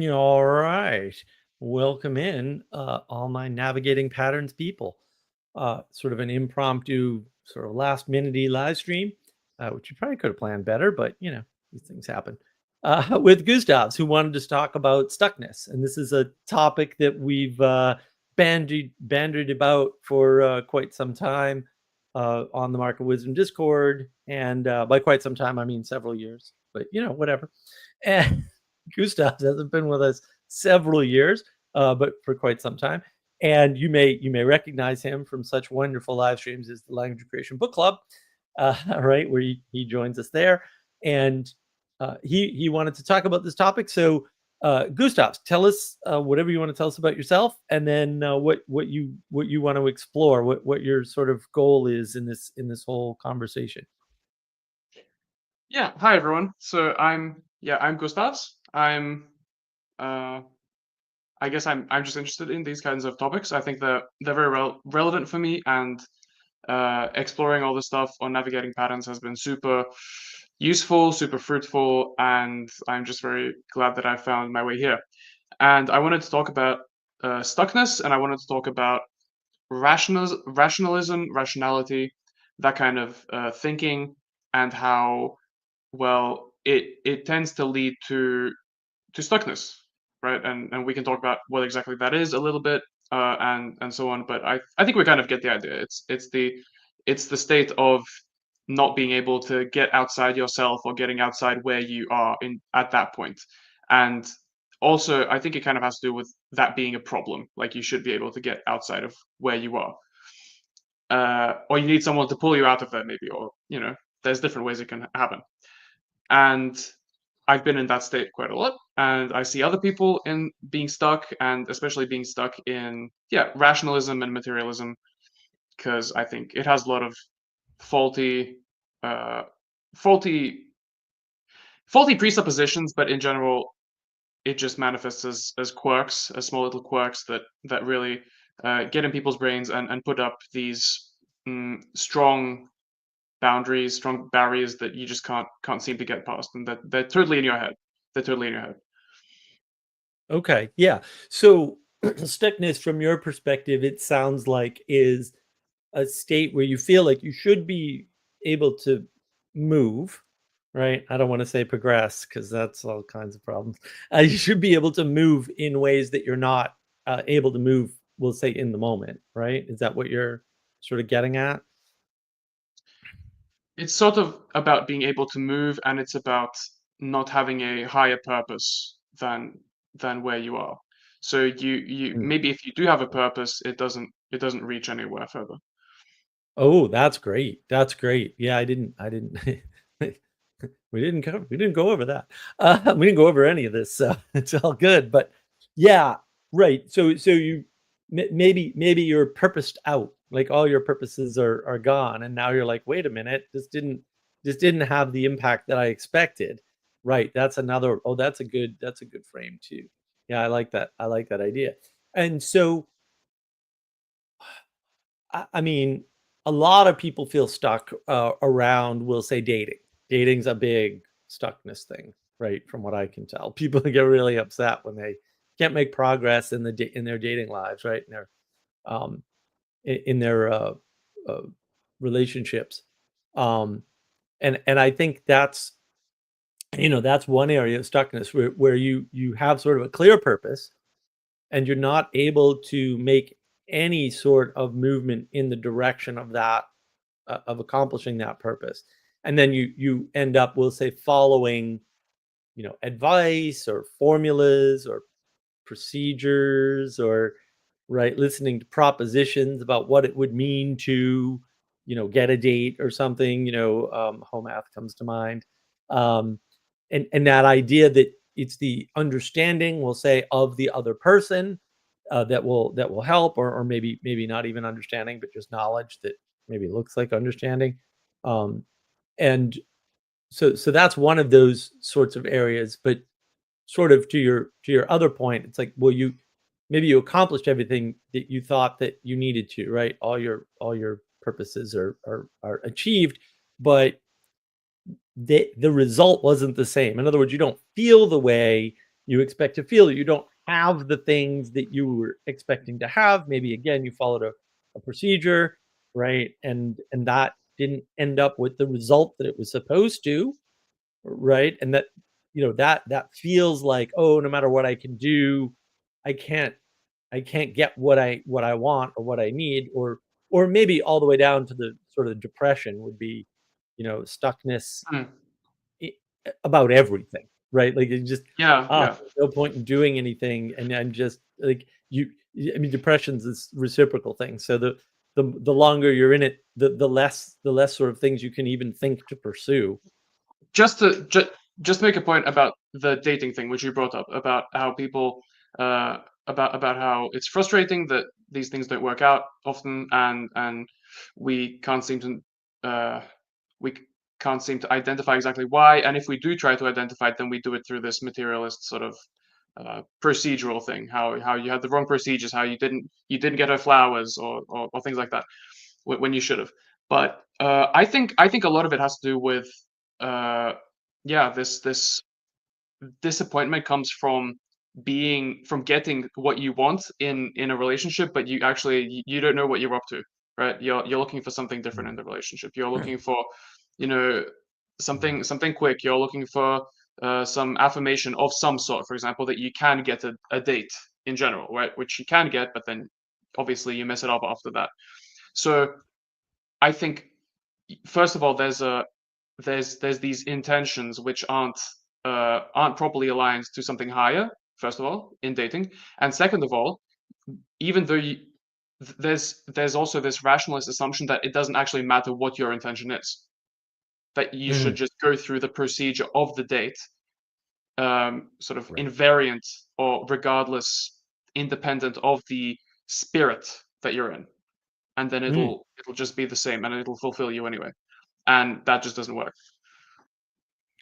All right. Welcome in, all my navigating patterns people. Sort of an impromptu, sort of last minute live stream, which you probably could have planned better, but these things happen. With Gustavs, who wanted to talk about stuckness. And this is a topic that we've bandied about for quite some time on the Market Wisdom Discord. And by quite some time, I mean several years, but whatever. And Gustav hasn't been with us several years, but for quite some time. And you may recognize him from such wonderful live streams as the Language Creation Book Club, right, where he joins us there. And he wanted to talk about this topic. So, Gustav, tell us whatever you want to tell us about yourself, and then what you want to explore, what your sort of goal is in this whole conversation. Yeah, hi everyone. So I'm Gustavs. Uh I guess I'm just interested in these kinds of topics. I think they're very relevant for me, and exploring all the stuff on navigating patterns has been super useful, super fruitful, and I'm just very glad that I found my way here. And I wanted to talk about stuckness, and I wanted to talk about rationality, that kind of thinking, and how well it tends to lead to stuckness, right? And we can talk about what exactly that is a little bit, and so on. But I think we kind of get the idea. It's the state of not being able to get outside yourself, or getting outside where you are in at that point. And also, I think it kind of has to do with that being a problem. Like, you should be able to get outside of where you are, or you need someone to pull you out of there, maybe, or there's different ways it can happen. And I've been in that state quite a lot, and I see other people in being stuck, and especially being stuck in rationalism and materialism, because I think it has a lot of faulty, uh, faulty, faulty presuppositions, but in general, it just manifests as quirks, as small little quirks that really get in people's brains, and put up these strong boundaries, strong barriers that you just can't seem to get past, and that they're totally in your head. They're totally in your head. Okay, yeah. So, stuckness from your perspective, it sounds like is a state where you feel like you should be able to move, right? I don't want to say progress because that's all kinds of problems. You should be able to move in ways that you're not able to move, we'll say, in the moment, right? Is that what you're sort of getting at? It's sort of about being able to move, and it's about not having a higher purpose than where you are. So you Mm. maybe if you do have a purpose, it doesn't reach anywhere further. Oh, that's great. That's great. Yeah, I didn't we didn't go over that. We didn't go over any of this, so it's all good. But yeah, right. So you maybe you're purposed out, like all your purposes are gone, and now you're like, wait a minute, this didn't have the impact that I expected. Right. That's another. Oh, that's a good frame too. Yeah, I like that. I like that idea. And so I mean, a lot of people feel stuck around, we'll say, dating. Dating's a big stuckness thing, right? From what I can tell, people get really upset when they can't make progress in in their dating lives, right? Um, in their uh, relationships, um, and I think that's one area of stuckness where you have sort of a clear purpose and you're not able to make any sort of movement in the direction of that of accomplishing that purpose, and then you end up, we'll say, following advice or formulas or procedures, or right, listening to propositions about what it would mean to get a date or something. Home math comes to mind. um, and that idea that it's the understanding, we'll say, of the other person that will help, or maybe not even understanding, but just knowledge that maybe looks like understanding. Um, and so that's one of those sorts of areas. But sort of to your other point, it's like, well, maybe you accomplished everything that you thought that you needed to, right? All your purposes are achieved, but the result wasn't the same. In other words, you don't feel the way you expect to feel. You don't have the things that you were expecting to have. Maybe again, you followed a procedure, right? And that didn't end up with the result that it was supposed to, right? And that, that feels like, oh, no matter what I can do, I can't I can't get what I want or what I need, or maybe all the way down to the sort of depression would be, stuckness Mm. I about everything, right? Like, it just, Yeah, yeah. there's no point in doing anything, and I'm just like, I mean, depression's this reciprocal thing, so the longer you're in it, the less sort of things you can even think to pursue. Just to make a point about the dating thing, which you brought up about how people uh, about how it's frustrating that these things don't work out often, and we can't seem to uh, we c- can't seem to identify exactly why. And if we do try to identify it, then we do it through this materialist sort of procedural thing. How you had the wrong procedures, how you didn't get her flowers, or things like that when you should have. But I think a lot of it has to do with uh, yeah, this disappointment comes from getting what you want in a relationship, but you don't know what you're up to, right? You're looking for something different in the relationship. You're looking for, you know, something quick. You're looking for some affirmation of some sort, for example, that you can get a date in general, right? Which you can get, but then obviously you mess it up after that. So I think first of all, there's these intentions which aren't properly aligned to something higher. First of all, in dating, and second of all, even though there's also this rationalist assumption that it doesn't actually matter what your intention is, that you should Mm, just go through the procedure of the date, sort of right. invariant or regardless, independent of the spirit that you're in, and then Mm. it'll just be the same and it'll fulfill you anyway, and that just doesn't work.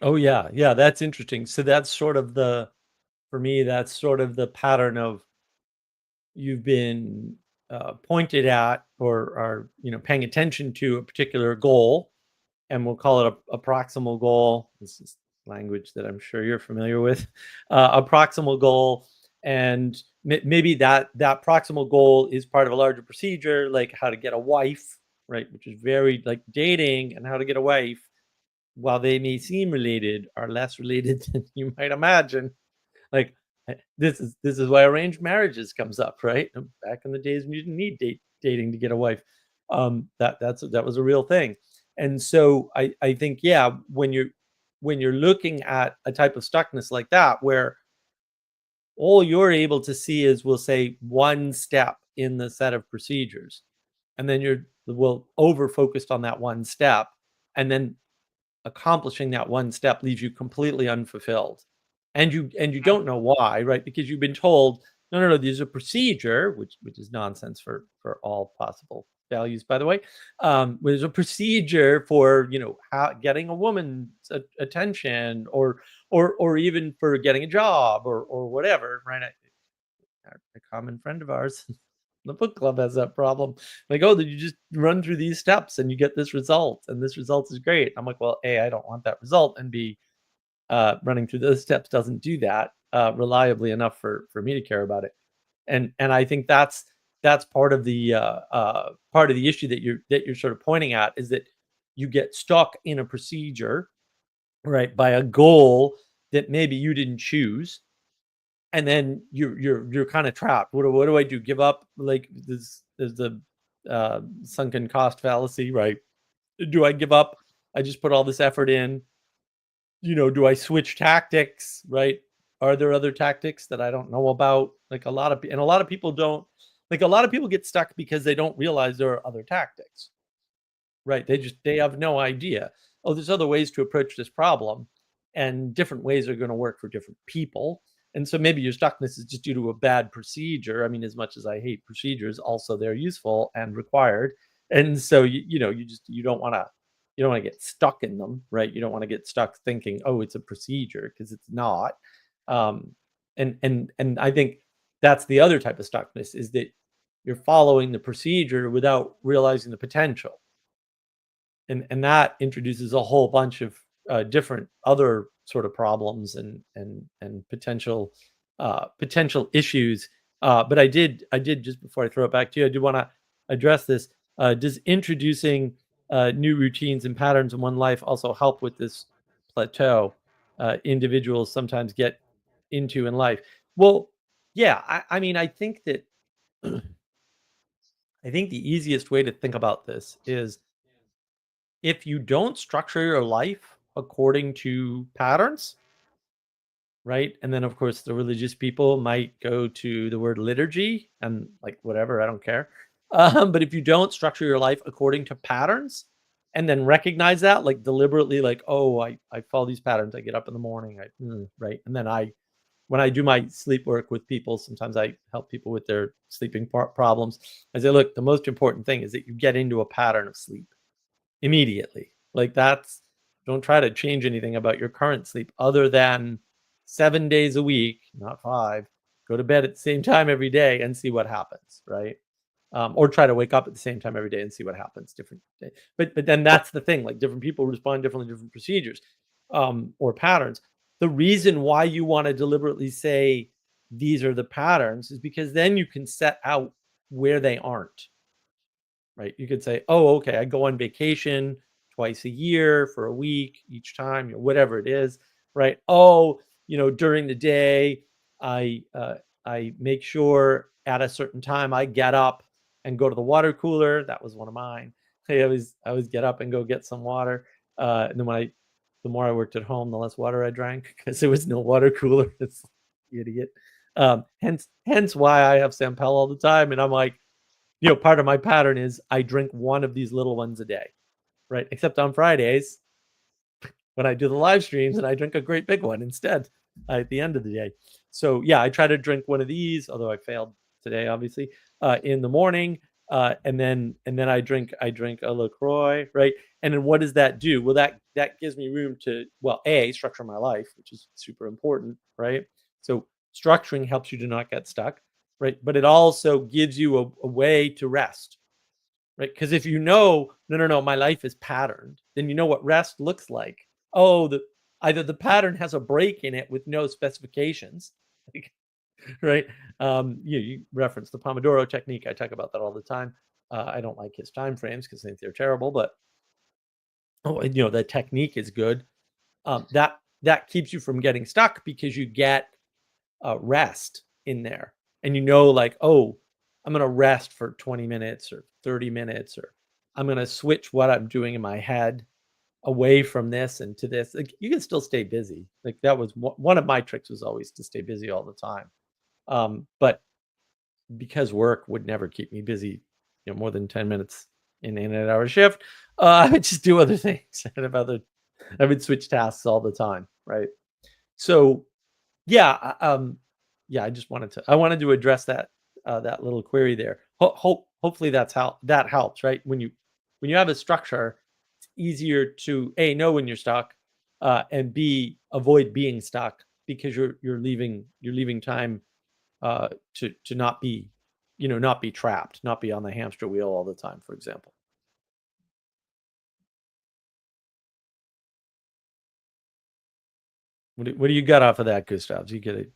Oh, yeah, yeah, that's interesting. So that's sort of the for me, that's sort of the pattern of you've been, pointed at or are, paying attention to a particular goal, and we'll call it a proximal goal. This is language that I'm sure you're familiar with. A proximal goal, and maybe that proximal goal is part of a larger procedure, like how to get a wife, right? Which is very like dating and how to get a wife. While they may seem related, are less related than you might imagine. Like, this is why arranged marriages comes up, right? Back in the days when you didn't need dating to get a wife, that was a real thing. And so I think, yeah, when you're looking at a type of stuckness like that, where all you're able to see is, we'll say, one step in the set of procedures, and then you're well over focused on that one step, and then accomplishing that one step leaves you completely unfulfilled. And you don't know why, right? Because you've been told, no, no, no, there's a procedure, which is nonsense for all possible values, by the way. There's a procedure for, how getting a woman's attention, or even for getting a job, or whatever, right? A common friend of ours, the book club, has that problem. Like, oh, did you just run through these steps and you get this result, and this result is great? I'm like, well, A, I don't want that result, and B, running through those steps doesn't do that reliably enough for me to care about it. And I think that's part of the issue that you're sort of pointing at, is that you get stuck in a procedure, right, by a goal that maybe you didn't choose, and then you're kind of trapped. What do I do? Give up? Like, this is the sunken cost fallacy, right? Do I give up? I just put all this effort in. Do I switch tactics, right? Are there other tactics that I don't know about? Like, a lot of people don't, like, a lot of people get stuck because they don't realize there are other tactics. Right, they have no idea. Oh, there's other ways to approach this problem, and different ways are gonna work for different people, and so maybe your stuckness is just due to a bad procedure. I mean, as much as I hate procedures, also they're useful and required, and so you don't wanna get stuck in them, right? You don't wanna get stuck thinking, "Oh, it's a procedure," because it's not. Um, and I think that's the other type of stuckness, is that you're following the procedure without realizing the potential. And that introduces a whole bunch of different other sort of problems and potential issues. But I did just before I throw it back to you, I do want to address this. Does introducing new routines and patterns in one life also help with this plateau individuals sometimes get into in life? Well, yeah, I mean, I think that I think the easiest way to think about this is if you don't structure your life according to patterns, right? And then, of course, the religious people might go to the word liturgy and like whatever, I don't care. But if you don't structure your life according to patterns and then recognize that, like deliberately, like, oh, I follow these patterns. I get up in the morning, right? And then when I do my sleep work with people, sometimes I help people with their sleeping problems. I say, look, the most important thing is that you get into a pattern of sleep immediately. Like that's don't try to change anything about your current sleep other than 7 days a week, not 5. Go to bed at the same time every day and see what happens, right? Or try to wake up at the same time every day and see what happens. Different day. But then that's the thing. Like different people respond differently to different procedures or patterns. The reason why you want to deliberately say these are the patterns is because then you can set out where they aren't, right? You could say, "Oh, okay, I go on vacation twice a year for a week each time, whatever it is, right? Oh, during the day, I make sure at a certain time I get up and go to the water cooler. That was one of mine. I always get up and go get some water. And then the more I worked at home, the less water I drank because there was no water cooler. It's idiot. Hence why I have Sampel all the time, and I'm like, part of my pattern is I drink one of these little ones a day, right? Except on Fridays when I do the live streams and I drink a great big one instead at the end of the day. So yeah, I try to drink one of these, although I failed today, obviously, in the morning. And then I drink a LaCroix, right? And then what does that do? Well, that gives me room to, well, structure my life, which is super important, right? So structuring helps you to not get stuck, right? But it also gives you a way to rest, right? Because if no, my life is patterned, then you know what rest looks like. Oh, either the pattern has a break in it with no specifications, like, right? You reference the Pomodoro technique. I talk about that all the time. I don't like his time frames because I think they're terrible, but the technique is good. That keeps you from getting stuck because you get rest in there. And like, oh, I'm going to rest for 20 minutes or 30 minutes, or I'm going to switch what I'm doing in my head away from this and to this. Like, you can still stay busy. Like that was one of my tricks was always to stay busy all the time. But because work would never keep me busy, more than 10 minutes in an 8-hour shift, I would just do other things. I would switch tasks all the time. Right. So yeah, yeah, I wanted to address that little query there. Hopefully that helps, right? When you have a structure, it's easier to A, know when you're stuck, and B, avoid being stuck because you're leaving time to not be trapped, not be on the hamster wheel all the time, for example. What do you got off of that, Gustavs? You get it.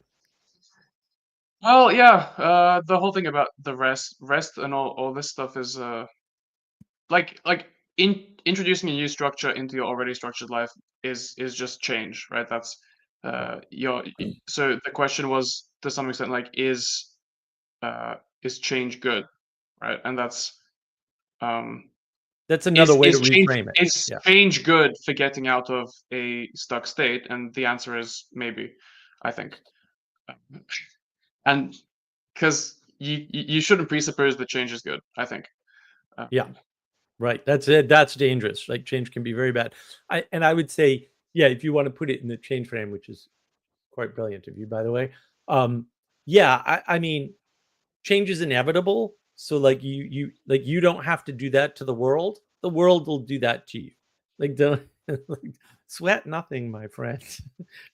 Well, yeah, the whole thing about the rest and all this stuff is like introducing a new structure into your already structured life is just change, right? That's so the question was to some extent like is change good, right? And that's um That's another way to is change reframe it. is Yeah. change good for getting out of a stuck state? And the answer is maybe, I think. And because you shouldn't presuppose that change is good, I think. Yeah. Right. That's it. That's dangerous. Like change can be very bad. I would say, yeah, if you want to put it in the change frame, which is quite brilliant of you, by the way. Um, yeah, I mean, change is inevitable. So like you don't have to do that to the world. The world will do that to you. Like don't like, sweat nothing, my friend.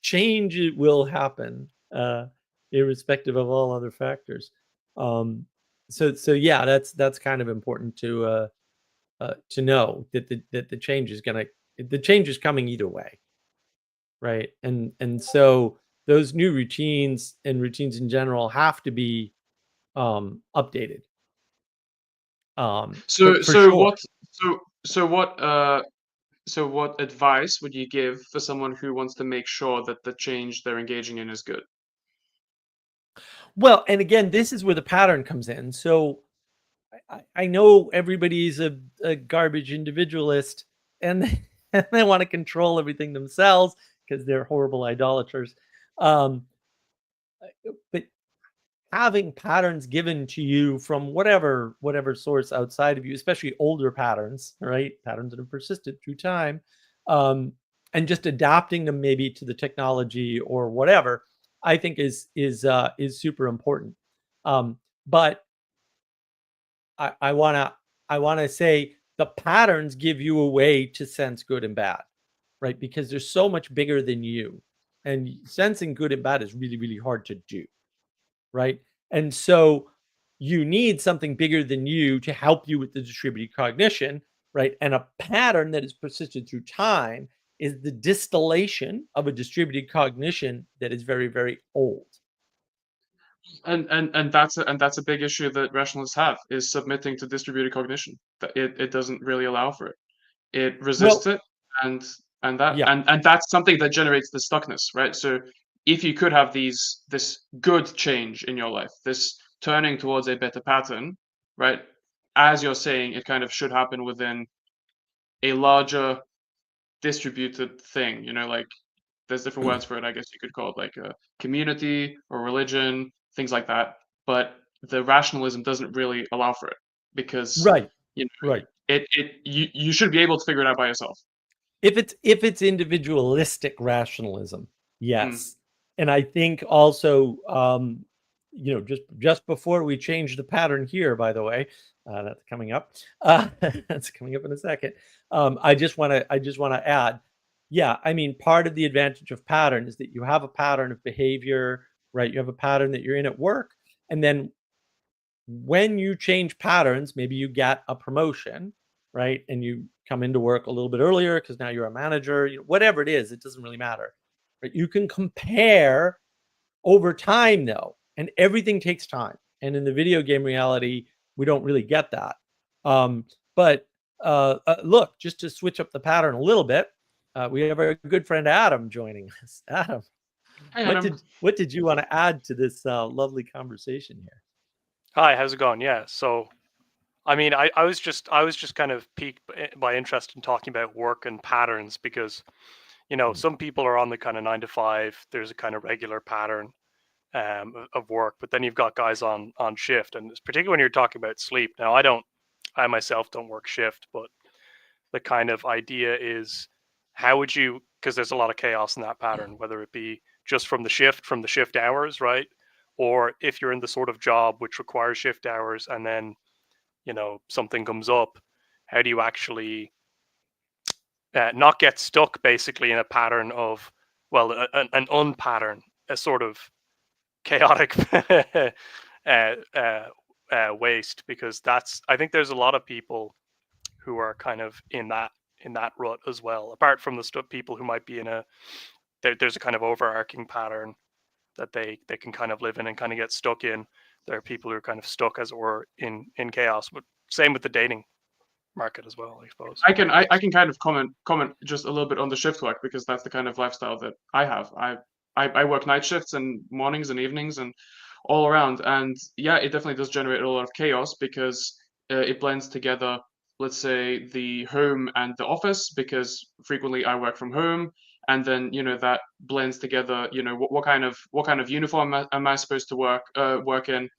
Change will happen, irrespective of all other factors. Um, so yeah, that's kind of important to know that the change The change is coming either way, right? And so those new routines and routines in general have to be updated, So for so sure. what so so what so what advice would you give for someone who wants to make sure that the change they're engaging in is good? Well, and again, this is where the pattern comes in. So I know everybody's a garbage individualist, and and they want to control everything themselves because they're horrible idolaters. Um, but having patterns given to you from whatever source outside of you, especially older patterns, right? Patterns that have persisted through time, um, and just adapting them maybe to the technology or whatever, I think is super important. But I wanna say the patterns give you a way to sense good and bad, right? Because they're so much bigger than you, and sensing good and bad is really, really hard to do, right? And so you need something bigger than you to help you with the distributed cognition, right? And a pattern that is persisted through time is the distillation of a distributed cognition that is very, very old. And that's a big issue that rationalists have is submitting to distributed cognition. That it doesn't really allow for it. It resists Well, it, and yeah, and that's something that generates the stuckness, right? So if you could have this good change in your life, this turning towards a better pattern, right? As you're saying, it kind of should happen within a larger distributed thing, like there's different words for it, I guess you could call it like a community or religion, things like that. But the rationalism doesn't really allow for it because right, you know right. you should be able to figure it out by yourself. If it's individualistic rationalism, Mm. yes. And I think also, just before we change the pattern here, by the way, that's coming up. That's coming up in a second. I just want to add, yeah. I mean, part of the advantage of pattern is that you have a pattern of behavior, right? You have a pattern that you're in at work, and then when you change patterns, maybe you get a promotion, right? And you come into work a little bit earlier because now you're a manager, whatever it is, it doesn't really matter. But you can compare over time though, and everything takes time. And in the video game reality, we don't really get that. But look, just to switch up the pattern a little bit, we have our good friend Adam joining us. Adam, Hey, what Adam. did you want to add to this lovely conversation here? Hi, how's it going? Yeah, so I mean, I was just kind of piqued by interest in talking about work and patterns because some people are on the kind of 9 to 5. There's a kind of regular pattern of work, but then you've got guys on shift, and it's particularly when you're talking about sleep. Now, I myself don't work shift, but the kind of idea is how would you, because there's a lot of chaos in that pattern, whether it be just from the shift hours, right? Or if you're in the sort of job which requires shift hours and then something comes up, how do you actually not get stuck basically in a pattern of, well, an unpattern, a sort of chaotic waste? Because I think there's a lot of people who are kind of in that rut as well, apart from the people who might be there's a kind of overarching pattern that they can kind of live in and kind of get stuck in. There are people who are kind of stuck, as it were, in chaos. But same with the dating market as well, I suppose. I can kind of comment just a little bit on the shift work because that's the kind of lifestyle that I have. I work night shifts and mornings and evenings and all around, and yeah, it definitely does generate a lot of chaos because it blends together, let's say, the home and the office because frequently I work from home, and then that blends together. What kind of uniform am I supposed to work in?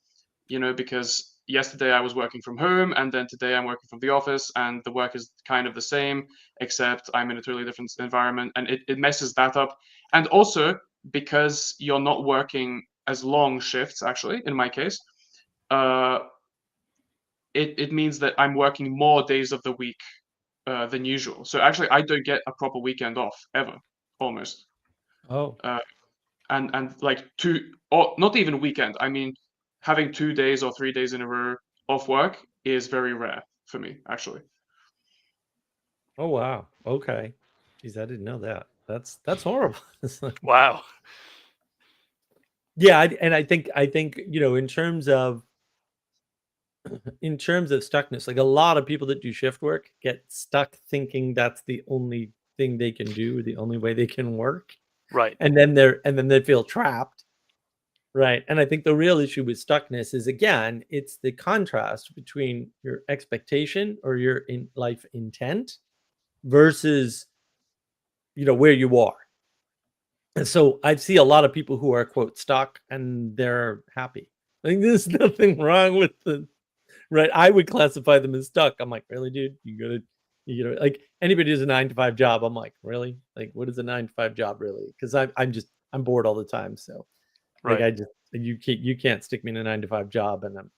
Because yesterday I was working from home and then today I'm working from the office and the work is kind of the same, except I'm in a totally different environment and it messes that up. And also because you're not working as long shifts, actually, in my case, uh, it means that I'm working more days of the week than usual. So actually, I don't get a proper weekend off ever, almost. Oh, Uh, and like two, or not even weekend. I mean, having 2 days or 3 days in a row off work is very rare for me, actually. oh wow. Okay. Geez, I didn't know that. That's horrible. Wow. Yeah, and I think in terms of stuckness, like a lot of people that do shift work get stuck thinking that's the only thing they can do, the only way they can work, Right. and then they feel trapped, right? And I think the real issue with stuckness is, again, it's the contrast between your expectation or your in life intent versus where you are. And so I see a lot of people who are, quote, stuck, and they're happy. Like, there's nothing wrong with the right. I would classify them as stuck. I'm like, really, dude? You gotta like anybody who's a 9 to 5 job. I'm like, really? Like, what is a 9 to 5 job really? Because I'm bored all the time. So like, Right. you can't stick me in a 9 to 5 job, and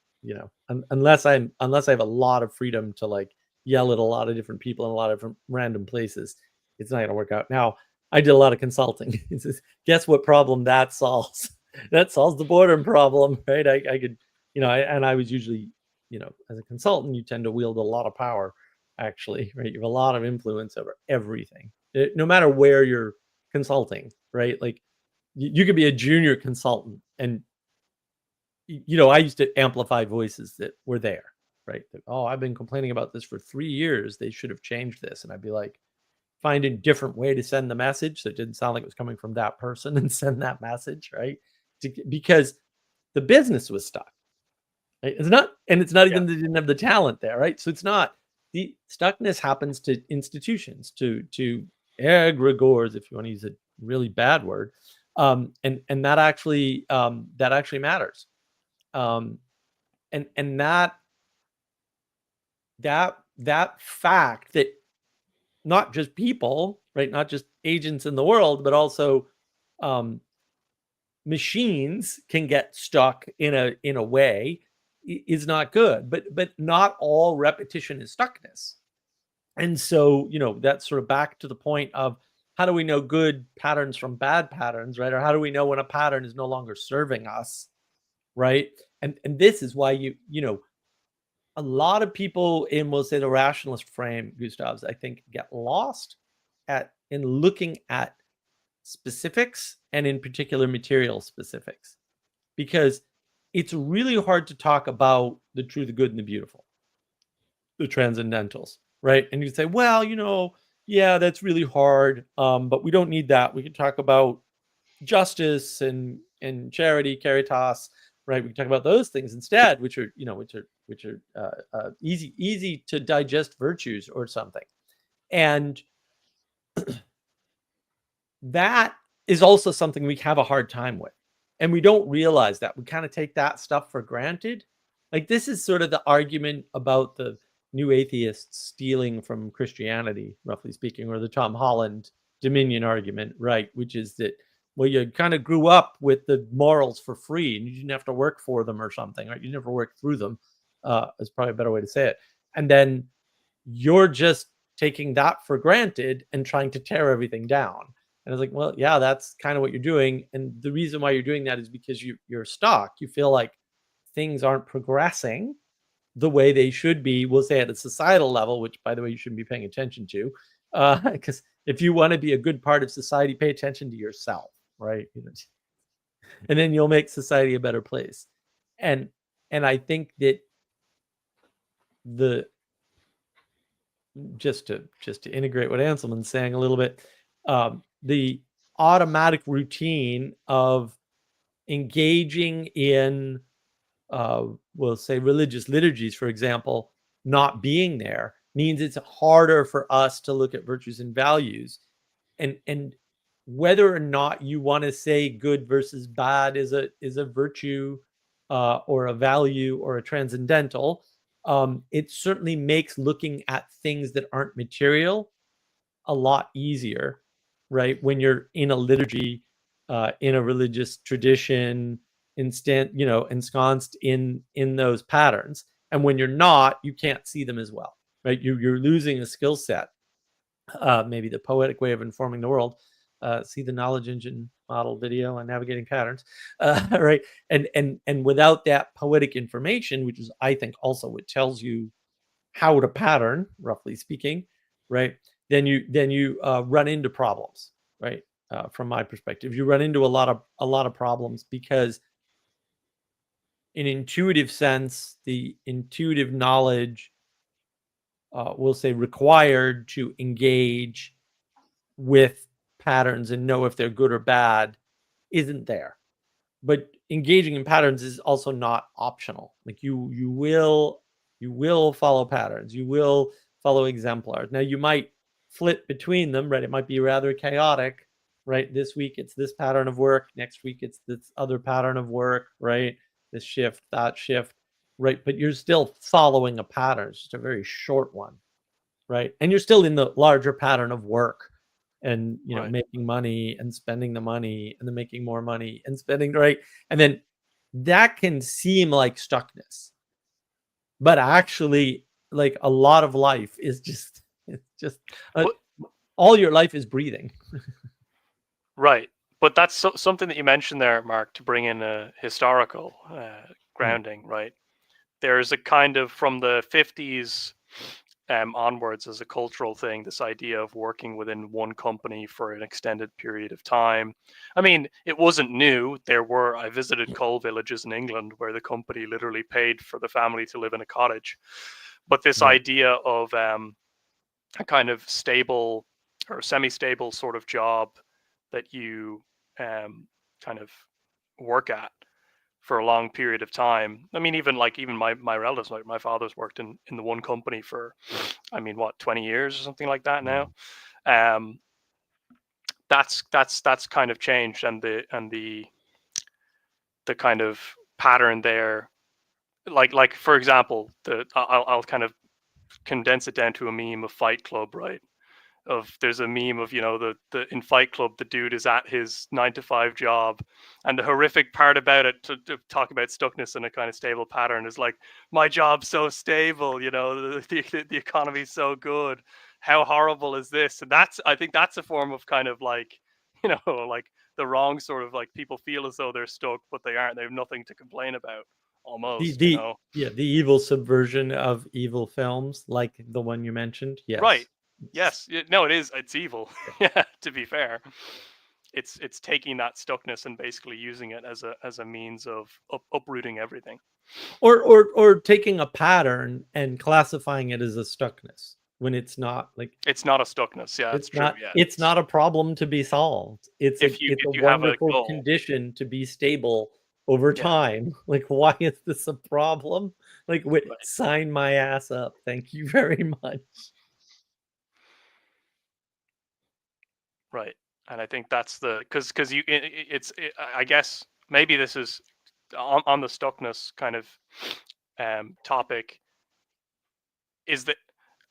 unless I have a lot of freedom to like yell at a lot of different people in a lot of different random places, it's not gonna work out. Now, I did a lot of consulting. Guess what problem that solves? That solves the boredom problem, right? I could, I was usually, as a consultant, you tend to wield a lot of power, actually, right? You have a lot of influence over everything, no matter where you're consulting, right? Like, you could be a junior consultant, and I used to amplify voices that were there, right? Oh, I've been complaining about this for 3 years. They should have changed this. And I'd be like, find a different way to send the message that didn't sound like it was coming from that person, and send that message, right? Because the business was stuck. Right? It's not even they didn't have the talent there, right? So it's not, the stuckness happens to institutions, to egregores, if you want to use a really bad word, and that actually matters, and that fact that not just people, right, not just agents in the world, but also machines can get stuck in a way is not good. But not all repetition is stuckness. And so, that's sort of back to the point of, how do we know good patterns from bad patterns, right? Or how do we know when a pattern is no longer serving us, right? And this is why a lot of people in, we'll say, the rationalist frame, Gustavs, I think, get lost in looking at specifics, and in particular material specifics, because it's really hard to talk about the true, the good, and the beautiful, the transcendentals, right? And you say, well, yeah, that's really hard, but we don't need that. We can talk about justice and charity, caritas, right? We can talk about those things instead, which are easy to digest virtues or something. And that is also something we have a hard time with, and we don't realize that. We kind of take that stuff for granted. Like, this is sort of the argument about the new atheists stealing from Christianity, roughly speaking, or the Tom Holland Dominion argument, right? Which is that, well, you kind of grew up with the morals for free, and you didn't have to work for them or something, right? You never worked through them, is probably a better way to say it. And then you're just taking that for granted and trying to tear everything down. And I was like, well, yeah, that's kind of what you're doing. And the reason why you're doing that is because you're stuck. You feel like things aren't progressing the way they should be, we'll say, at a societal level, which, by the way, you shouldn't be paying attention to. Because if you want to be a good part of society, pay attention to yourself, right? And then you'll make society a better place. And I think that just to integrate what Anselman's saying a little bit, the automatic routine of engaging in, we'll say, religious liturgies, for example, not being there means it's harder for us to look at virtues and values. And whether or not you want to say good versus bad is a virtue, or a value, or a transcendental, it certainly makes looking at things that aren't material a lot easier, right? When you're in a liturgy, in a religious tradition, ensconced in those patterns. And when you're not, you can't see them as well, right? You're losing a skill set. Maybe the poetic way of informing the world. See the knowledge engine model video on navigating patterns, right? And without that poetic information, which is, I think, also what tells you how to pattern, roughly speaking, right? then you run into problems, right? From my perspective, you run into a lot of problems because, in intuitive sense, the intuitive knowledge, we'll say, required to engage with patterns and know if they're good or bad isn't there. But engaging in patterns is also not optional. Like you will follow patterns, you will follow exemplars. Now you might flip between them, right? It might be rather chaotic, right? This week it's this pattern of work, next week it's this other pattern of work, right? This shift, that shift, right? But you're still following a pattern. It's just a very short one, right? And you're still in the larger pattern of work, and Right. making money and spending the money and then making more money and spending, right? And then that can seem like stuckness, but actually, like, a lot of life is just all your life is breathing. Right. But that's something that you mentioned there, Mark, to bring in a historical grounding, right? There's a kind of, from the 50s onwards, as a cultural thing, this idea of working within one company for an extended period of time. I mean, it wasn't new. I visited coal villages in England where the company literally paid for the family to live in a cottage. But this Right. idea of a kind of stable or semi-stable sort of job that you kind of work at for a long period of time. I mean, even my relatives, like my father's worked in the one company for, I mean, what, 20 years or something like that now. That's kind of changed, and the kind of pattern there, like for example, I'll kind of condense it down to a meme of Fight Club, right? There's a meme of, the in Fight Club, the dude is at his 9-to-5 job, and the horrific part about it, to talk about stuckness in a kind of stable pattern, is like, my job's so stable, the economy's so good, how horrible is this? And I think that's a form of kind of like, like the wrong sort of, like, people feel as though they're stuck, but they aren't. They have nothing to complain about, almost. The evil subversion of evil films, like the one you mentioned. Yes. Right. Yes. No, it is. It's evil. Yeah. To be fair, it's taking that stuckness and basically using it as a means of uprooting everything. Or taking a pattern and classifying it as a stuckness when it's not. Like, it's not a stuckness. Yeah, it's true. Yeah, it's not a problem to be solved. It's a wonderful condition to be stable over time. Like, why is this a problem? Like, sign my ass up. Thank you very much. Right. And I think that's because I guess maybe this is on the stuckness kind of topic, is that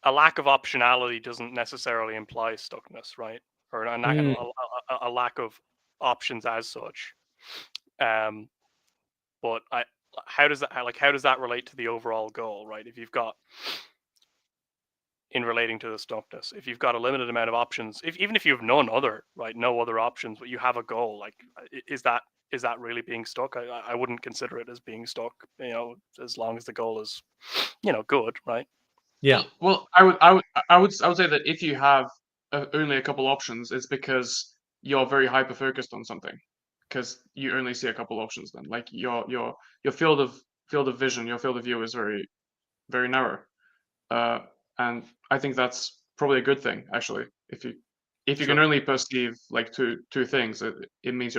a lack of optionality doesn't necessarily imply stuckness, right? Or a lack of options as such. But how does that relate to the overall goal, right? If you've got, in relating to the stuckness, if you've got a limited amount of options, even if you have no other options, but you have a goal, like, is that really being stuck? I wouldn't consider it as being stuck, as long as the goal is, good, right? Yeah. Well, I would say that if you have only a couple options, it's because you're very hyper focused on something, because you only see a couple options. Then, like, your field of vision, your field of view is very, very narrow, and I think that's probably a good thing, actually. If you can only perceive like two things, it means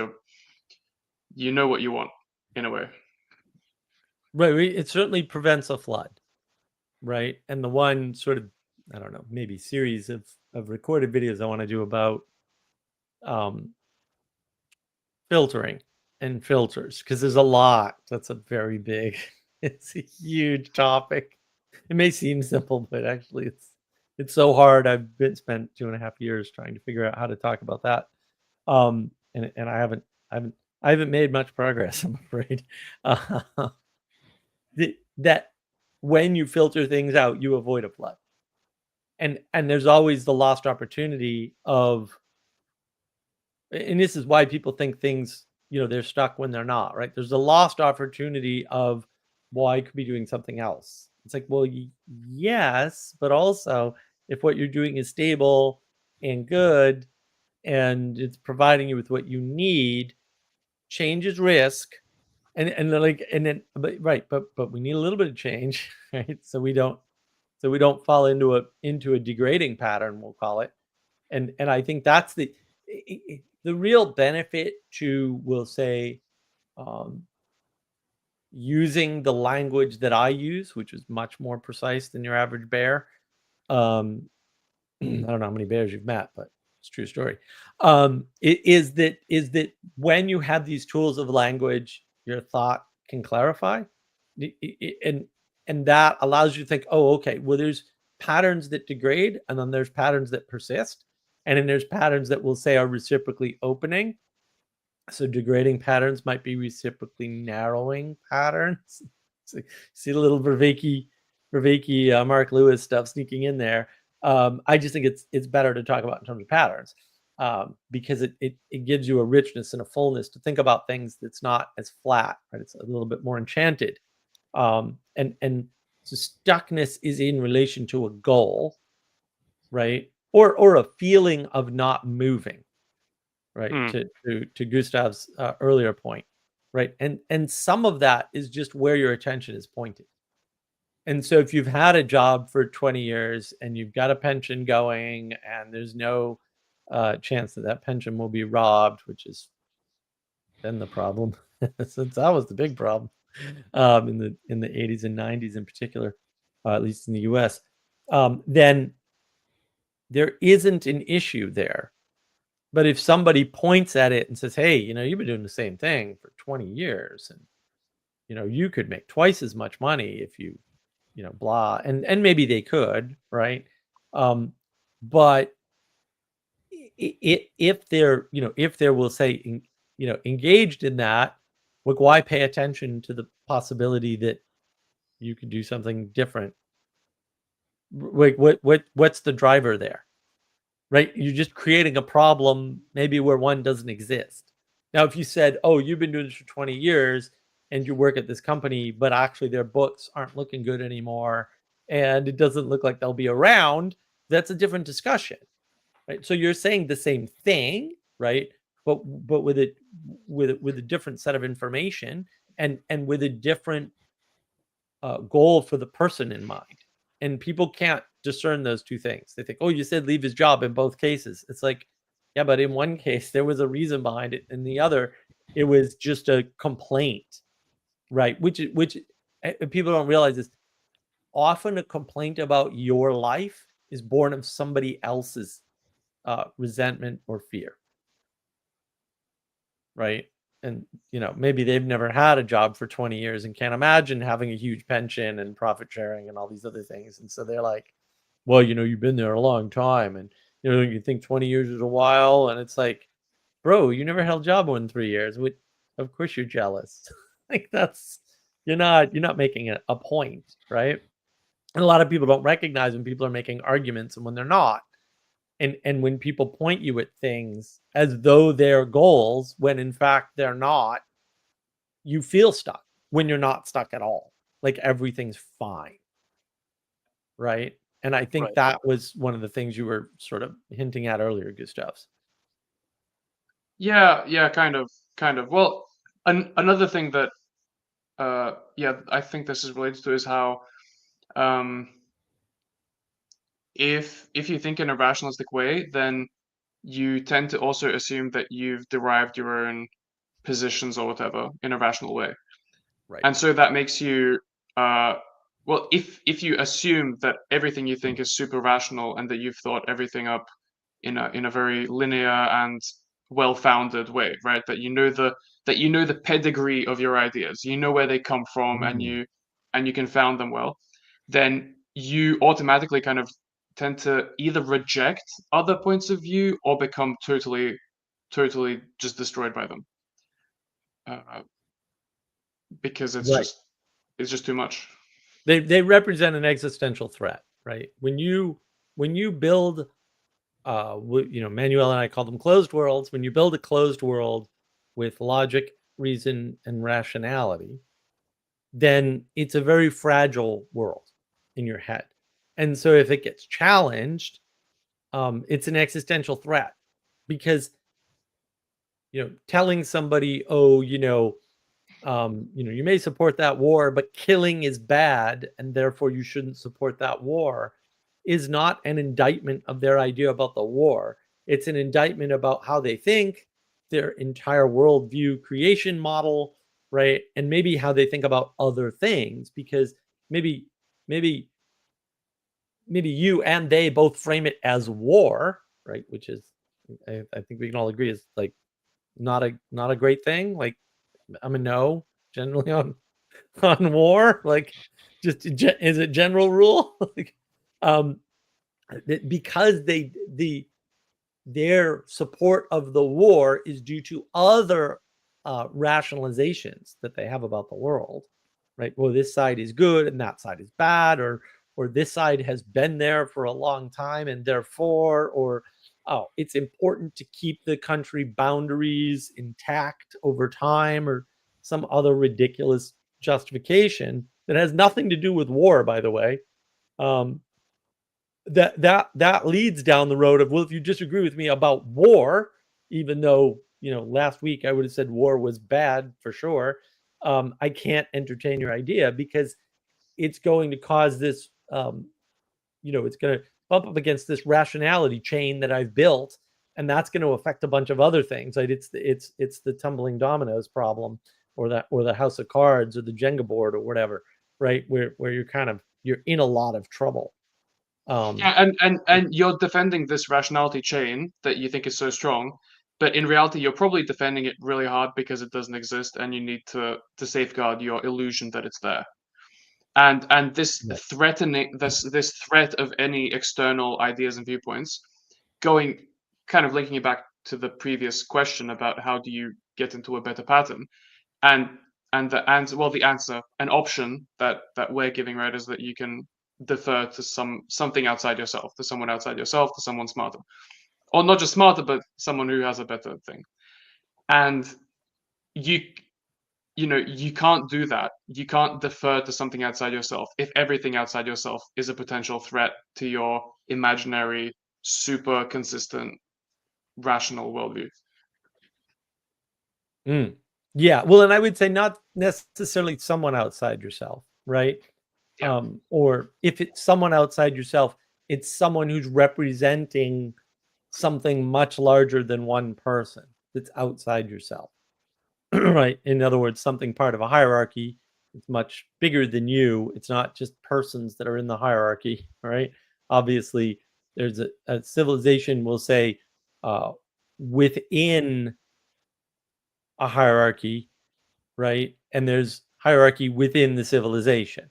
you know what you want, in a way. Right. It certainly prevents a flood, right? And the one sort of, I don't know, maybe series of recorded videos I want to do about filtering and filters, because there's a lot. That's a very big, it's a huge topic. It may seem simple, but actually it's so hard. I've spent 2.5 years trying to figure out how to talk about that. And I haven't made much progress, I'm afraid. That when you filter things out, you avoid a flood. And there's always the lost opportunity of, and this is why people think things, they're stuck when they're not, right? There's a lost opportunity of, well, I could be doing something else. It's like, well, yes, but also if what you're doing is stable and good and it's providing you with what you need, change is risk. And then but we need a little bit of change, right? So we don't fall into a degrading pattern, we'll call it. And I think that's the real benefit to, we'll say, using the language that I use, which is much more precise than your average bear. I don't know how many bears you've met, but it's a true story. Is that when you have these tools of language, your thought can clarify, and that allows you to think, oh, okay, well, there's patterns that degrade, and then there's patterns that persist, and then there's patterns that we'll say are reciprocally opening. So degrading patterns might be reciprocally narrowing patterns. So see the little Vervaeke, Mark Lewis stuff sneaking in there. I just think it's better to talk about in terms of patterns, because it gives you a richness and a fullness to think about things that's not as flat, right? It's a little bit more enchanted. And so stuckness is in relation to a goal, right? Or a feeling of not moving, right? To Gustav's earlier point, right? And some of that is just where your attention is pointed. And so if you've had a job for 20 years and you've got a pension going and there's no chance that pension will be robbed, which has been the problem since that was the big problem in the 80s and 90s in particular, at least in the US, then there isn't an issue there. But if somebody points at it and says, hey, you've been doing the same thing for 20 years and, you could make twice as much money if you, blah, and maybe they could, right? But if they're, if they're, we'll say, engaged in that, like, why pay attention to the possibility that you could do something different? Like, what's the driver there? Right? You're just creating a problem maybe where one doesn't exist. Now, if you said, oh, you've been doing this for 20 years and you work at this company, but actually their books aren't looking good anymore and it doesn't look like they'll be around, that's a different discussion, right? So you're saying the same thing, right? But with a different set of information and with a different goal for the person in mind. And people can't discern those two things. They think, oh, you said leave his job in both cases. It's like, yeah, but in one case there was a reason behind it, in the other it was just a complaint, right? Which people don't realize is often a complaint about your life is born of somebody else's resentment or fear, right? And maybe they've never had a job for 20 years and can't imagine having a huge pension and profit sharing and all these other things, and so they're like, well, you've been there a long time, and you think 20 years is a while, and it's like, bro, you never held a job more than 3 years. Of course you're jealous. Like, that's, you're not making a point, right? And a lot of people don't recognize when people are making arguments and when they're not. And when people point you at things as though they're goals, when in fact they're not, you feel stuck when you're not stuck at all. Like, everything's fine, right? And I think that was one of the things you were sort of hinting at earlier, Gustavs. Yeah, kind of. Well, another thing that, I think this is related to is how, if you think in a rationalistic way, then you tend to also assume that you've derived your own positions or whatever in a rational way. Right. And so that makes you, well, if you assume that everything you think is super rational and that you've thought everything up in a very linear and well-founded way, right? That you know the pedigree of your ideas, you know where they come from, and you can found them well, then you automatically kind of tend to either reject other points of view or become totally just destroyed by them, because it's Right. just too much. They represent an existential threat, right? When you build, Manuel and I call them closed worlds. When you build a closed world with logic, reason, and rationality, then it's a very fragile world in your head. And so if it gets challenged, it's an existential threat, because telling somebody, oh, you may support that war, but killing is bad, and therefore you shouldn't support that war, is not an indictment of their idea about the war. It's an indictment about how they think, their entire worldview creation model, right? And maybe how they think about other things, because maybe you and they both frame it as war, right? Which is, I think we can all agree, is like not a great thing. Like, I'm a no generally on war. Like, just is it general rule? Like, because their support of the war is due to other rationalizations that they have about the world, right? Well, this side is good and that side is bad, or this side has been there for a long time and therefore, or oh, it's important to keep the country boundaries intact over time, or some other ridiculous justification that has nothing to do with war, by the way. That leads down the road of, well, if you disagree with me about war, even though last week I would have said war was bad for sure, I can't entertain your idea, because it's going to cause this it's going to bump up against this rationality chain that I've built, and that's going to affect a bunch of other things. Like, it's the tumbling dominoes problem, or the house of cards, or the Jenga board, or whatever, right? Where you're in a lot of trouble. Yeah, and you're defending this rationality chain that you think is so strong, but in reality, you're probably defending it really hard because it doesn't exist, and you need to safeguard your illusion that it's there. And this threatening this threat of any external ideas and viewpoints, going kind of linking it back to the previous question about how do you get into a better pattern, and the answer, an option that we're giving, right, is that you can defer to something outside yourself, to someone outside yourself, to someone smarter, or not just smarter, but someone who has a better thing. And you can't do that. You can't defer to something outside yourself if everything outside yourself is a potential threat to your imaginary, super consistent, rational worldview. Yeah, well, and I would say not necessarily someone outside yourself, right? Yeah. Or if it's someone outside yourself, it's someone who's representing something much larger than one person that's outside yourself, right? In other words, something part of a hierarchy. It's much bigger than you. It's not just persons that are in the hierarchy, right? Obviously, there's a civilization, we'll say, within a hierarchy, right? And there's hierarchy within the civilization,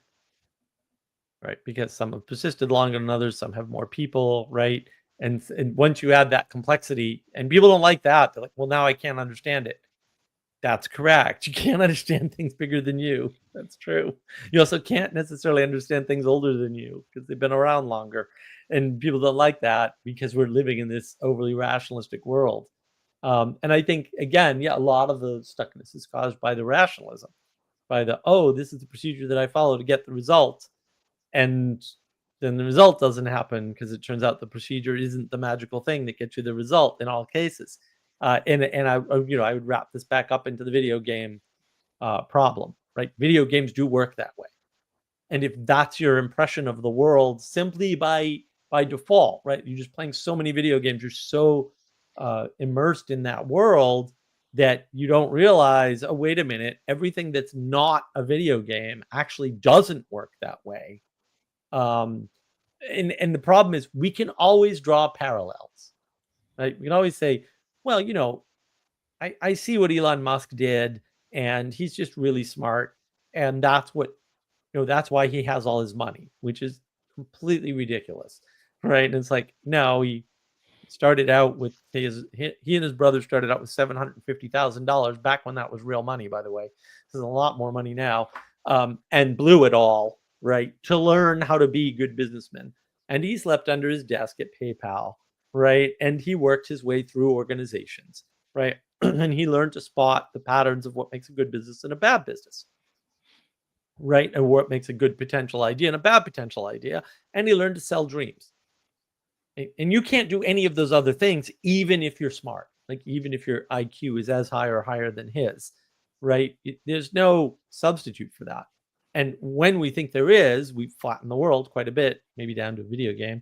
right? Because some have persisted longer than others, some have more people, right? And once you add that complexity, and people don't like that, they're like, well, now I can't understand it. That's correct. You can't understand things bigger than you. That's true. You also can't necessarily understand things older than you because they've been around longer. And people don't like that because we're living in this overly rationalistic world. And I think, again, yeah, a lot of the stuckness is caused by the rationalism, by the, oh, this is the procedure that I follow to get the result. And then the result doesn't happen because it turns out the procedure isn't the magical thing that gets you the result in all cases. And I would wrap this back up into the video game problem, right? Video games do work that way. And if that's your impression of the world simply by default, right? You're just playing so many video games, you're so immersed in that world that you don't realize, oh, wait a minute, everything that's not a video game actually doesn't work that way. And the problem is we can always draw parallels, right? We can always say, well, I see what Elon Musk did, and he's just really smart, and that's that's why he has all his money, which is completely ridiculous, right? And it's like, no, he started out with he and his brother started out with $750,000 back when that was real money, by the way. This is a lot more money now, and blew it all, right, to learn how to be good businessmen. And he slept under his desk at PayPal, right? And he worked his way through organizations, right? And he learned to spot the patterns of what makes a good business and a bad business. right? And what makes a good potential idea and a bad potential idea. And you learn to sell dreams. And you can't do any of those other things, even if you're smart, like even if your IQ is as high or higher than his, right? There's no substitute for that. And when we think there is, we flatten the world quite a bit, maybe down to a video game,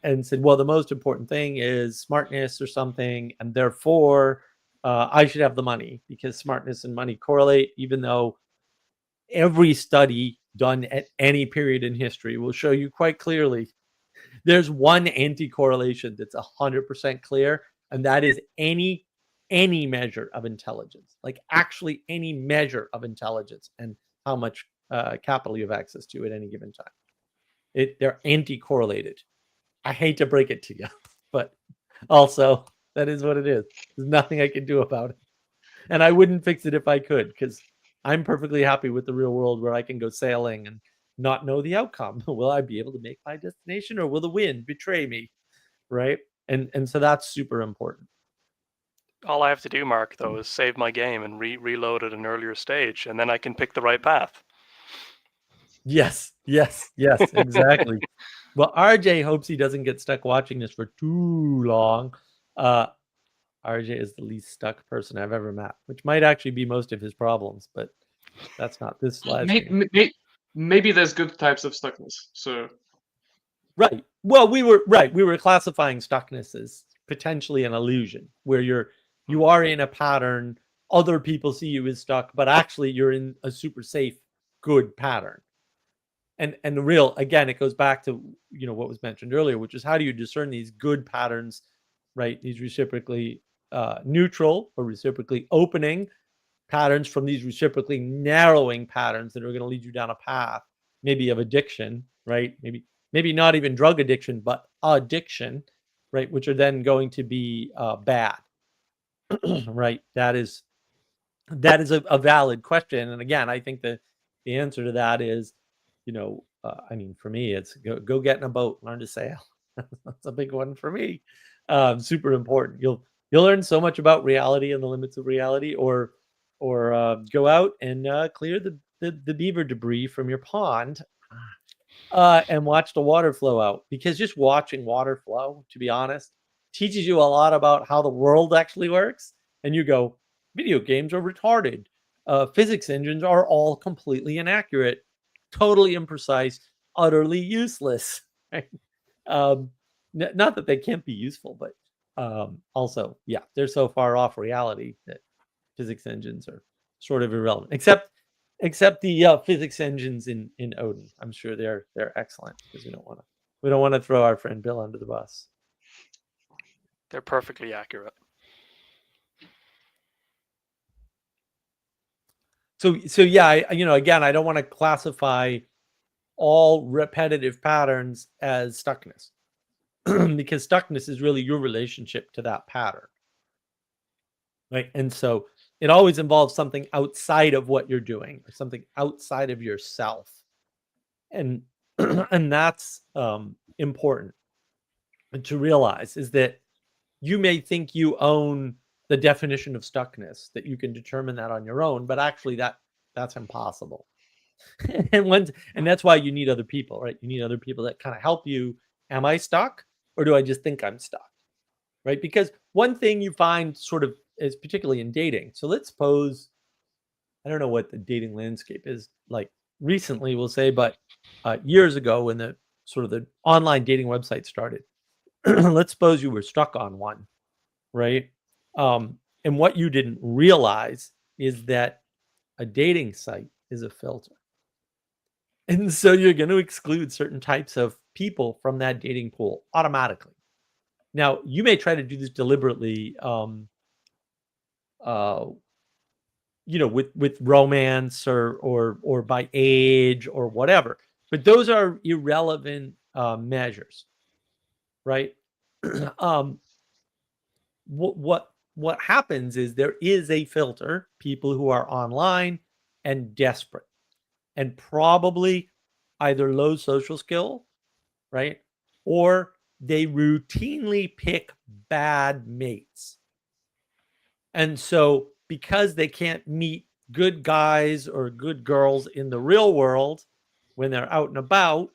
and said, well, the most important thing is smartness or something. And therefore, I should have the money because smartness and money correlate, even though every study done at any period in history will show you quite clearly there's one anti-correlation that's 100% clear, and that is any measure of intelligence, like actually any measure of intelligence and how much capital you have access to at any given time. They're anti-correlated. I hate to break it to you, but also that is what it is. There's nothing I can do about it. And I wouldn't fix it if I could, because I'm perfectly happy with the real world where I can go sailing and not know the outcome. Will I be able to make my destination, or will the wind betray me? Right. And so that's super important. All I have to do, Mark, though, is save my game and reload at an earlier stage, and then I can pick the right path. Yes, exactly. Well, RJ hopes he doesn't get stuck watching this for too long. RJ is the least stuck person I've ever met, which might actually be most of his problems, but that's not this live stream. Maybe there's good types of stuckness. So right. Well, we were classifying stuckness as potentially an illusion, where you are in a pattern, other people see you as stuck, but actually you're in a super safe, good pattern. And the real, again, it goes back to what was mentioned earlier, which is how do you discern these good patterns, right? These reciprocally neutral or reciprocally opening patterns from these reciprocally narrowing patterns that are going to lead you down a path, maybe of addiction, right? Maybe not even drug addiction, but addiction, right? Which are then going to be bad, right? That is a valid question. And again, I think that the answer to that is, I mean, for me, it's go get in a boat, learn to sail. That's a big one for me. Super important. You'll learn so much about reality and the limits of reality, or go out and clear the beaver debris from your pond, and watch the water flow out. Because just watching water flow, to be honest, teaches you a lot about how the world actually works. And you go, video games are retarded. Physics engines are all completely inaccurate, totally imprecise, utterly useless. Right? Not that they can't be useful, but also, yeah, they're so far off reality that physics engines are sort of irrelevant. Except the physics engines in Odin. I'm sure they're excellent, because we don't want to throw our friend Bill under the bus. They're perfectly accurate. So yeah, again, I don't want to classify all repetitive patterns as stuckness, because stuckness is really your relationship to that pattern, right? And so it always involves something outside of what you're doing, or something outside of yourself, and and that's important to realize, is that you may think you own the definition of stuckness, that you can determine that on your own, but actually that's impossible. and that's why you need other people, right? You need other people that kind of help you. Am I stuck, or do I just think I'm stuck? Right? Because one thing you find sort of is, particularly in dating. So let's suppose, I don't know what the dating landscape is like recently, we'll say, but years ago, when the sort of the online dating website started, let's suppose you were stuck on one, right? And what you didn't realize is that a dating site is a filter. And so you're going to exclude certain types of people from that dating pool automatically. Now, you may try to do this deliberately, with romance or by age or whatever, but those are irrelevant measures, right? What happens is there is a filter, people who are online and desperate, and probably either low social skill, right? Or they routinely pick bad mates. And so because they can't meet good guys or good girls in the real world when they're out and about,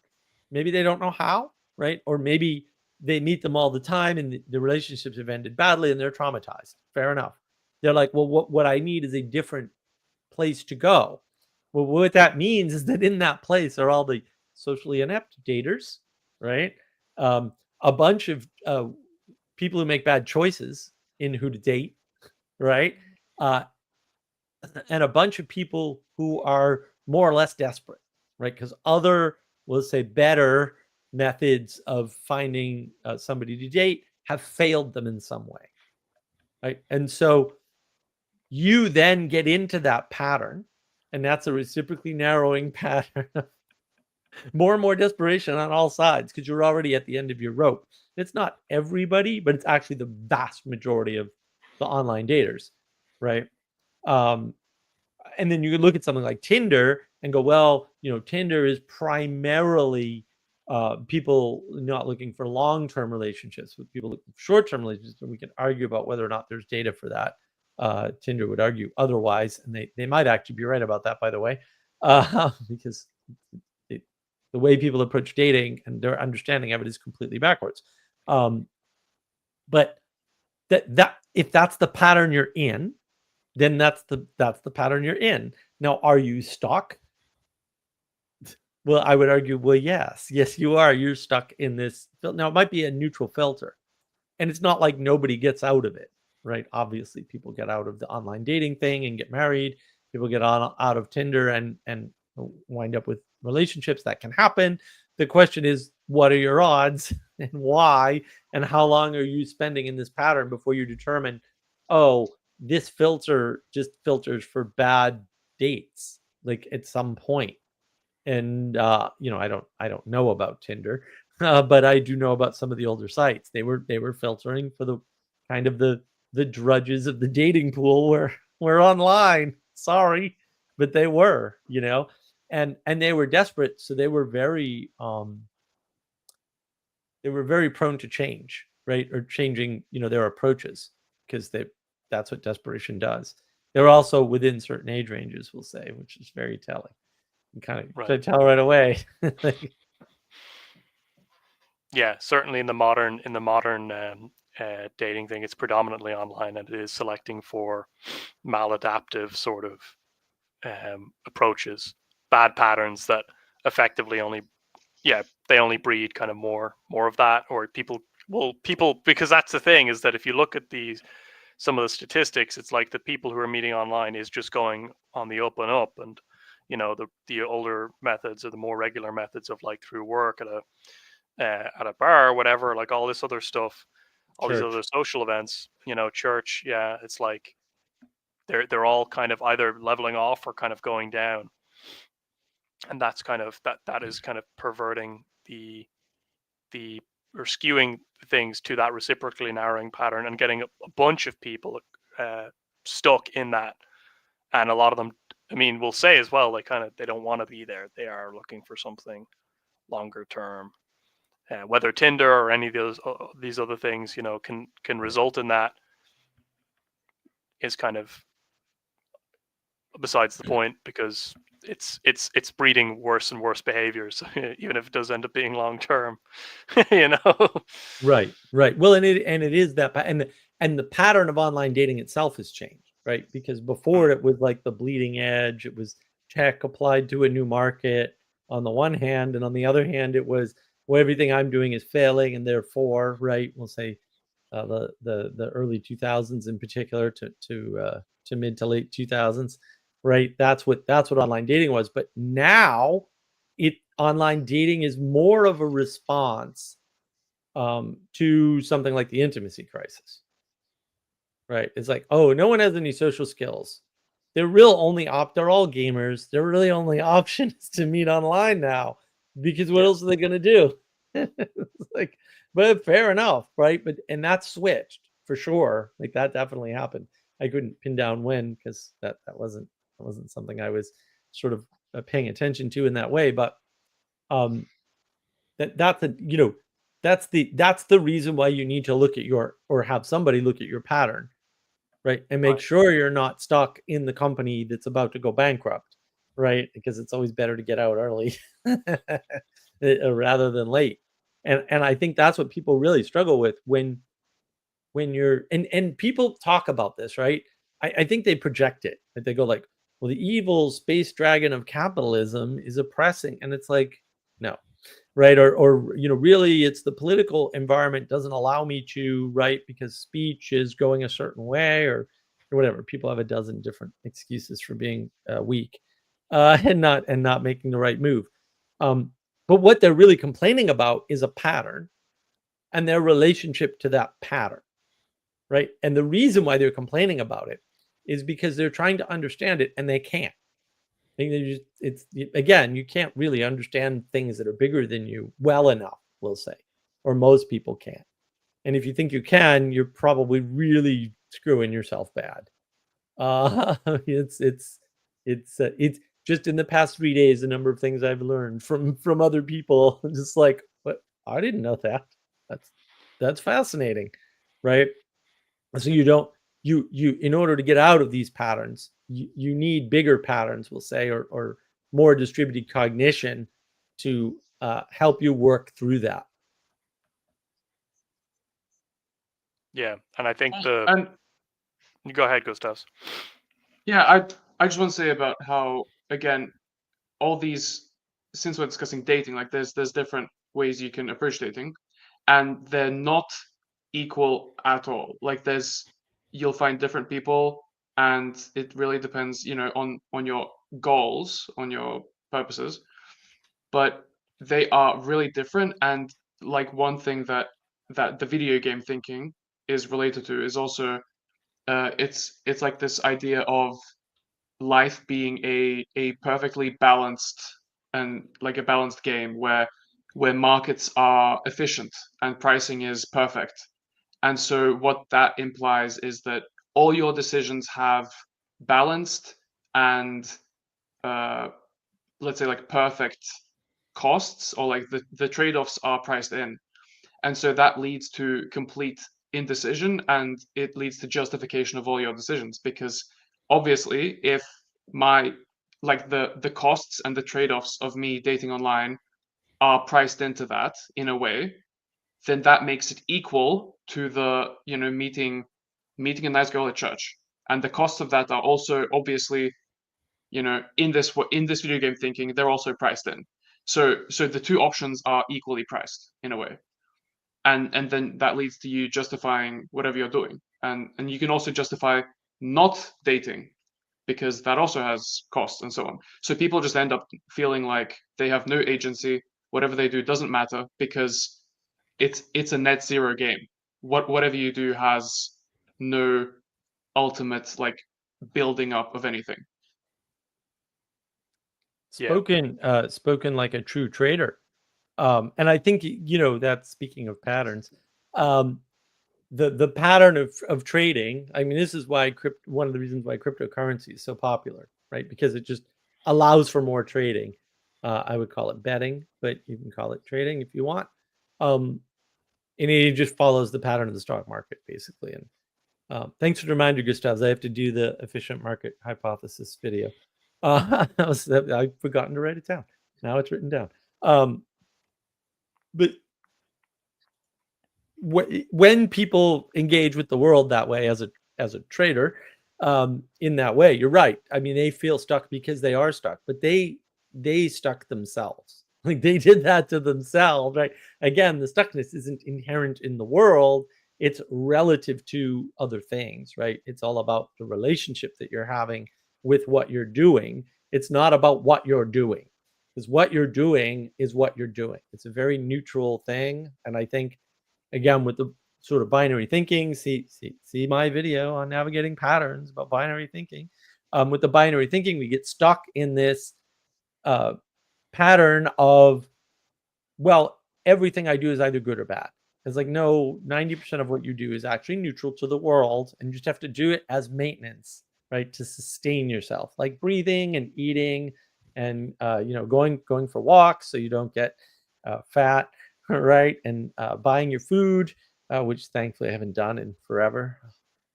maybe they don't know how, right? Or maybe they meet them all the time and the relationships have ended badly and they're traumatized. Fair enough. They're like, well, what I need is a different place to go. Well, what that means is that in that place are all the socially inept daters, right? A bunch of people who make bad choices in who to date, right? And a bunch of people who are more or less desperate, right? Because other, we'll say, better methods of finding somebody to date have failed them in some way, right? And so you then get into that pattern, and that's a reciprocally narrowing pattern. More and more desperation on all sides because you're already at the end of your rope. It's not everybody, but it's actually the vast majority of the online daters, right? And then you look at something like Tinder and go, well, Tinder is primarily people not looking for long-term relationships, with people looking for short-term relationships. And we can argue about whether or not there's data for that. Tinder would argue otherwise, and they might actually be right about that, by the way, because the way people approach dating and their understanding of it is completely backwards. But that if that's the pattern you're in, then that's the pattern you're in. Now, are you stuck? Well, I would argue, well, yes, you are. You're stuck in this. Now, it might be a neutral filter, and it's not like nobody gets out of it, right? Obviously, people get out of the online dating thing and get married. People get out of Tinder and wind up with relationships. That can happen. The question is, what are your odds and why? And how long are you spending in this pattern before you determine, oh, this filter just filters for bad dates, like at some point. And I don't know about Tinder, but I do know about some of the older sites. They were filtering for the kind of the drudges of the dating pool were online. Sorry, but they were, and they were desperate, so they were very prone to change, right? Or changing, their approaches, because that's what desperation does. They're also within certain age ranges, we'll say, which is very telling. You kind of tell right away. Yeah, certainly in the modern dating thing, it's predominantly online, and it is selecting for maladaptive sort of approaches, bad patterns that effectively only breed kind of more of that, or people because that's the thing, is that if you look at some of the statistics, it's like the people who are meeting online is just going on the up and up, and the older methods or the more regular methods of like through work at a bar or whatever, like all this other stuff, all these other social events, church, it's like they're all kind of either leveling off or kind of going down, and that's kind of that is kind of perverting the or skewing things to that reciprocally narrowing pattern and getting a bunch of people stuck in that. And a lot of them, I mean, will say as well, they don't want to be there. They are looking for something longer term. Whether Tinder or any of these other things, can result in that is kind of besides the point, because it's breeding worse and worse behaviors, even if it does end up being long term. Right. Well, and it is that, and the pattern of online dating itself has changed, right? Because before it was like the bleeding edge. It was tech applied to a new market on the one hand, and on the other hand, it was, well, everything I'm doing is failing, and therefore, right? We'll say the early 2000s in particular to mid to late 2000s, right? That's what online dating was. But now, online dating is more of a response to something like the intimacy crisis, right? It's like, oh, no one has any social skills. They're all gamers. Their really only option is to meet online now, because what else are they going to do? It's like, but fair enough, right? And that switched for sure. Like, that definitely happened. I couldn't pin down when, because that wasn't something I was sort of paying attention to in that way. But that's the reason why you need to look at or have somebody look at your pattern, right? And make Right. sure you're not stuck in the company that's about to go bankrupt, right? Because it's always better to get out early rather than late. And I think that's what people really struggle with when you're and people talk about this, right? I think they project it. Like they go like, well, the evil space dragon of capitalism is oppressing. And it's like, no, right? Or really it's the political environment doesn't allow me to, right? Because speech is going a certain way or whatever. People have a dozen different excuses for being weak and not making the right move. Um, but what they're really complaining about is a pattern and their relationship to that pattern, right? And the reason why they're complaining about it is because they're trying to understand it and they can't. Again, you can't really understand things that are bigger than you well enough, we'll say, or most people can't. And if you think you can, you're probably really screwing yourself bad. It's just in the past 3 days, the number of things I've learned from other people, just like, but I didn't know that. That's fascinating, right? So you in order to get out of these patterns, you need bigger patterns, we'll say, or more distributed cognition to help you work through that. Yeah, and I think And you go ahead, Gustavs. yeah, I just want to say about how, again, all these, since we're discussing dating, like there's different ways you can approach dating, and they're not equal at all. Like you'll find different people, and it really depends, on your goals, on your purposes, but they are really different. And like one thing that the video game thinking is related to is also it's like this idea of life being a perfectly balanced and like a balanced game where markets are efficient and pricing is perfect. And so what that implies is that all your decisions have balanced and uh, let's say like perfect costs, or like the trade-offs are priced in. And so that leads to complete indecision, and it leads to justification of all your decisions, because obviously if my like the costs and the trade-offs of me dating online are priced into that in a way, then that makes it equal to the meeting a nice girl at church. And the costs of that are also obviously, in this video game thinking, they're also priced in. So the two options are equally priced in a way. And then that leads to you justifying whatever you're doing. And you can also justify not dating, because that also has costs and so on. So people just end up feeling like they have no agency. Whatever they do doesn't matter, because it's a net zero game. Whatever you do has no ultimate like building up of anything. Yeah. Spoken like a true trader. And I think that, speaking of patterns, the pattern of trading. I mean, this is why one of the reasons why cryptocurrency is so popular, right? Because it just allows for more trading. I would call it betting, but you can call it trading if you want. And it just follows the pattern of the stock market, basically. And thanks for the reminder, Gustavs. I have to do the efficient market hypothesis video. I've forgotten to write it down. Now it's written down. But when people engage with the world that way as a trader, in that way, you're right. I mean, they feel stuck because they are stuck, but they stuck themselves. Like they did that to themselves, right? Again, the stuckness isn't inherent in the world. It's relative to other things, right? It's all about the relationship that you're having with what you're doing. It's not about what you're doing, because what you're doing is what you're doing. It's a very neutral thing. And I think, again, with the sort of binary thinking, see my video on navigating patterns about binary thinking. With the binary thinking, we get stuck in this pattern of, well, everything I do is either good or bad. It's like, no, 90% of what you do is actually neutral to the world, and you just have to do it as maintenance, right? To sustain yourself, like breathing and eating and going for walks so you don't get fat, right? And buying your food, which thankfully I haven't done in forever.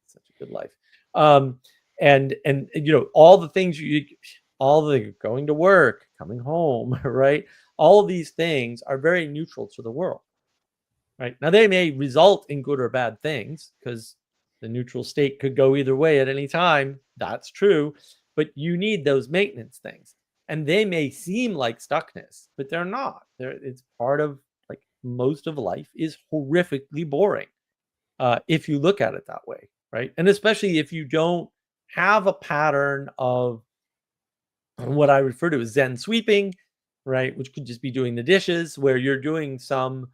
Such a good life. And you know, all the things all the going to work, coming home, right? All of these things are very neutral to the world, right? Now they may result in good or bad things because the neutral state could go either way at any time. That's true, but you need those maintenance things, and they may seem like stuckness, but they're not. It's part of, like, most of life is horrifically boring if you look at it that way, right? And especially if you don't have a pattern of what I refer to as Zen sweeping, right? Which could just be doing the dishes, where you're doing some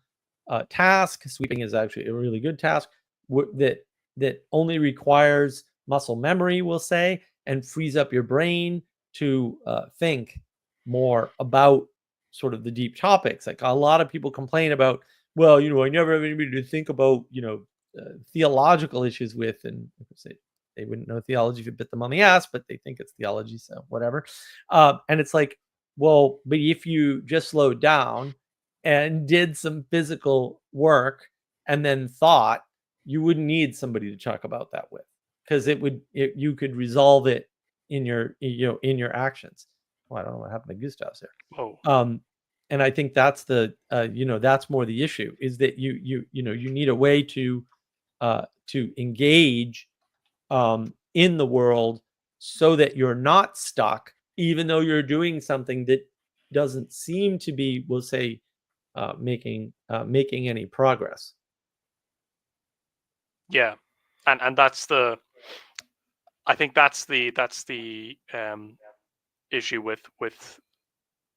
task. Sweeping is actually a really good task that only requires muscle memory, we'll say, and frees up your brain to think more about sort of the deep topics. Like, a lot of people complain about, well, you know, I never have anybody to think about, you know, theological issues with, and they wouldn't know theology if you bit them on the ass, but they think it's theology, so whatever. And it's like, well, but if you just slowed down and did some physical work and then thought, you wouldn't need somebody to talk about that with, because you could resolve it in your, you know, in your actions. Well, I don't know what happened to Gustavs here. Oh, And I think that's the you know, that's more the issue, is that you know, you need a way to engage in the world so that you're not stuck, even though you're doing something that doesn't seem to be, we'll say, making any progress. yeah, and I think that's the issue with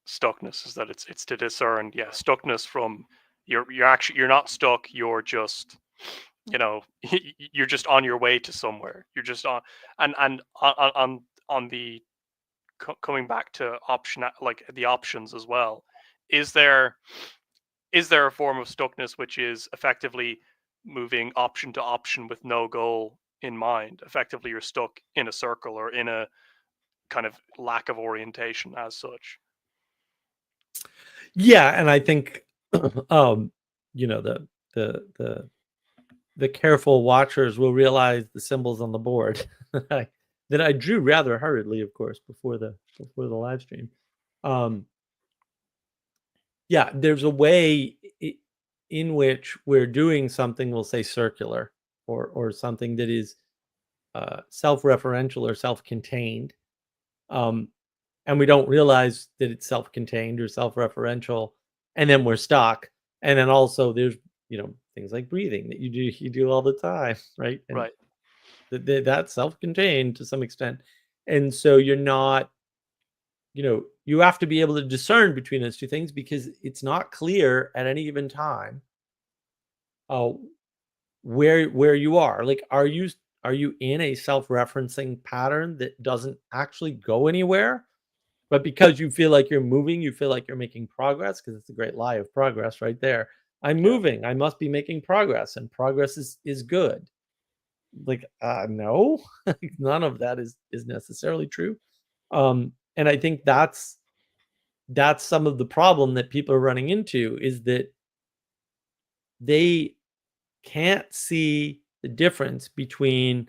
stuckness, is that it's to discern, yeah, stuckness from you're not stuck, you're just, you know, you're just on your way to somewhere, you're just on, and on the coming back to option, like the options as well, is there a form of stuckness which is effectively moving option to option with no goal in mind? Effectively, you're stuck in a circle or in a kind of lack of orientation as such. Yeah, and I think you know, the careful watchers will realize the symbols on the board that I drew rather hurriedly, of course, before the live stream. Yeah, there's a way in which we're doing something, we'll say circular, or something that is self-referential or self-contained, and we don't realize that it's self-contained or self-referential, and then we're stuck. And then also there's, you know, things like breathing that you do all the time, right? And Right. that's self-contained to some extent, and so you're not, you know, you have to be able to discern between those two things, because it's not clear at any given time uh, where you are. Like, are you in a self-referencing pattern that doesn't actually go anywhere, but because you feel like you're moving, you feel like you're making progress? Because it's a great lie of progress right there. I'm Yeah. moving, I must be making progress, and progress is good. Like, no, none of that is necessarily true. And I think that's some of the problem that people are running into, is that they can't see the difference between,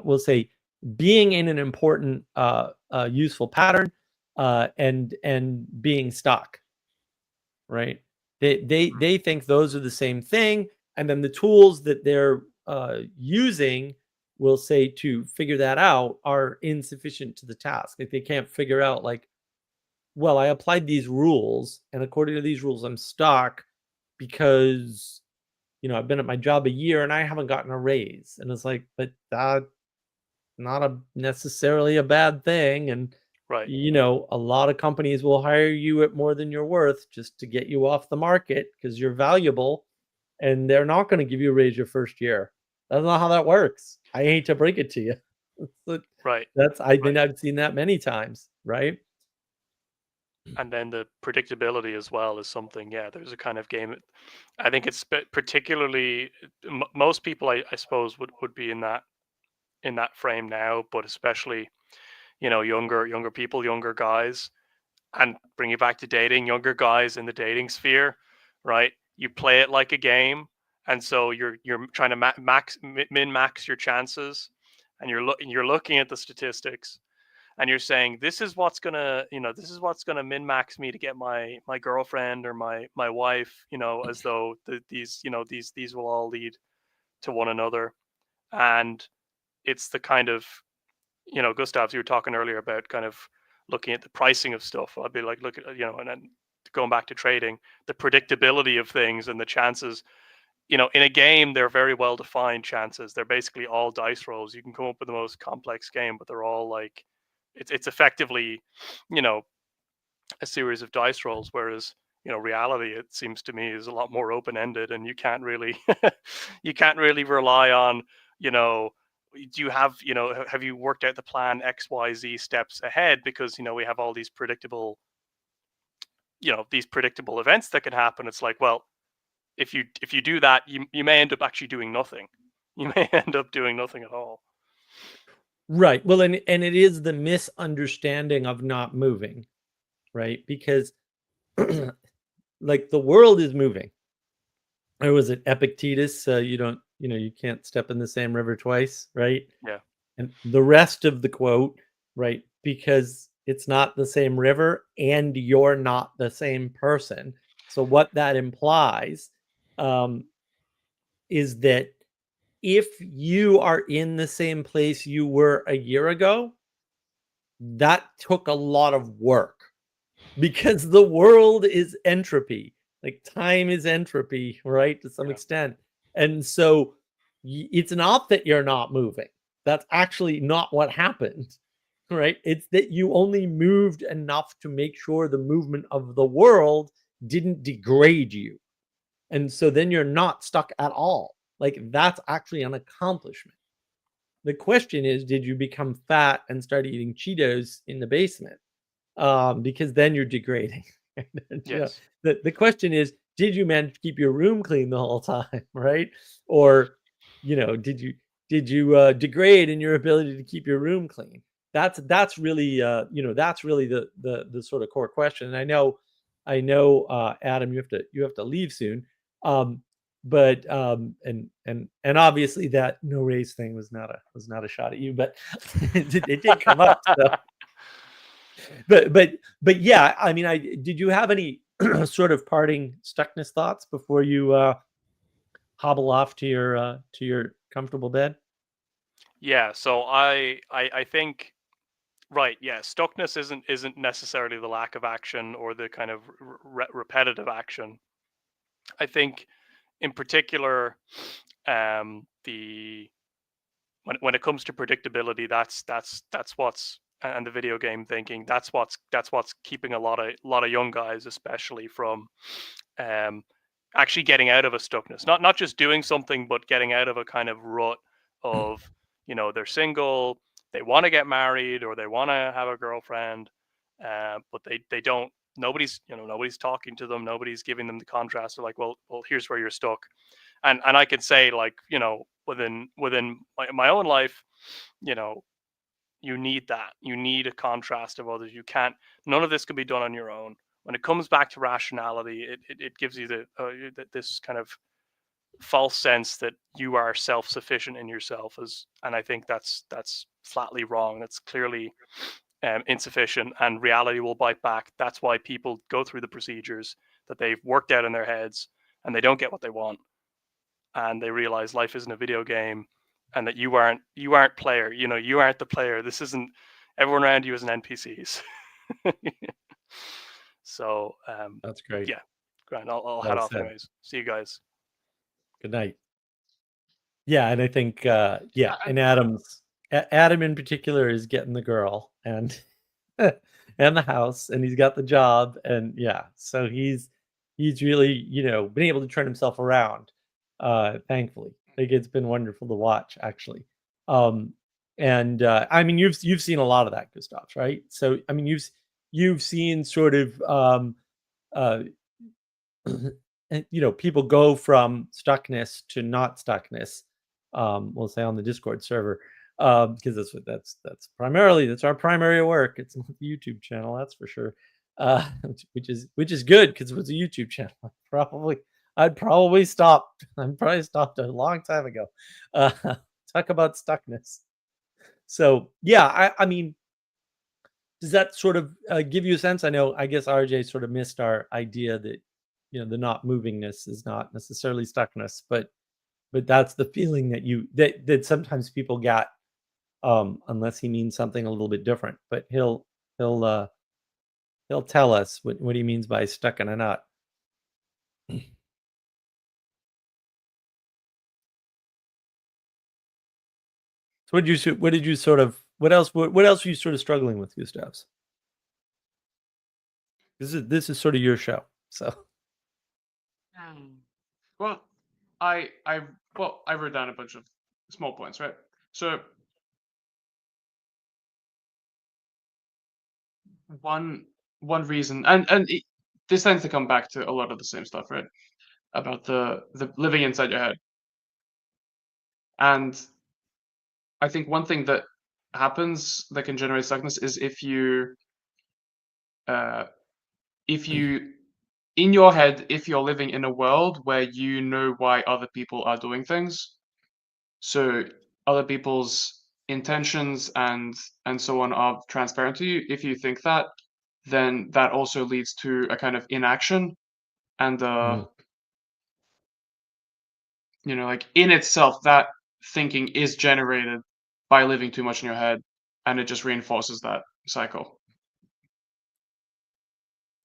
we'll say, being in an important, useful pattern, and being stuck, right? They think those are the same thing, and then the tools that they're using, will say, to figure that out are insufficient to the task. Like, they can't figure out, like, well, I applied these rules, and according to these rules, I'm stuck because, you know, I've been at my job a year and I haven't gotten a raise. And it's like, but that's not necessarily a bad thing. And, Right. you know, a lot of companies will hire you at more than you're worth just to get you off the market because you're valuable, and they're not going to give you a raise your first year. That's not how that works. I hate to break it to you. But Right. I Right. think I've seen that many times, right? And then the predictability as well is something. Yeah, there's a kind of game. I think it's particularly most people, I suppose, would be in that frame now, but especially, you know, younger people, younger guys, and bring it back to dating, younger guys in the dating sphere, right? You play it like a game, and so you're trying to min max your chances, and you're looking at the statistics, and you're saying this is what's gonna min max me to get my girlfriend or my wife, as though these will all lead to one another. And it's the kind of, Gustavs, you were talking earlier about kind of looking at the pricing of stuff. I'd be like, look at, and then going back to trading, the predictability of things and the chances. In a game, they're very well defined chances. They're basically all dice rolls. You can come up with the most complex game, but they're all like, it's effectively, a series of dice rolls. Whereas, reality, it seems to me, is a lot more open ended, and you can't really, you can't really rely on, do you have, have you worked out the plan X, Y, Z steps ahead? Because, we have all these predictable, events that can happen. It's like, well, if you do that, you may end up actually doing nothing. You may end up doing nothing at all. Right. Well, and it is the misunderstanding of not moving, right? Because like the world is moving. Or was it Epictetus? You can't step in the same river twice, right? Yeah. And the rest of the quote, right? Because it's not the same river and you're not the same person. So what that implies is that if you are in the same place you were a year ago, that took a lot of work because the world is entropy. Like time is entropy, right? To some extent. And so it's not that you're not moving. That's actually not what happened, right? It's that you only moved enough to make sure the movement of the world didn't degrade you. And so then you're not stuck at all. Like that's actually an accomplishment. The question is, did you become fat and start eating Cheetos in the basement? Because then you're degrading. Yes. The question is, did you manage to keep your room clean the whole time, right? Or, did you degrade in your ability to keep your room clean? That's really that's really the sort of core question. And I know, Adam, you have to leave soon. But and obviously that no race thing was not a shot at you, but it did come up. So. But yeah, I mean, did you have any sort of parting Stuckness thoughts before you hobble off to your comfortable bed? Yeah, so I think, right, yeah, Stuckness isn't necessarily the lack of action or the kind of repetitive action. I think in particular, the when it comes to predictability, that's what's, and the video game thinking, that's what's keeping a lot of young guys especially from actually getting out of a stuckness. Not just doing something, but getting out of a kind of rut of, they're single, they want to get married or they want to have a girlfriend, but they don't. Nobody's talking to them. Nobody's giving them the contrast. They're like, well, here's where you're stuck. And I can say, like, within my own life, you need that. You need a contrast of others. You can't. None of this can be done on your own. When it comes back to rationality, it gives you this kind of false sense that you are self-sufficient in yourself, and I think that's flatly wrong. That's clearly insufficient, and reality will bite back. That's why people go through the procedures that they've worked out in their heads, and they don't get what they want, and they realize life isn't a video game, and that you aren't player. You aren't the player. This isn't. Everyone around you is an NPCs. So That's great. yeah, grand. I'll head Well off said. anyways. See you guys. Good night. Yeah, and I think and Adam in particular is getting the girl and and the house, and he's got the job, and yeah, so he's really been able to turn himself around, thankfully. Like it's been wonderful to watch, actually. And I mean, you've seen a lot of that, Gustavs, right? So I mean, you've seen sort of uh and people go from stuckness to not stuckness, we'll say on the Discord server, because that's our primary work. It's not the YouTube channel, that's for sure. Which is good, because it was a YouTube channel. I'd probably stopped a long time ago. Talk about stuckness. So yeah, I mean, does that sort of give you a sense? I guess RJ sort of missed our idea that the not movingness is not necessarily stuckness, but that's the feeling that sometimes people get, unless he means something a little bit different. But he'll uh, he'll tell us what he means by stuck in a nut. So what did you sort of what else were you sort of struggling with, Gustavs? This is sort of your show, so. Well, I well, I wrote down a bunch of small points, right? So one reason, and this tends to come back to a lot of the same stuff, right? About the living inside your head. And I think one thing that happens that can generate stuckness is uh, if you in your head, if you're living in a world where you know why other people are doing things, so other people's intentions and so on are transparent to you. If you think that, then that also leads to a kind of inaction, and Mm. like in itself, that thinking is generated by living too much in your head, and it just reinforces that cycle.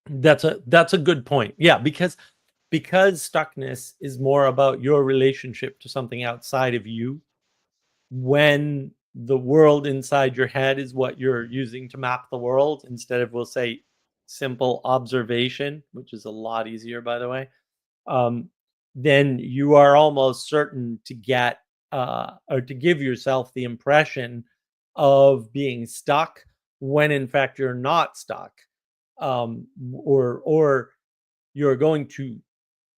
That's a good point. Yeah, because stuckness is more about your relationship to something outside of you, when the world inside your head is what you're using to map the world, instead of, we'll say, simple observation, which is a lot easier, by the way, um, then you are almost certain to get or to give yourself the impression of being stuck, when in fact you're not stuck, or you're going to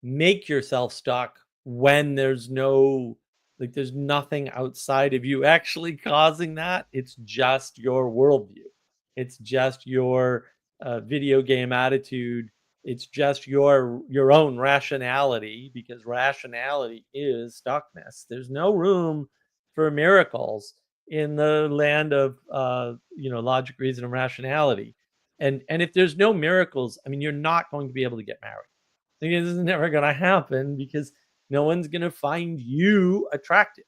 make yourself stuck when there's nothing outside of you actually causing that. It's just your worldview. It's just your video game attitude. It's just your own rationality, because rationality is stuckness. There's no room for miracles in the land of logic, reason, and rationality. And if there's no miracles, I mean, you're not going to be able to get married. This is never going to happen, because no one's going to find you attractive,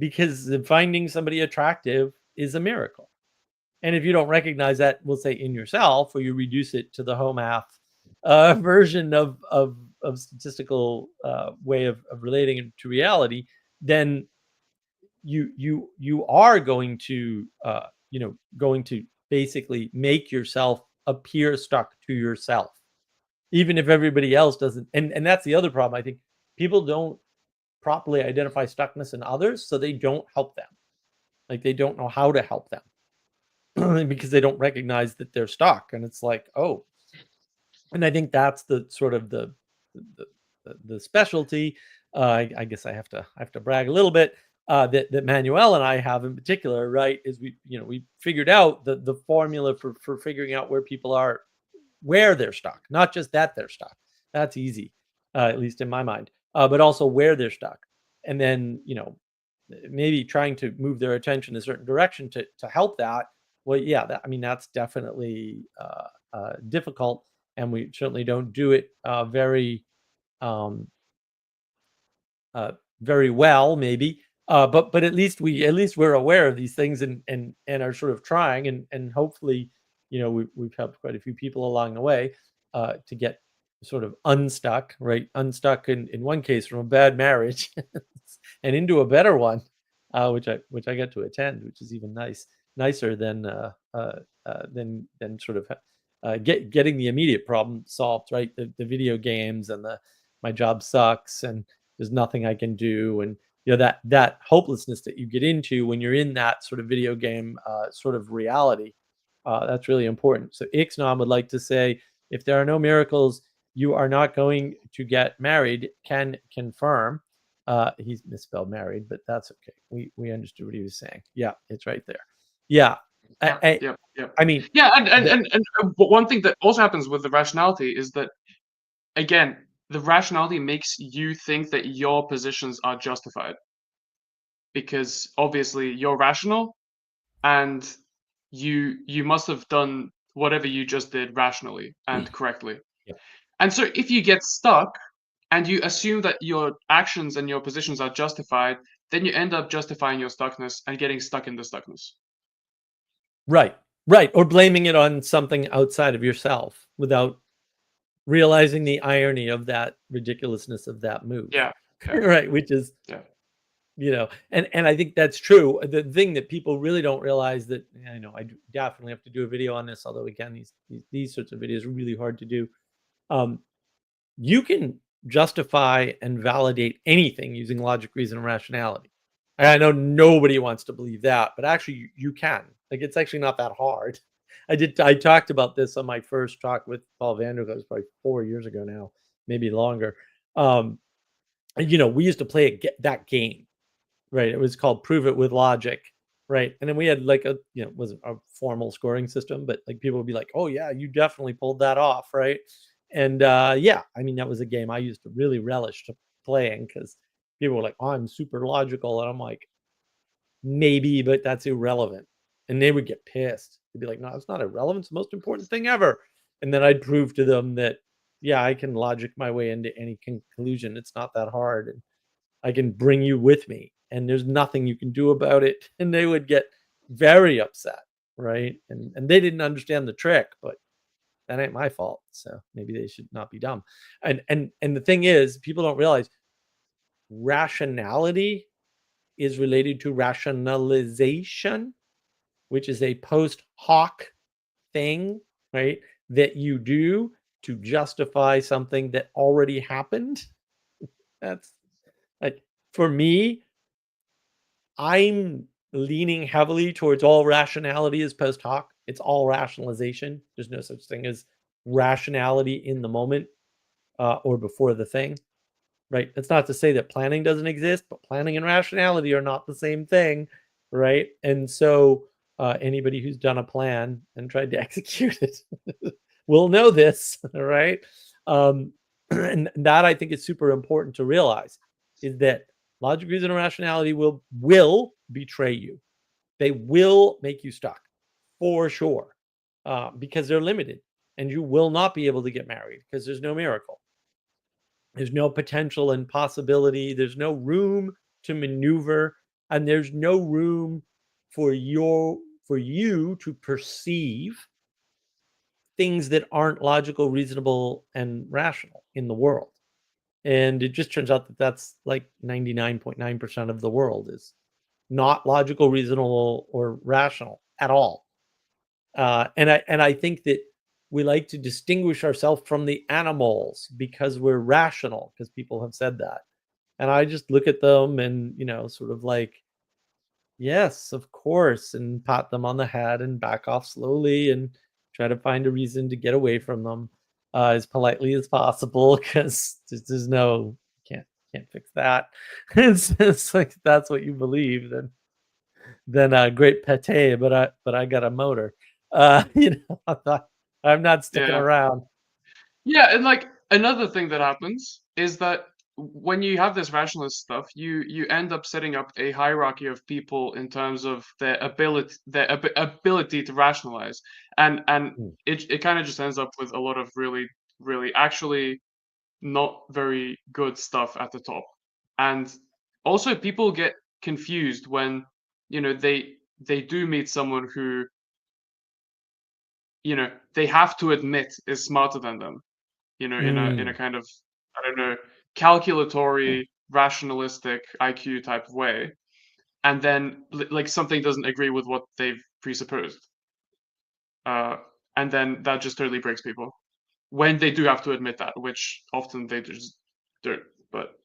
because finding somebody attractive is a miracle. And if you don't recognize that, we'll say, in yourself, or you reduce it to the home math version of statistical way of relating it to reality, then you are going to going to basically make yourself appear stuck to yourself, even if everybody else doesn't. And that's the other problem. I think people don't properly identify stuckness in others, so they don't help them. Like, they don't know how to help them because they don't recognize that they're stuck. And it's like, oh, and I think that's the sort of the, the specialty. I guess I have to brag a little bit, that Manuel and I have in particular, right? Is we figured out the formula for figuring out where people are, where they're stuck, not just that they're stuck. That's easy, at least in my mind, but also where they're stuck. And then, maybe trying to move their attention a certain direction to help that. Well, yeah, I mean, that's definitely difficult, and we certainly don't do it um, very well, maybe. But at least we're aware of these things, and are sort of trying, and hopefully, we've helped quite a few people along the way to get sort of unstuck, right? Unstuck in one case from a bad marriage and into a better one, which I get to attend, which is even nicer than sort of getting the immediate problem solved, right? The video games, and my job sucks, and there's nothing I can do, and that hopelessness that you get into when you're in that sort of video game sort of reality. That's really important. So Ixnam would like to say, if there are no miracles, you are not going to get married. Can confirm. He's misspelled married, but that's okay. We understood what he was saying. Yeah, it's right there. Yeah. Yeah. I mean, yeah, and one thing that also happens with the rationality is that, again, the rationality makes you think that your positions are justified, because obviously you're rational, and you must have done whatever you just did rationally and correctly. Yeah. And so if you get stuck and you assume that your actions and your positions are justified, then you end up justifying your stuckness and getting stuck in the stuckness. Right. Right. Or blaming it on something outside of yourself without realizing the irony of that ridiculousness of that move. Yeah. Yeah. Right. Which is, Yeah. And I think that's true. The thing that people really don't realize that, I know I definitely have to do a video on this, although again, these sorts of videos are really hard to do. You can justify and validate anything using logic, reason, and rationality. And I know nobody wants to believe that, but actually you can. Like, it's actually not that hard. I talked about this on my first talk with Paul Vander. That was probably 4 years ago now, maybe longer. We used to play that game, right? It was called Prove It with Logic, right? And then we had like wasn't a formal scoring system, but like people would be like, "Oh yeah, you definitely pulled that off," right? And yeah, I mean that was a game I used to really relish to playing because people were like, "Oh, I'm super logical," and I'm like, "Maybe, but that's irrelevant." And they would get pissed. They'd be like, "No, it's not irrelevant. It's the most important thing ever." And then I'd prove to them that, yeah, I can logic my way into any conclusion. It's not that hard, and I can bring you with me, and there's nothing you can do about it. And they would get very upset, right? And they didn't understand the trick, but that ain't my fault. So maybe they should not be dumb. And the thing is, people don't realize rationality is related to rationalization, which is a post hoc thing, right? That you do to justify something that already happened. That's like, for me, I'm leaning heavily towards all rationality is post hoc. It's all rationalization. There's no such thing as rationality in the moment or before the thing, right? That's not to say that planning doesn't exist, but planning and rationality are not the same thing, right? And so anybody who's done a plan and tried to execute it will know this, right? And that I think is super important to realize is that logic, reason, and rationality will betray you. They will make you stuck for sure because they're limited, and you will not be able to get married because there's no miracle. There's no potential and possibility. There's no room to maneuver, and there's no room for you to perceive things that aren't logical, reasonable, and rational in the world. And it just turns out that that's like 99.9% of the world is not logical, reasonable, or rational at all. And I think that we like to distinguish ourselves from the animals because we're rational, because people have said that. And I just look at them and, sort of like, yes, of course, and pat them on the head and back off slowly and try to find a reason to get away from them as politely as possible because there's no can't fix that. It's like that's what you believe, then great pate, but I got a motor. I'm not sticking Yeah. around. Yeah, and like another thing that happens is that when you have this rationalist stuff, you end up setting up a hierarchy of people in terms of their ability to rationalize, and Mm. it kind of just ends up with a lot of really actually not very good stuff at the top, and also people get confused when they do meet someone who they have to admit is smarter than them, in a kind of, I don't know, calculatory, rationalistic IQ type of way, and then like something doesn't agree with what they've presupposed, uh, and then that just totally breaks people when they do have to admit that, which often they just don't. But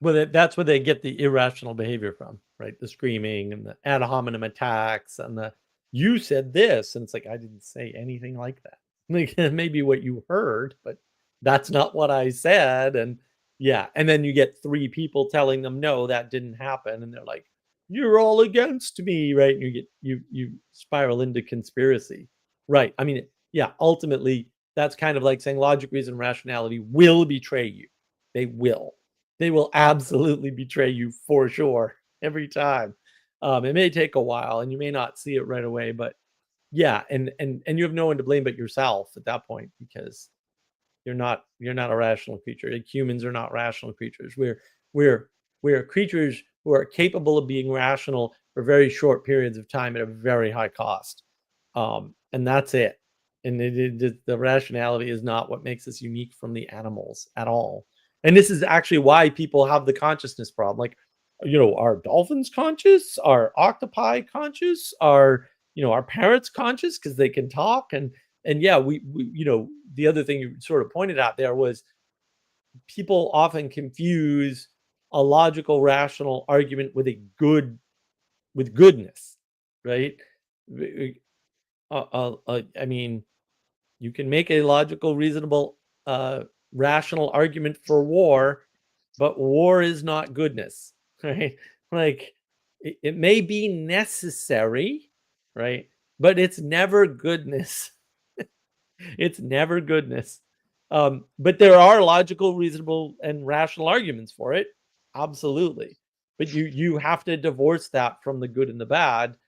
Well, that's where they get the irrational behavior from, right? The screaming and the ad hominem attacks and the you said this, and it's like I didn't say anything like that. Like maybe what you heard, but that's not what I said. And yeah, and then you get three people telling them no, that didn't happen, and they're like, "You're all against me," right? And you get you spiral into conspiracy, right? I mean, yeah, ultimately that's kind of like saying logic, reason, rationality will betray you. They will absolutely betray you for sure every time. It may take a while, and you may not see it right away, but yeah, and you have no one to blame but yourself at that point, because you're not a rational creature. Like, humans are not rational creatures. We're we're creatures who are capable of being rational for very short periods of time at a very high cost, and that's it. And the rationality is not what makes us unique from the animals at all. And this is actually why people have the consciousness problem. Like, are dolphins conscious? Are octopi conscious? Are parrots conscious because they can talk? And yeah, we the other thing you sort of pointed out there was people often confuse a logical, rational argument with goodness, right? I mean, you can make a logical, reasonable, rational argument for war, but war is not goodness, right? Like, it may be necessary, right? But it's never goodness. It's never goodness. But there are logical, reasonable, and rational arguments for it. Absolutely. But you have to divorce that from the good and the bad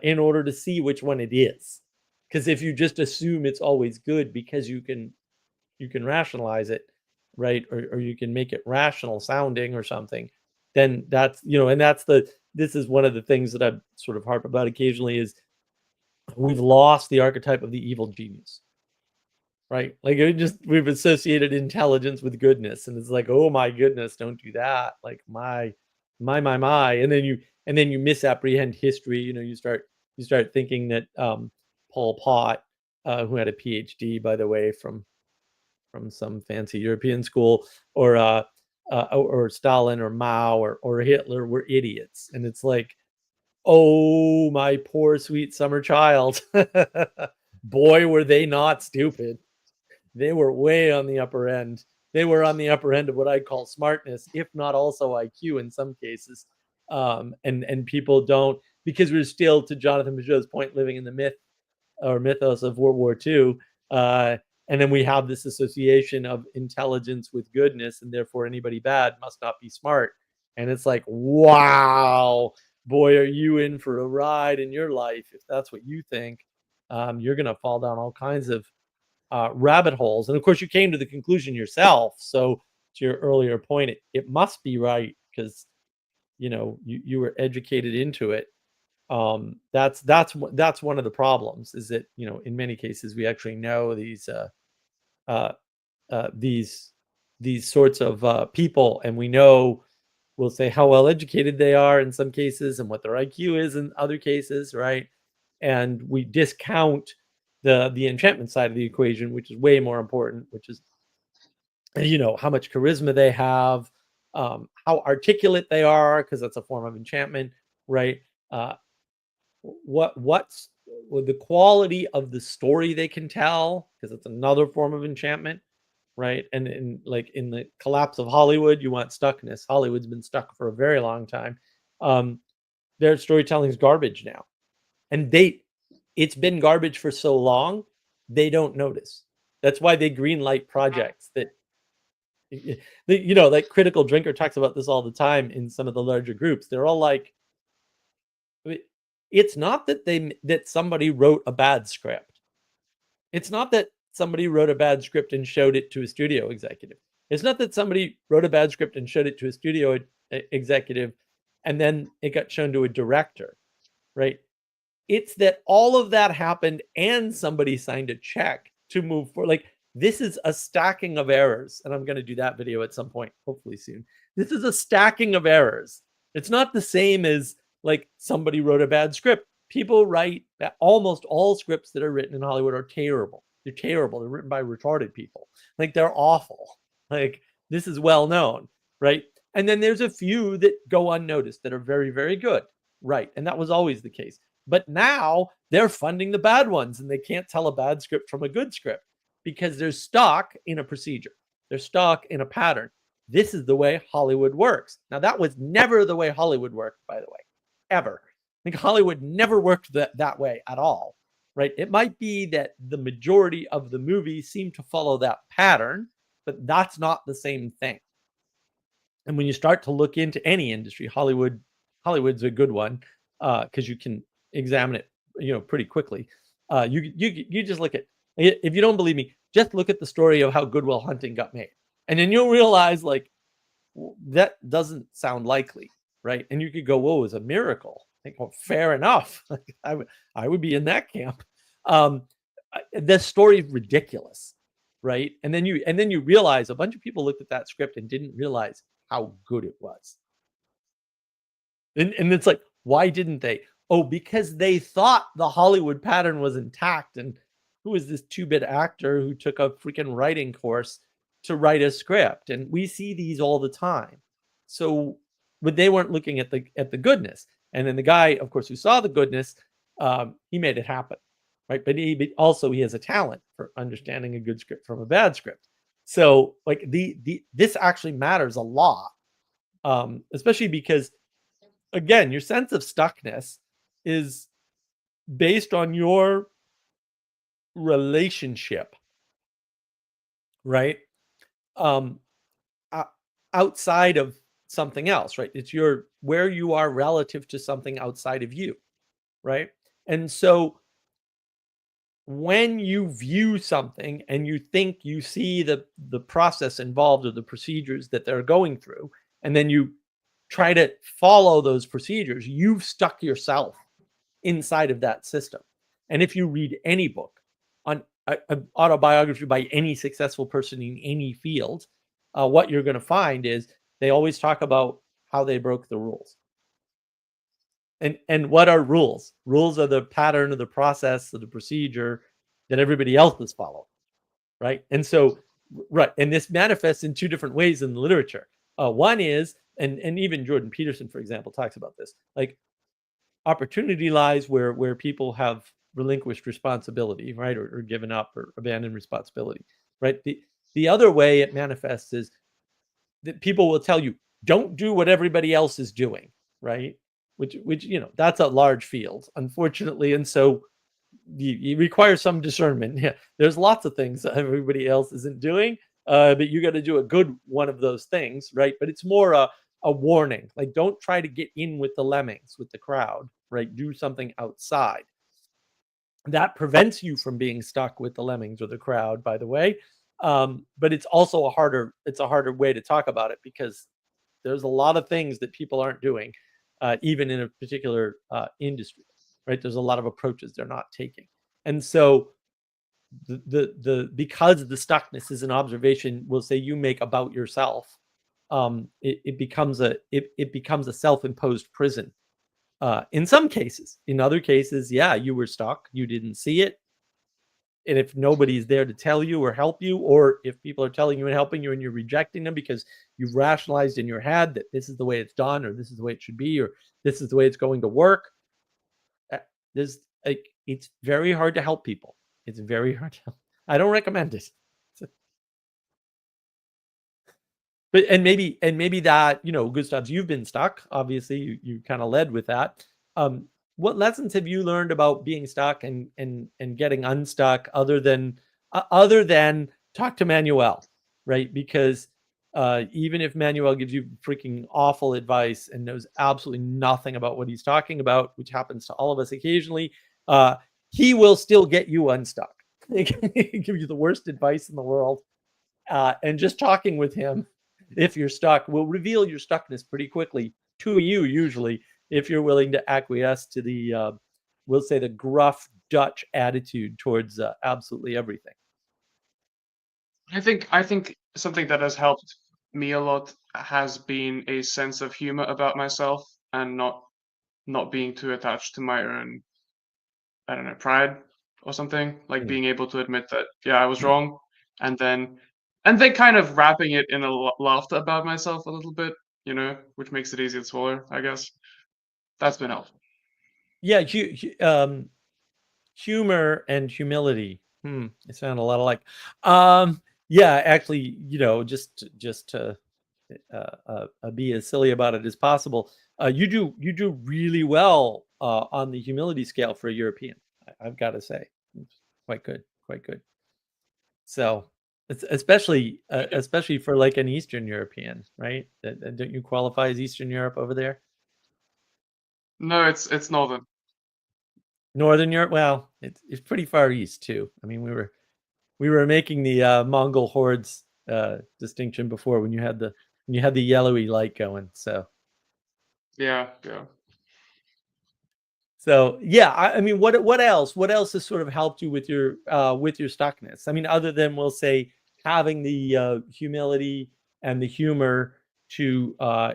in order to see which one it is. Because if you just assume it's always good because you can rationalize it, right? Or you can make it rational sounding or something, then that's and this is one of the things that I sort of harp about occasionally is we've lost the archetype of the evil genius. Right? Like, we've associated intelligence with goodness, and it's like, oh my goodness, don't do that. Like, my, and then you misapprehend history. You start thinking that Pol Pot, who had a PhD, by the way, from some fancy European school, or Stalin or Mao or Hitler were idiots, and it's like, oh my poor sweet summer child, boy were they not stupid. They were way on the upper end. They were on the upper end of what I call smartness, if not also IQ in some cases. And people don't, because we're still, to Jonathan Peugeot's point, living in the mythos of World War II. And then we have this association of intelligence with goodness, and therefore anybody bad must not be smart. And it's like, wow, boy, are you in for a ride in your life if that's what you think. You're going to fall down all kinds of rabbit holes. And of course, you came to the conclusion yourself. So to your earlier point, it must be right because you were educated into it. That's one of the problems, is that in many cases we actually know uh, these sorts of people, and we know, we'll say, how well educated they are in some cases and what their IQ is in other cases, right? And we discount the enchantment side of the equation, which is way more important, which is how much charisma they have, how articulate they are, because that's a form of enchantment, right? What's the quality of the story they can tell, because it's another form of enchantment, right? And in the collapse of Hollywood, you want Stuckness. Hollywood's been stuck for a very long time. Their storytelling is garbage now, and it's been garbage for so long they don't notice. That's why they greenlight projects that like Critical Drinker talks about this all the time in some of the larger groups. They're all like, it's not that somebody wrote a bad script. It's not that somebody wrote a bad script and showed it to a studio executive. It's not that somebody wrote a bad script and showed it to a studio executive and then it got shown to a director, right? It's that all of that happened and somebody signed a check to move forward. Like, this is a stacking of errors. And I'm going to do that video at some point, hopefully soon. This is a stacking of errors. It's not the same as like somebody wrote a bad script. People write, almost all scripts that are written in Hollywood are terrible. They're terrible. They're written by retarded people. Like, they're awful. Like, this is well known, right? And then there's a few that go unnoticed that are very, very good, right? And that was always the case. But now they're funding the bad ones, and they can't tell a bad script from a good script because they're stuck in a procedure. They're stuck in a pattern. This is the way Hollywood works. Now, that was never the way Hollywood worked, by the way, ever. I think Hollywood never worked that way at all, right? It might be that the majority of the movies seem to follow that pattern, but that's not the same thing. And when you start to look into any industry, Hollywood's a good one. because you can examine it, pretty quickly. You just look at, if you don't believe me, just look at the story of how Good Will Hunting got made, and then you'll realize like that doesn't sound likely, right? And you could go, "Whoa, it's a miracle." Like, well, fair enough. I would be in that camp. The story is ridiculous, right? And then you realize a bunch of people looked at that script and didn't realize how good it was. And it's like, why didn't they? Oh, because they thought the Hollywood pattern was intact. And who is this 2-bit actor who took a freaking writing course to write a script? And we see these all the time. So, but they weren't looking at the goodness. And then the guy, of course, who saw the goodness, he made it happen, right? But he also he has a talent for understanding a good script from a bad script. So, like this actually matters a lot, especially because, again, your sense of stuckness is based on your relationship, right? Um, outside of something else, right? It's where you are relative to something outside of you, right? And so when you view something and you think you see the process involved or the procedures that they're going through, and then you try to follow those procedures, you've stuck yourself inside of that system. And if you read any book on an autobiography by any successful person in any field, what you're going to find is they always talk about how they broke the rules. And what are rules? Rules are the pattern of the process of the procedure that everybody else is following, right? And so, right, and this manifests in two different ways in the literature. One is, and even Jordan Peterson, for example, talks about this. Like, opportunity lies where people have relinquished responsibility, right, or given up or abandoned responsibility, right? The other way it manifests is that people will tell you, don't do what everybody else is doing, right? Which that's a large field, unfortunately, and so you require some discernment. Yeah, there's lots of things that everybody else isn't doing, but you got to do a good one of those things, right? But it's more a warning, like, don't try to get in with the lemmings, with the crowd, right? Do something outside. That prevents you from being stuck with the lemmings or the crowd, by the way. But it's also a harder way to talk about it, because there's a lot of things that people aren't doing, even in a particular industry, right? There's a lot of approaches they're not taking, and so because the stuckness is an observation, we'll say, you make about yourself. It becomes a self-imposed prison. In some cases, in other cases, yeah, you were stuck, you didn't see it, and if nobody's there to tell you or help you, or if people are telling you and helping you and you're rejecting them because you've rationalized in your head that this is the way it's done, or this is the way it should be, or this is the way it's going to work, there's like, it's very hard to help people. It's very hard to help. I don't recommend it. But maybe that, Gustavs, you've been stuck. Obviously, you kind of led with that. What lessons have you learned about being stuck and getting unstuck, other than talk to Manuel, right? Because even if Manuel gives you freaking awful advice and knows absolutely nothing about what he's talking about, which happens to all of us occasionally, he will still get you unstuck. He can give you the worst advice in the world, and just talking with him, if you're stuck, will reveal your stuckness pretty quickly to you, usually, if you're willing to acquiesce to we'll say, the gruff Dutch attitude towards absolutely everything. I think something that has helped me a lot has been a sense of humor about myself, and not being too attached to my own, I don't know, pride or something. Like, being able to admit that, yeah, I was wrong, and then kind of wrapping it in a laughter about myself a little bit, which makes it easier to swallow, I guess. That's been helpful. Yeah, humor and humility. They sound a lot alike. Yeah, actually, just to be as silly about it as possible. You do really well on the humility scale for a European. I've got to say, it's quite good, quite good. So, especially for like an Eastern European, right? Don't you qualify as Eastern Europe over there? No, it's northern. Northern Europe. Well, it's pretty far east too. I mean, we were making the Mongol hordes distinction before when you had the yellowy light going. So Yeah. yeah, I mean, what else? What else has sort of helped you with your stuckness? I mean, other than we'll say having the humility and the humor to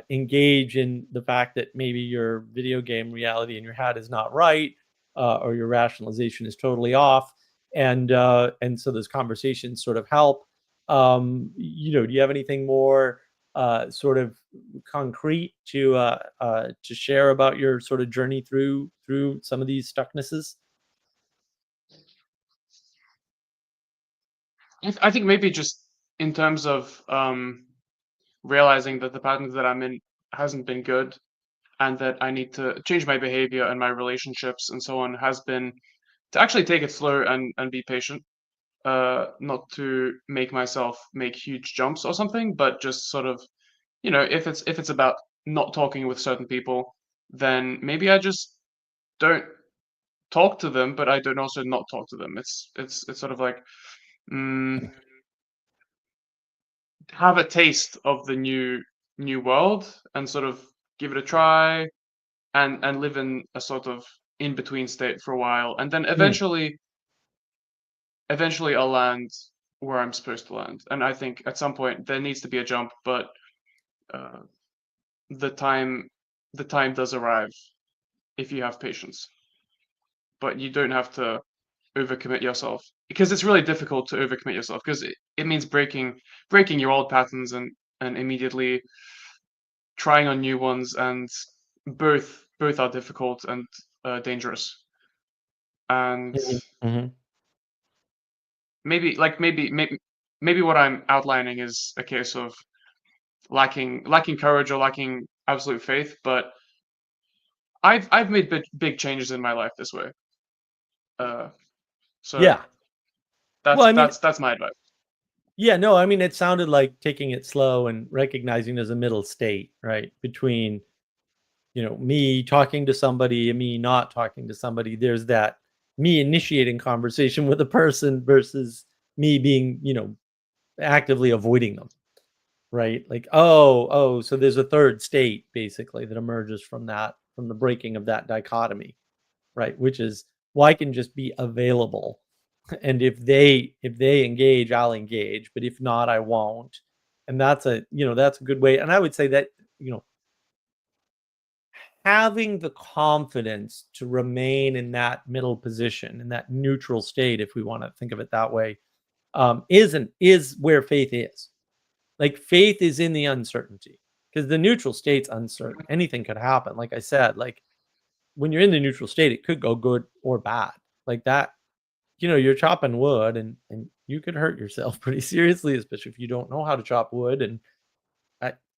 engage in the fact that maybe your video game reality in your head is not right, or your rationalization is totally off, and so those conversations sort of help. Do you have anything more sort of concrete to share about your sort of journey through some of these stucknesses? I think maybe just in terms of realizing that the patterns that I'm in hasn't been good, and that I need to change my behavior and my relationships and so on, has been to actually take it slow and be patient. Not to make myself make huge jumps or something, but just sort of, if it's about not talking with certain people, then maybe I just don't talk to them, but I don't also not talk to them. It's sort of like, mm, have a taste of the new world and sort of give it a try, and live in a sort of in between state for a while, and then Mm, eventually I'll land where I'm supposed to land. And I think at some point there needs to be a jump, but uh, the time the time does arrive if you have patience. But you don't have to overcommit yourself, because it's really difficult to overcommit yourself, because it means breaking your old patterns and immediately trying on new ones, and both are difficult and dangerous. And mhm, mhm. maybe what I'm outlining is a case of lacking courage or lacking absolute faith, but I've made big changes in my life this way. Uh, so Yeah. Well, that's I mean, that's that's my advice. yeah, no, I mean, it sounded like taking it slow and recognizing there's a middle state, right? Between, me talking to somebody and me not talking to somebody. There's that me initiating conversation with a person versus me being, actively avoiding them, right? Like, so there's a third state basically that emerges from the breaking of that dichotomy, right? Which is, well, I can just be available, and if they engage, I'll engage, but if not, I won't. And that's a good way. And I would say that, you know having the confidence to remain in that middle position, in that neutral state, if we want to think of it that way, is where faith is. Like, faith is in the uncertainty, because the neutral state's uncertain. Anything could happen. Like I said, like, when you're in the neutral state, it could go good or bad. Like that, you're chopping wood, and you could hurt yourself pretty seriously, especially if you don't know how to chop wood. And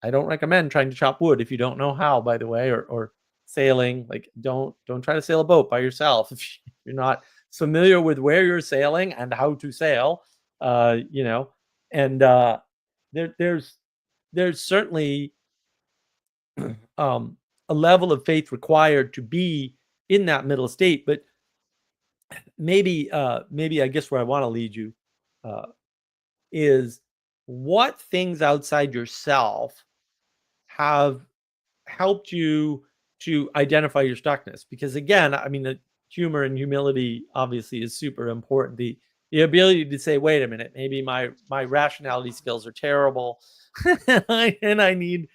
I don't recommend trying to chop wood if you don't know how, by the way, or sailing. Like, don't try to sail a boat by yourself if you're not familiar with where you're sailing and how to sail. Uh, you know, and there's certainly um, a level of faith required to be in that middle state. But maybe I guess where I want to lead you uh, is, what things outside yourself have helped you to identify your stuckness? Because again, I mean, the humor and humility obviously is super important. The ability to say, wait a minute, maybe my rationality skills are terrible, and I need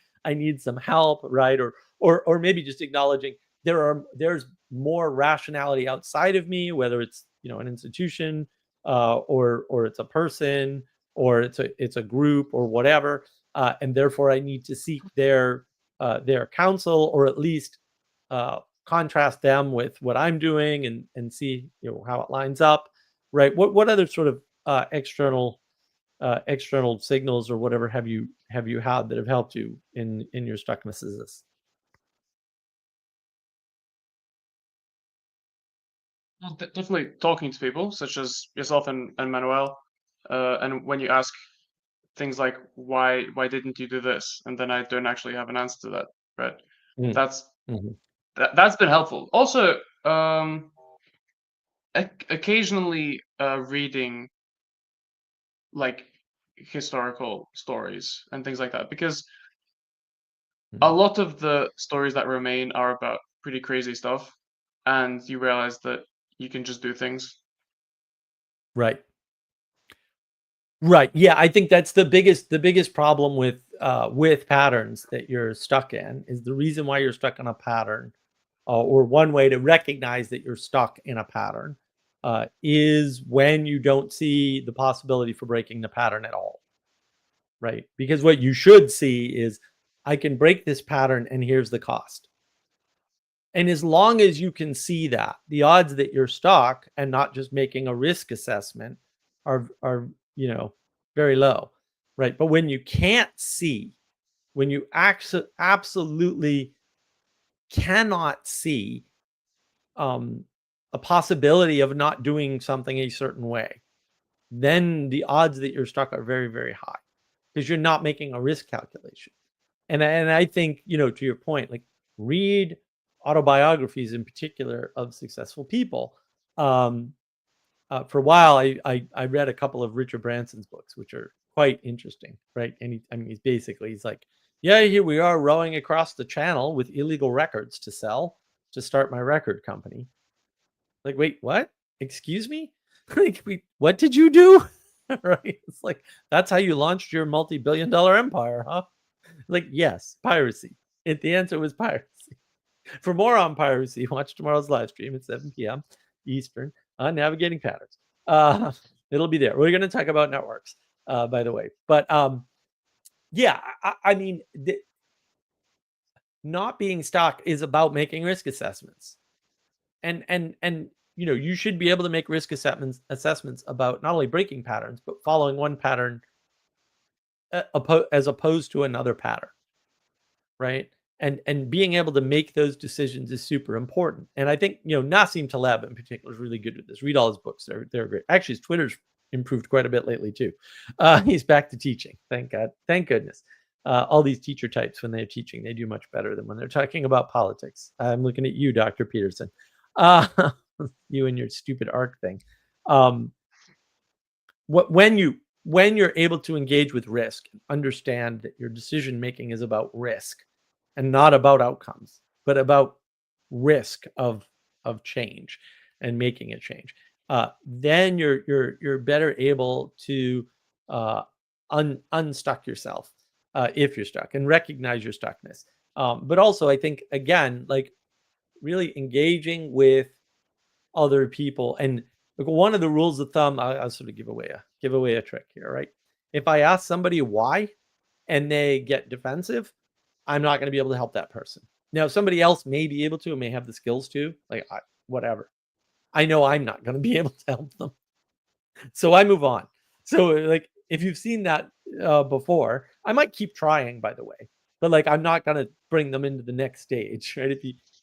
some help, right? Or maybe just acknowledging there's more rationality outside of me, whether it's, an institution, or it's a person, or it's a group, or whatever, and therefore I need to seek their counsel, or at least contrast them with what I'm doing, and see, how it lines up, right? What other sort of external signals or whatever have you had that have helped you in your stucknesses? Well, definitely talking to people such as yourself and Manuel, and when you ask things like, why didn't you do this, and then I don't actually have an answer to that, right? Mm, That's mhm, that's been helpful. Also, occasionally reading like historical stories and things like that, because a lot of the stories that remain are about pretty crazy stuff, and you realize that you can just do things. Right. Right. Yeah, I think that's the biggest problem with patterns that you're stuck in is the reason why you're stuck in a pattern, or one way to recognize that you're stuck in a pattern is when you don't see the possibility for breaking the pattern at all. Right? Because what you should see is I can break this pattern and here's the cost. And as long as you can see that, the odds that you're stuck and not just making a risk assessment are very low, right? But when you can't see, when you absolutely cannot see a possibility of not doing something a certain way, then the odds that you're stuck are very, very high because you're not making a risk calculation. And I think, to your point, like read autobiographies in particular of successful people. For a while, I read a couple of Richard Branson's books, which are quite interesting, right? And he's like, yeah, here we are rowing across the channel with illegal records to sell to start my record company. Like, wait, what? Excuse me? Like, what did you do? Right? It's like that's how you launched your multi-billion-dollar empire, huh? Like, yes, piracy. The answer was piracy. For more on piracy, watch tomorrow's live stream at 7 p.m. Eastern on navigating patterns. It'll be there. We're going to talk about networks, by the way. But yeah, I mean, not being stuck is about making risk assessments, and you should be able to make risk assessments about not only breaking patterns but following one pattern as opposed to another pattern, right? And being able to make those decisions is super important. And I think Nassim Taleb in particular is really good at this. Read all his books; they're great. Actually, his Twitter's improved quite a bit lately too. He's back to teaching. Thank God. Thank goodness. All these teacher types, when they're teaching, they do much better than when they're talking about politics. I'm looking at you, Dr. Peterson. You and your stupid ARC thing. When you're able to engage with risk, understand that your decision making is about risk and not about outcomes, but about risk of change and making a change. Then you're better able to unstuck yourself if you're stuck and recognize your stuckness. But also, I think again, like really engaging with other people. And like one of the rules of thumb, I'll sort of give away a trick here, right? If I ask somebody why and they get defensive, I'm not going to be able to help that person. Now, somebody else may be able to, and may have the skills to, like whatever. I know I'm not going to be able to help them, so I move on. So, like, if you've seen that before, I might keep trying, by the way, but like, I'm not going to bring them into the next stage, right?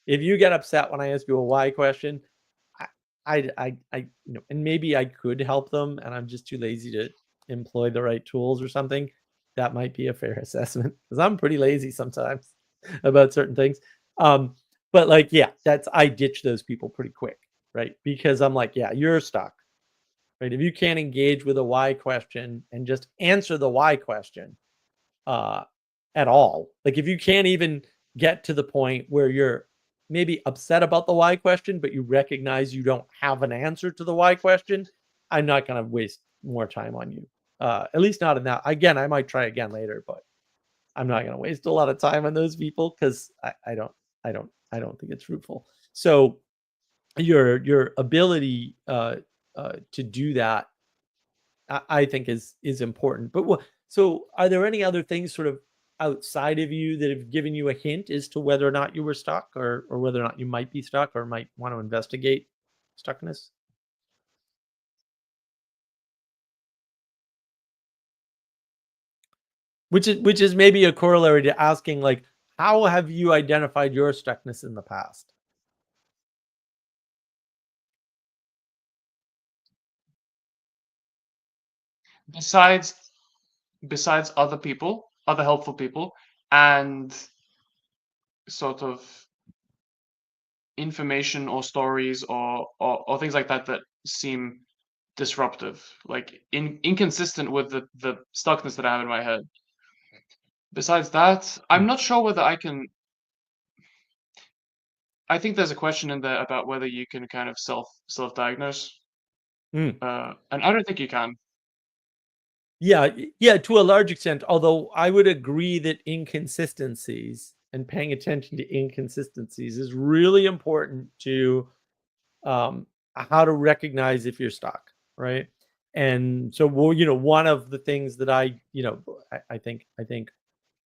If you get upset when I ask you a why question, and maybe I could help them, and I'm just too lazy to employ the right tools or something. That might be a fair assessment because I'm pretty lazy sometimes about certain things. But like, yeah, I ditch those people pretty quick, right? Because I'm like, yeah, you're stuck, right? If you can't engage with a why question and just answer the why question at all, like if you can't even get to the point where you're maybe upset about the why question, but you recognize you don't have an answer to the why question, I'm not going to waste more time on you. At least not in that. Again, I might try again later, but I'm not going to waste a lot of time on those people because I don't think it's fruitful. So your ability to do that, I think is important. But so are there any other things sort of outside of you that have given you a hint as to whether or not you were stuck or whether or not you might be stuck or might want to investigate stuckness? Which is maybe a corollary to asking, like, how have you identified your stuckness in the past? Besides other people, other helpful people, and sort of information or stories or things like that seem disruptive, like inconsistent with the stuckness that I have in my head. Besides that, I'm not sure whether I can. I think there's a question in there about whether you can kind of self-diagnose, Mm. and I don't think you can. Yeah, yeah, to a large extent, although I would agree that inconsistencies and paying attention to inconsistencies is really important to how to recognize if you're stuck, right? And so, well, one of the things that I think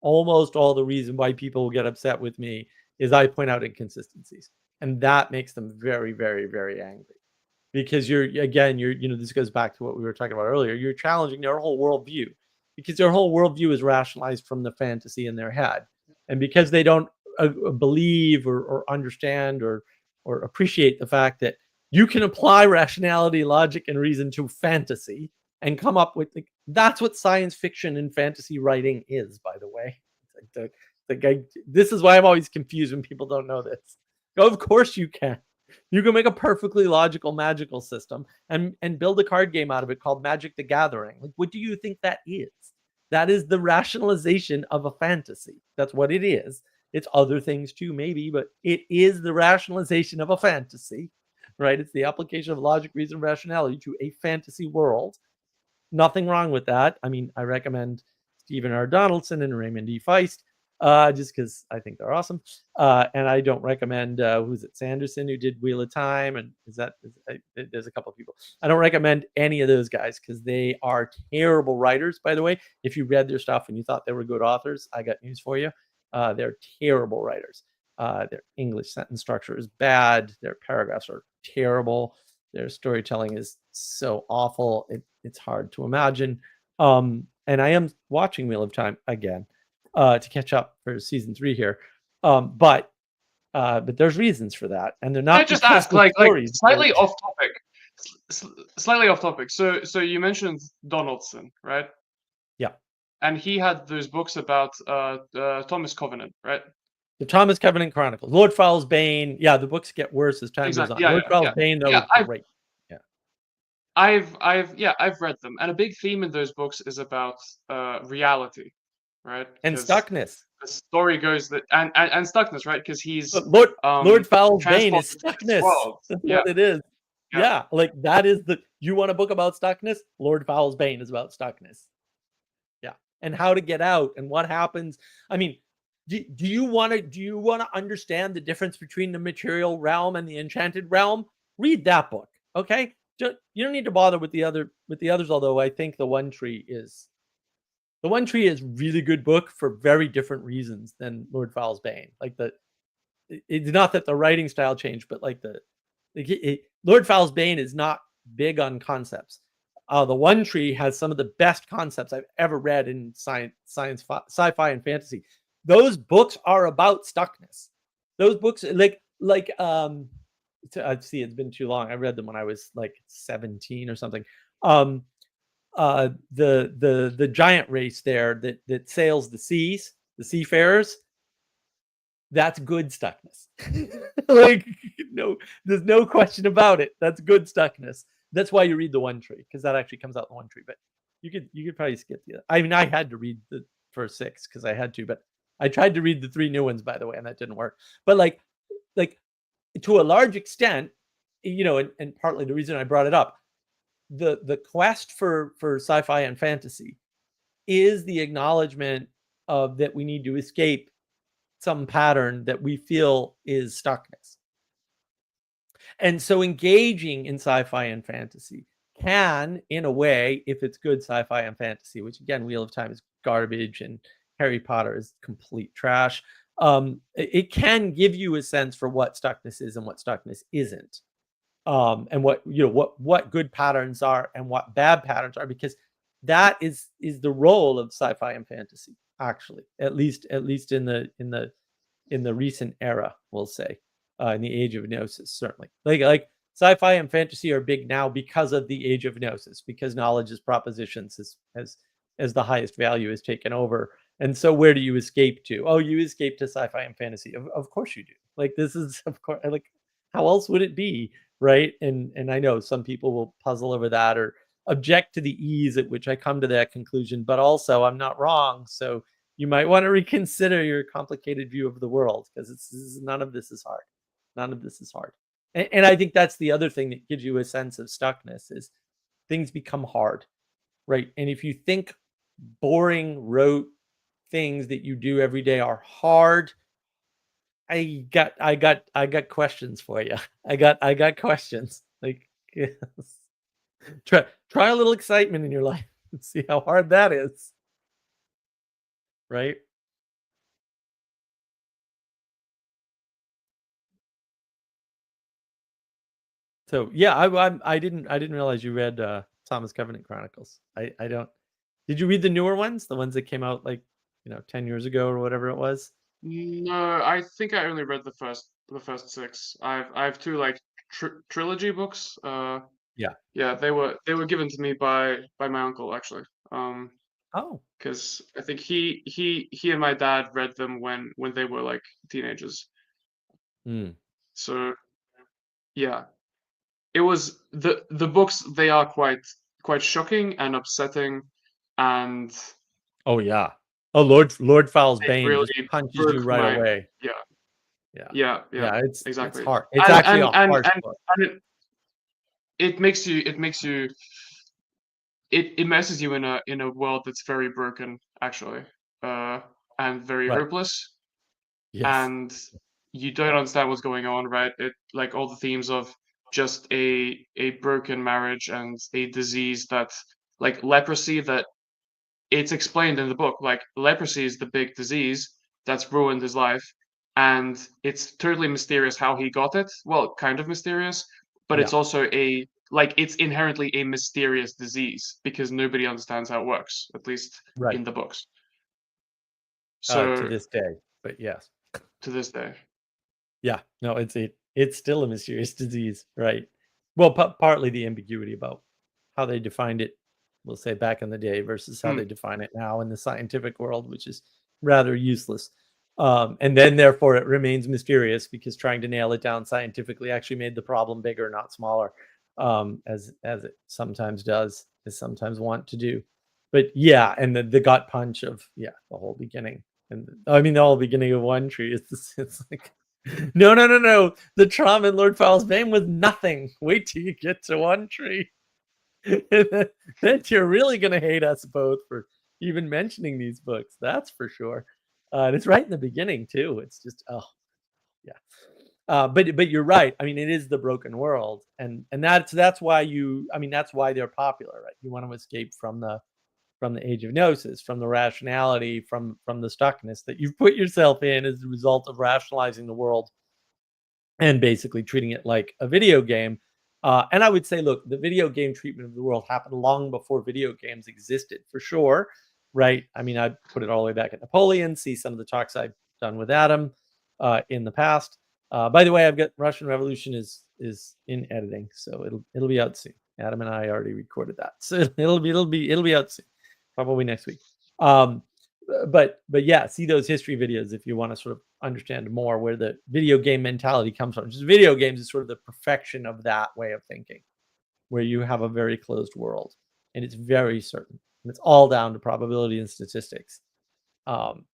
almost all the reason why people get upset with me is I point out inconsistencies, and that makes them very, very, very angry because this goes back to what we were talking about earlier. You're challenging their whole worldview because their whole worldview is rationalized from the fantasy in their head, and because they don't believe or understand or appreciate the fact that you can apply rationality, logic, and reason to fantasy and come up with that's what science fiction and fantasy writing is, by the way. This is why I'm always confused when people don't know this. Of course you can. You can make a perfectly logical magical system and build a card game out of it called Magic the Gathering. Like, what do you think that is? That is the rationalization of a fantasy. That's what it is. It's other things too, maybe, but it is the rationalization of a fantasy, right? It's the application of logic, reason, rationality to a fantasy world. Nothing wrong with that. I mean, I recommend Stephen R. Donaldson and Raymond E. Feist, just because I think they're awesome. And I don't recommend who's it, Sanderson, who did Wheel of Time, and there's a couple of people. I don't recommend any of those guys because they are terrible writers. By the way, if you read their stuff and you thought they were good authors, I got news for you. They're terrible writers. Their English sentence structure is bad. Their paragraphs are terrible. Their storytelling is so awful. It's hard to imagine. And I am watching Wheel of Time again to catch up for season 3 here. But there's reasons for that, and they're not. I just ask, like slightly off topic, slightly off topic. So you mentioned Donaldson, right? Yeah. And he had those books about Thomas Covenant, right? The Thomas Covenant Chronicles, Lord Fowl's Bane. Yeah, the books get worse as time goes on. Lord Fowl's Bane, though, is great. I've read them, and a big theme in those books is about reality, right? And stuckness. The story goes that and stuckness, right? Because he's Lord Fowl's Bane is stuckness. That's what it is. Yeah, like that is you want a book about stuckness? Lord Fowl's Bane is about stuckness. Yeah, and how to get out and what happens. I mean, do you want to understand the difference between the material realm and the enchanted realm? Read that book, okay? You don't need to bother with the others. Although I think the One Tree is really good book for very different reasons than Lord Fowl's Bane. Like it's not that the writing style changed, but like Lord Fowl's Bane is not big on concepts. The One Tree has some of the best concepts I've ever read in science, sci-fi, and fantasy. Those books are about stuckness. Those books, see, it's been too long. I read them when I was like 17 or something. The giant race there that sails the seas, the seafarers. That's good stuckness. There's no question about it. That's good stuckness. That's why you read the One Tree, because that actually comes out in the One Tree. But you could probably skip the other. I mean, I had to read the first 6 because I had to, but I tried to read the 3 new ones, by the way, and that didn't work. But like to a large extent, and partly the reason I brought it up, the quest for sci-fi and fantasy is the acknowledgement of that we need to escape some pattern that we feel is stuckness. And so engaging in sci-fi and fantasy can, in a way, if it's good sci-fi and fantasy, which again, Wheel of Time is garbage and Harry Potter is complete trash, it can give you a sense for what stuckness is and what stuckness isn't. And what good patterns are and what bad patterns are, because that is the role of sci-fi and fantasy, actually, at least in the recent era, we'll say, in the age of Gnosis, certainly. Like sci-fi and fantasy are big now because of the age of Gnosis, because knowledge as propositions as the highest value is taken over. And so where do you escape to? Oh, you escape to sci-fi and fantasy. Of course you do. Like this is, of course, like How else would it be, right? And I know some people will puzzle over that or object to the ease at which I come to that conclusion, but also I'm not wrong. So you might want to reconsider your complicated view of the world because none of this is hard. None of this is hard. And I think that's the other thing that gives you a sense of stuckness is things become hard, right? And if you think boring, rote things that you do every day are hard, I got questions for you. I got questions. Like, yes. Try a little excitement in your life and see how hard that is, right? So yeah, I didn't realize you read Thomas Covenant Chronicles. I don't. Did you read the newer ones, the ones that came out like 10 years ago or whatever it was? No, I think I only read the first six. I have two like trilogy books. Yeah. Yeah, they were given to me by my uncle actually. Oh. Because I think he and my dad read them when they were like teenagers. Hmm. So yeah, it was the books. They are quite shocking and upsetting, and Oh yeah. Oh Lord Fowl's they Bane just really punches you broke right my away. yeah Yeah. yeah yeah Yeah, it's exactly. hard. It's And actually and a and harsh and, book. and it makes you it messes you in a world that's very broken actually, uh and very Right. hopeless, Yes. and you don't understand what's going on, right? It like all the themes of just a broken marriage and a disease that like leprosy that it's explained in the book. Like leprosy is the big disease that's ruined his life, and it's totally mysterious how he got it. Well, kind of mysterious, but Yeah. it's also it's inherently a mysterious disease because nobody understands how it works, at least Right. in the books. To So this day. But yes. to this day. Yeah. No, it's still a mysterious disease, right? Well, partly the ambiguity about how they defined it, we'll say back in the day versus how Hmm. they define it now in the scientific world, which is rather useless. And then therefore it remains mysterious because trying to nail it down scientifically actually made the problem bigger, not smaller, as it sometimes does, is sometimes want to do. But yeah, and the gut punch of the whole beginning. And I mean the whole beginning of One Tree is it's like no, no, no, no. The trauma in Lord Fowl's Bane was nothing. Wait till you get to One Tree. Then you're really gonna hate us both for even mentioning these books. That's for sure. And it's right in the beginning too. It's just yeah. But you're right. I mean, it is the broken world, and that's why that's why they're popular, right? You want to escape from the age of gnosis, from the rationality, from the stuckness that you've put yourself in as a result of rationalizing the world and basically treating it like a video game. And I would say, look, the video game treatment of the world happened long before video games existed, for sure, right? I mean, I'd put it all the way back at Napoleon, see some of the talks I've done with Adam in the past. By the way, I've got Russian Revolution is in editing, so it'll be out soon. Adam and I already recorded that, so it'll be out soon, probably next week. But yeah, see those history videos if you want to sort of understand more where the video game mentality comes from. Just video games is sort of the perfection of that way of thinking, where you have a very closed world and it's very certain and it's all down to probability and statistics. And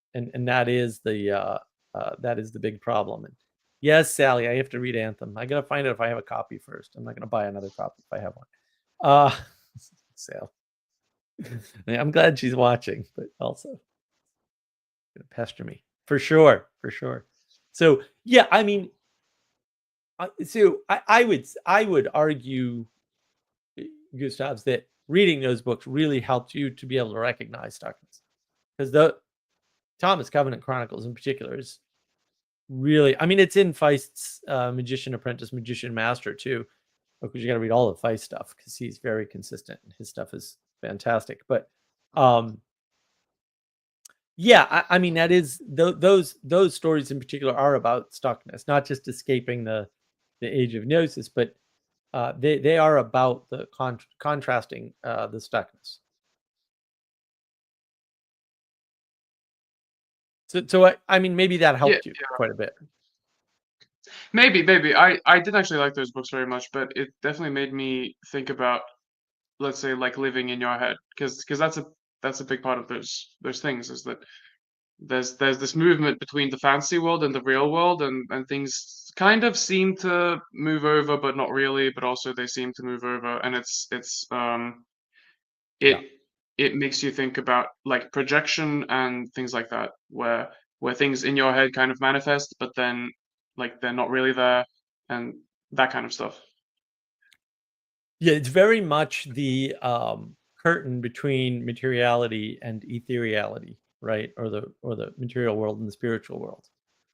that is the big problem. And yes, Sally, I have to read Anthem. I gotta find out if I have a copy first. I'm not gonna buy another copy if I have one. Uh, Sal. I'm glad she's watching, but also gonna pester me for sure, for sure. So yeah, I mean, so I would argue, Gustavs, that reading those books really helped you to be able to recognize Stuckness because the Thomas Covenant Chronicles in particular is really, I mean, it's in Feist's Magician Apprentice, Magician Master too, because you got to read all of Feist stuff because he's very consistent and his stuff is fantastic. But um, yeah, I mean that is those stories in particular are about stuckness, not just escaping the age of gnosis, but they are about the contrasting the stuckness. So I mean maybe that Yeah, helped you quite a bit. Maybe. I did actually like those books very much, but it definitely made me think about, let's say, like living in your head, because that's a big part of those things, is that there's this movement between the fantasy world and the real world, and things kind of seem to move over, but not really, but also they seem to move over, and Yeah. it makes you think about like projection and things like that, where things in your head kind of manifest, but then like they're not really there, and that kind of stuff. Yeah, it's very much the curtain between materiality and ethereality, right? Or the material world and the spiritual world.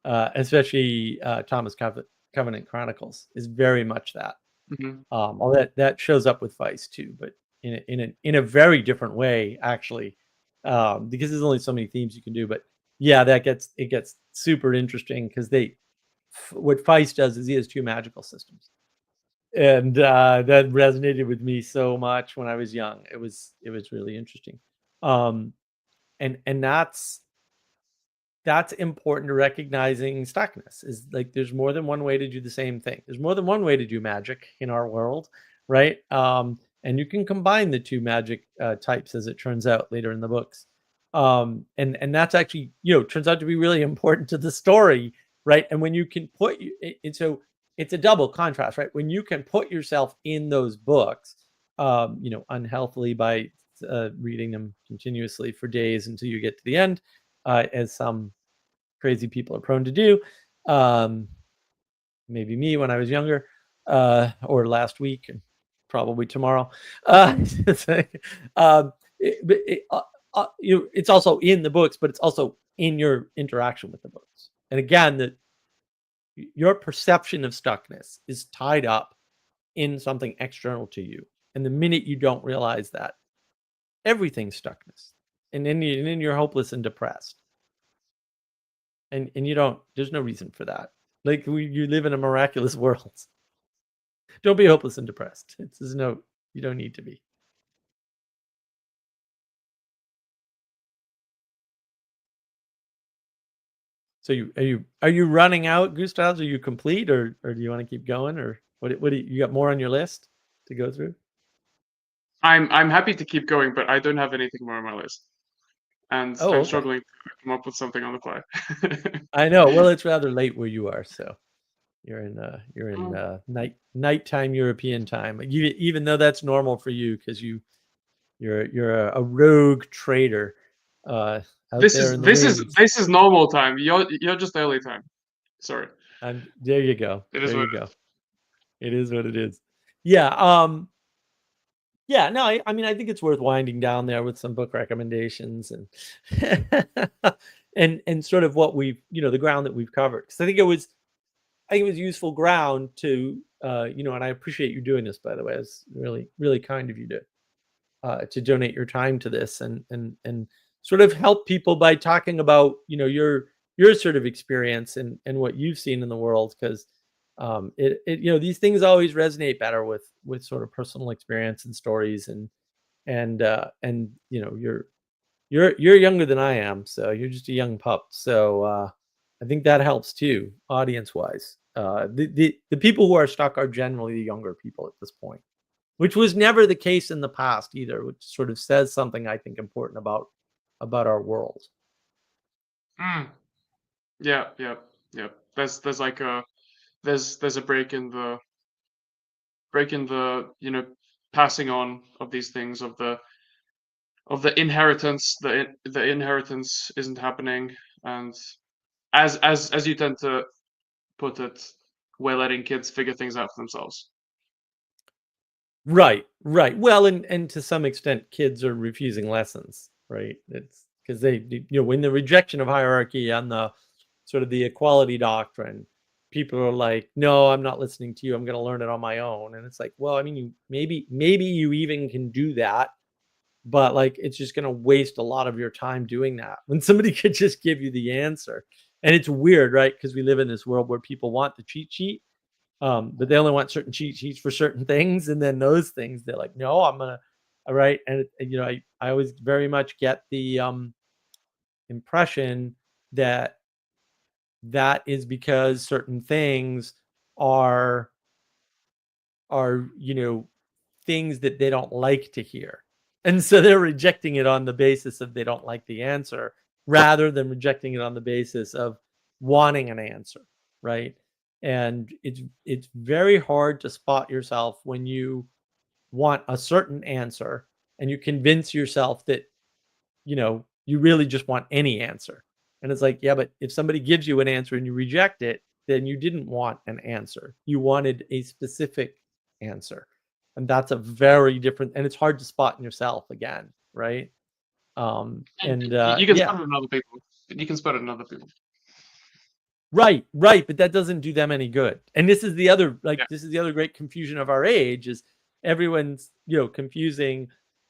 Especially Thomas Covenant Chronicles is very much that. Hmm. All that shows up with Vice too, but in a very different way actually, because there's only so many themes you can do. But yeah, it gets super interesting because what Feist does is he has two magical systems, and that resonated with me so much when I was young. It was really interesting, um, and that's important to recognizing stuckness is like there's more than one way to do the same thing. There's more than one way to do magic in our world, right? And you can combine the two magic types as it turns out later in the books. And that's actually, turns out to be really important to the story, right? And when you can put you so it's a double contrast, right? When you can put yourself in those books, unhealthily by reading them continuously for days until you get to the end, as some crazy people are prone to do. Um, Maybe me when I was younger, or last week, and probably tomorrow. It's like, but it's also in the books, but it's also in your interaction with the books. And again, that your perception of stuckness is tied up in something external to you. And the minute you don't realize that, everything's stuckness. And then you're hopeless and depressed. And you don't, there's no reason for that. Like you live in a miraculous world. Don't be hopeless and depressed. There's no, you don't need to be. So are you running out, Gustavs? Are you complete, or do you want to keep going, or what do you got more on your list to go through? I'm happy to keep going, but I don't have anything more on my list, and Oh, I'm okay. struggling to come up with something on the fly. I know. Well, it's rather late where you are, so you're in Mm. nighttime European time. Even though that's normal for you because you're a rogue trader out there in the waves. This is normal time. You're just early time. Sorry. And there you go. It is There what you it go. is. It is what it is. Yeah. Yeah, no, I mean, I think it's worth winding down there with some book recommendations and and sort of what we've, the ground that we've covered. Because I think it was useful ground to, and I appreciate you doing this, by the way. It's really, really kind of you to donate your time to this and sort of help people by talking about, your sort of experience and what you've seen in the world. Because these things always resonate better with sort of personal experience and stories and you're younger than I am, so you're just a young pup. So I think that helps too, audience wise. The people who are stuck are generally the younger people at this point, which was never the case in the past either, which sort of says something I think important about our world. Mm. Yeah, yeah, yeah. There's like a there's a break in the passing on of these things, of the inheritance. The inheritance isn't happening, and as you tend to put it, we're letting kids figure things out for themselves. Right, right. Well, and to some extent, kids are refusing lessons, right? It's because when the rejection of hierarchy and the sort of the equality doctrine, people are like, "No, I'm not listening to you. I'm going to learn it on my own." And it's like, well, I mean, maybe you even can do that, but like, it's just going to waste a lot of your time doing that when somebody could just give you the answer. And it's weird, right? Because we live in this world where people want the cheat sheet, but they only want certain cheat sheets for certain things, and then those things they're like, no, I'm gonna, all right. And I always very much get the impression that that is because certain things are things that they don't like to hear. And so they're rejecting it on the basis of they don't like the answer rather than rejecting it on the basis of wanting an answer, right? And it's very hard to spot yourself when you want a certain answer and you convince yourself that you really just want any answer. And it's like, yeah, but if somebody gives you an answer and you reject it, then you didn't want an answer. You wanted a specific answer. And that's a very different, and it's hard to spot in yourself again, right? And You can spot it in other people. You can spot it in other people. Right, but that doesn't do them any good. And this is the other this is the other great confusion of our age is everyone's, confusing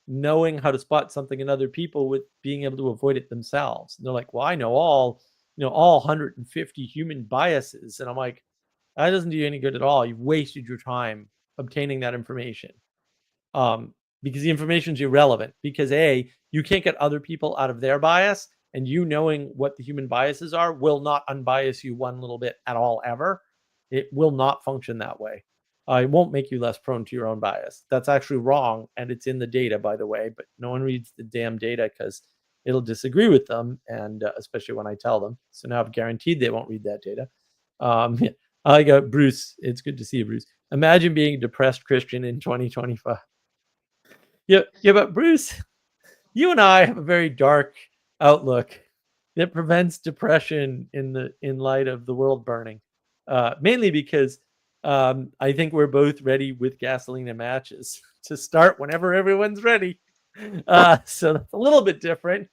knowing how to spot something in other people with being able to avoid it themselves. And they're like, "Well, I know all 150 human biases." And I'm like, "That doesn't do you any good at all. You've wasted your time obtaining that information." Because the information is irrelevant. Because you can't get other people out of their bias, and you knowing what the human biases are will not unbias you one little bit at all ever. It will not function that way. It won't make you less prone to your own bias. That's actually wrong, and it's in the data, by the way. But no one reads the damn data because it'll disagree with them, and especially when I tell them. So now I've guaranteed they won't read that data. I got Bruce. It's good to see you, Bruce. Imagine being a depressed Christian in 2025. Yeah, but Bruce, you and I have a very dark outlook that prevents depression in light of the world burning. Mainly because I think we're both ready with gasoline and matches to start whenever everyone's ready. So that's a little bit different,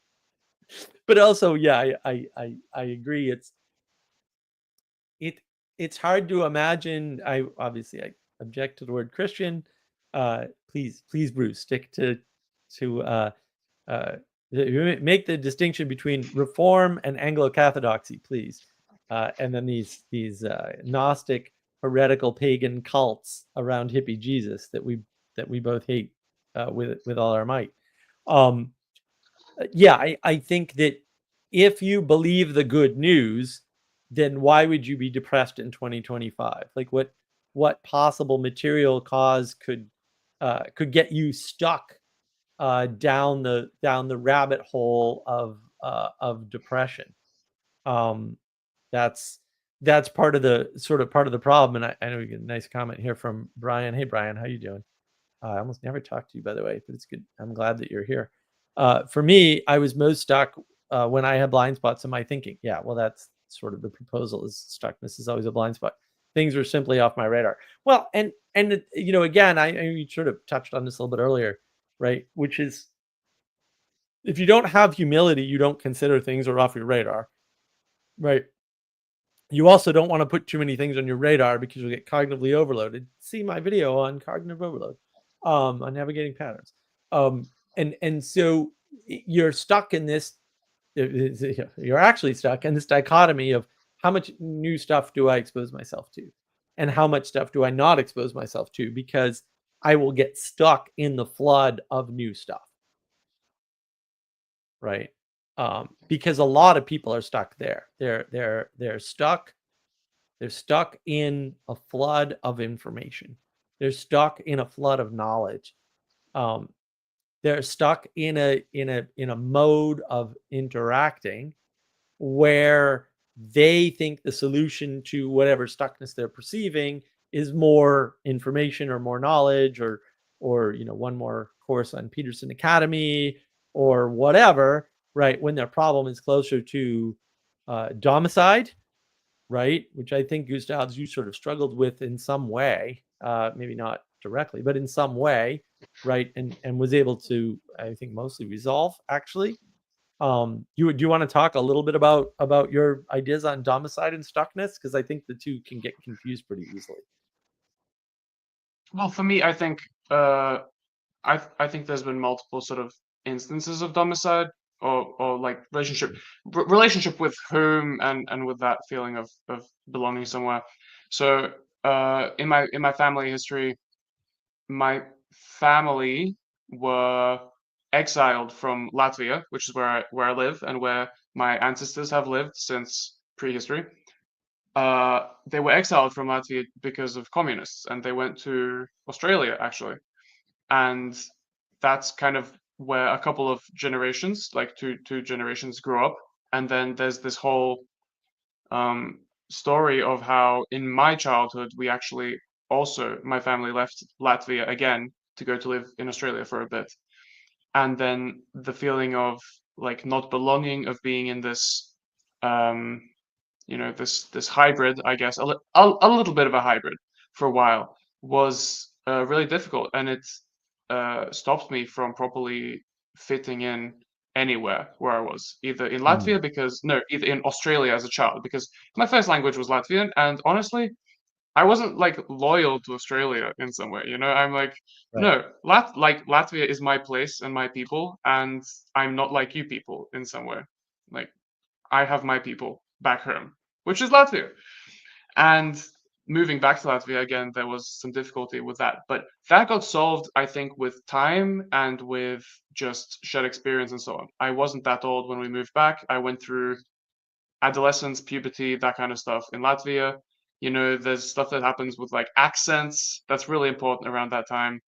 but also, yeah, I agree. It's hard to imagine. I object to the word Christian. Please, Bruce, stick to uh, make the distinction between Reform and Anglo-Cathodoxy, please. And then these Gnostic, heretical, pagan cults around hippie Jesus that we both hate with all our might. Yeah, I think that if you believe the good news, then why would you be depressed in 2025? Like what possible material cause could get you stuck down the rabbit hole of depression? That's part of the problem. And I know we get a nice comment here from Brian. Hey Brian, how you doing? I almost never talk to you, by the way, but it's good. I'm glad that you're here. For me, I was most stuck when I had blind spots in my thinking. Yeah, well, that's sort of the proposal is stuckness is always a blind spot. Things were simply off my radar. Well, and again, I sort of touched on this a little bit earlier, right? Which is if you don't have humility, you don't consider things are off your radar, right? You also don't want to put too many things on your radar because you'll get cognitively overloaded. See my video on cognitive overload, on navigating patterns. And so you're stuck in this, you're actually stuck in this dichotomy of how much new stuff do I expose myself to and how much stuff do I not expose myself to, because I will get stuck in the flood of new stuff. Right. Because a lot of people are stuck there. They're stuck in a flood of information. They're stuck in a flood of knowledge. They're stuck in a mode of interacting where they think the solution to whatever stuckness they're perceiving is more information or more knowledge or one more course on Peterson Academy or whatever, right? When their problem is closer to domicide, right? Which I think, Gustavs, you sort of struggled with in some way, maybe not directly, but in some way, right? And was able to, I think, mostly resolve, actually. Do you want to talk a little bit about your ideas on domicide and stuckness? Because I think the two can get confused pretty easily. Well, for me, I think I think there's been multiple sort of instances of domicide or like relationship with whom and with that feeling of belonging somewhere. So in my family history, my family were exiled from Latvia, which is where I live and where my ancestors have lived since prehistory. they were exiled from Latvia because of communists, and they went to Australia actually, and that's kind of where a couple of generations, like two generations, grew up. And then there's this whole story of how in my childhood we actually also, my family left Latvia again to go to live in Australia for a bit, and then the feeling of like not belonging, of being in this um this hybrid, I guess, a little bit of a hybrid for a while, was really difficult, and it stopped me from properly fitting in anywhere where I was, either in Latvia, because no, either in Australia as a child, because my first language was Latvian, and honestly, I wasn't like loyal to Australia in some way, you know? I'm like, Right. no, Latvia is my place and my people, and I'm not like you people in some way. Like, I have my people back home, which is Latvia. And moving back to Latvia again, there was some difficulty with that. But that got solved, I think, with time and with just shared experience and so on. I wasn't that old when we moved back. I went through adolescence, puberty, that kind of stuff in Latvia. You know, there's stuff that happens with like accents that's really important around that time.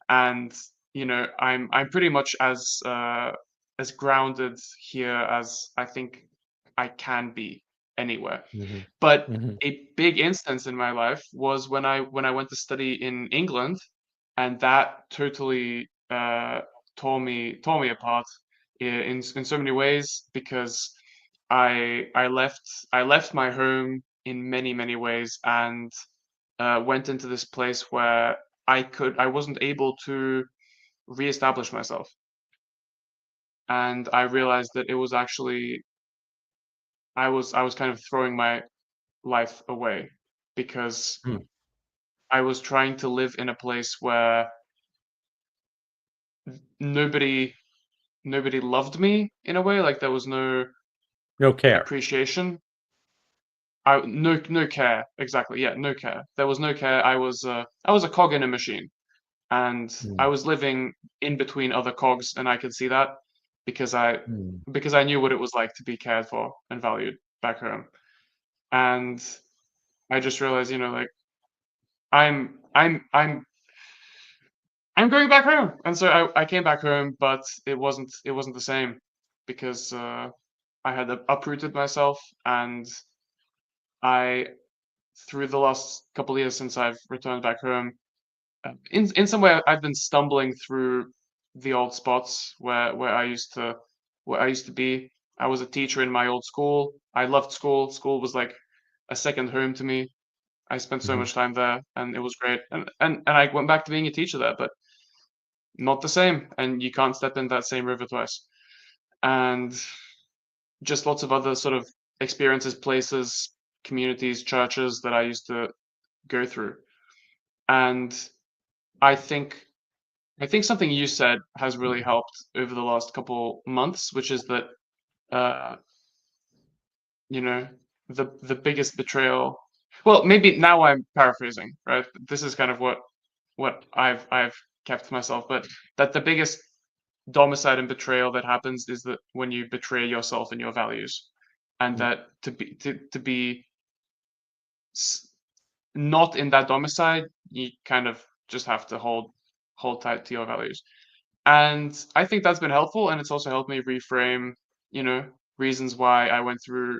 And you know, I'm pretty much as grounded here as I think I can be anywhere. Mhm. But Mhm. a big instance in my life was when I went to study in England, and that totally tore me apart in so many ways, because I left my home in many ways, and went into this place where I wasn't able to reestablish myself, and I realized that it was actually I was kind of throwing my life away, because Mm. I was trying to live in a place where nobody nobody loved me in a way, like there was no No care. appreciation. No care, exactly. Yeah, no care. There was no care. I was a cog in a machine, and I Mm. was living in between other cogs, and I could see that, because I Mm. because I knew what it was like to be cared for and valued back home. And I just realized, like I'm I'm I'm I'm going back home. And so I came back home, but it wasn't the same, because I had uprooted myself, and I, through the last couple of years since I've returned back home, in some way I've been stumbling through the old spots where I used to be. I was a teacher in my old school. I loved school. School was like a second home to me. I spent so Mhm. much time there, and it was great. And I went back to being a teacher there, but not the same. And you can't step in that same river twice. And just lots of other sort of experiences, places, communities, churches that I used to go through. And I think I think something you said has really helped over the last couple months, which is that uh, you know, the biggest betrayal. Well, maybe now I'm paraphrasing, right? This is kind of what I've kept to myself, but that the biggest domicile and betrayal that happens is that when you betray yourself and your values, and Mm. that to be s- not in that domicile, you kind of just have to hold tight to your values. And I think that's been helpful, and it's also helped me reframe, reasons why I went through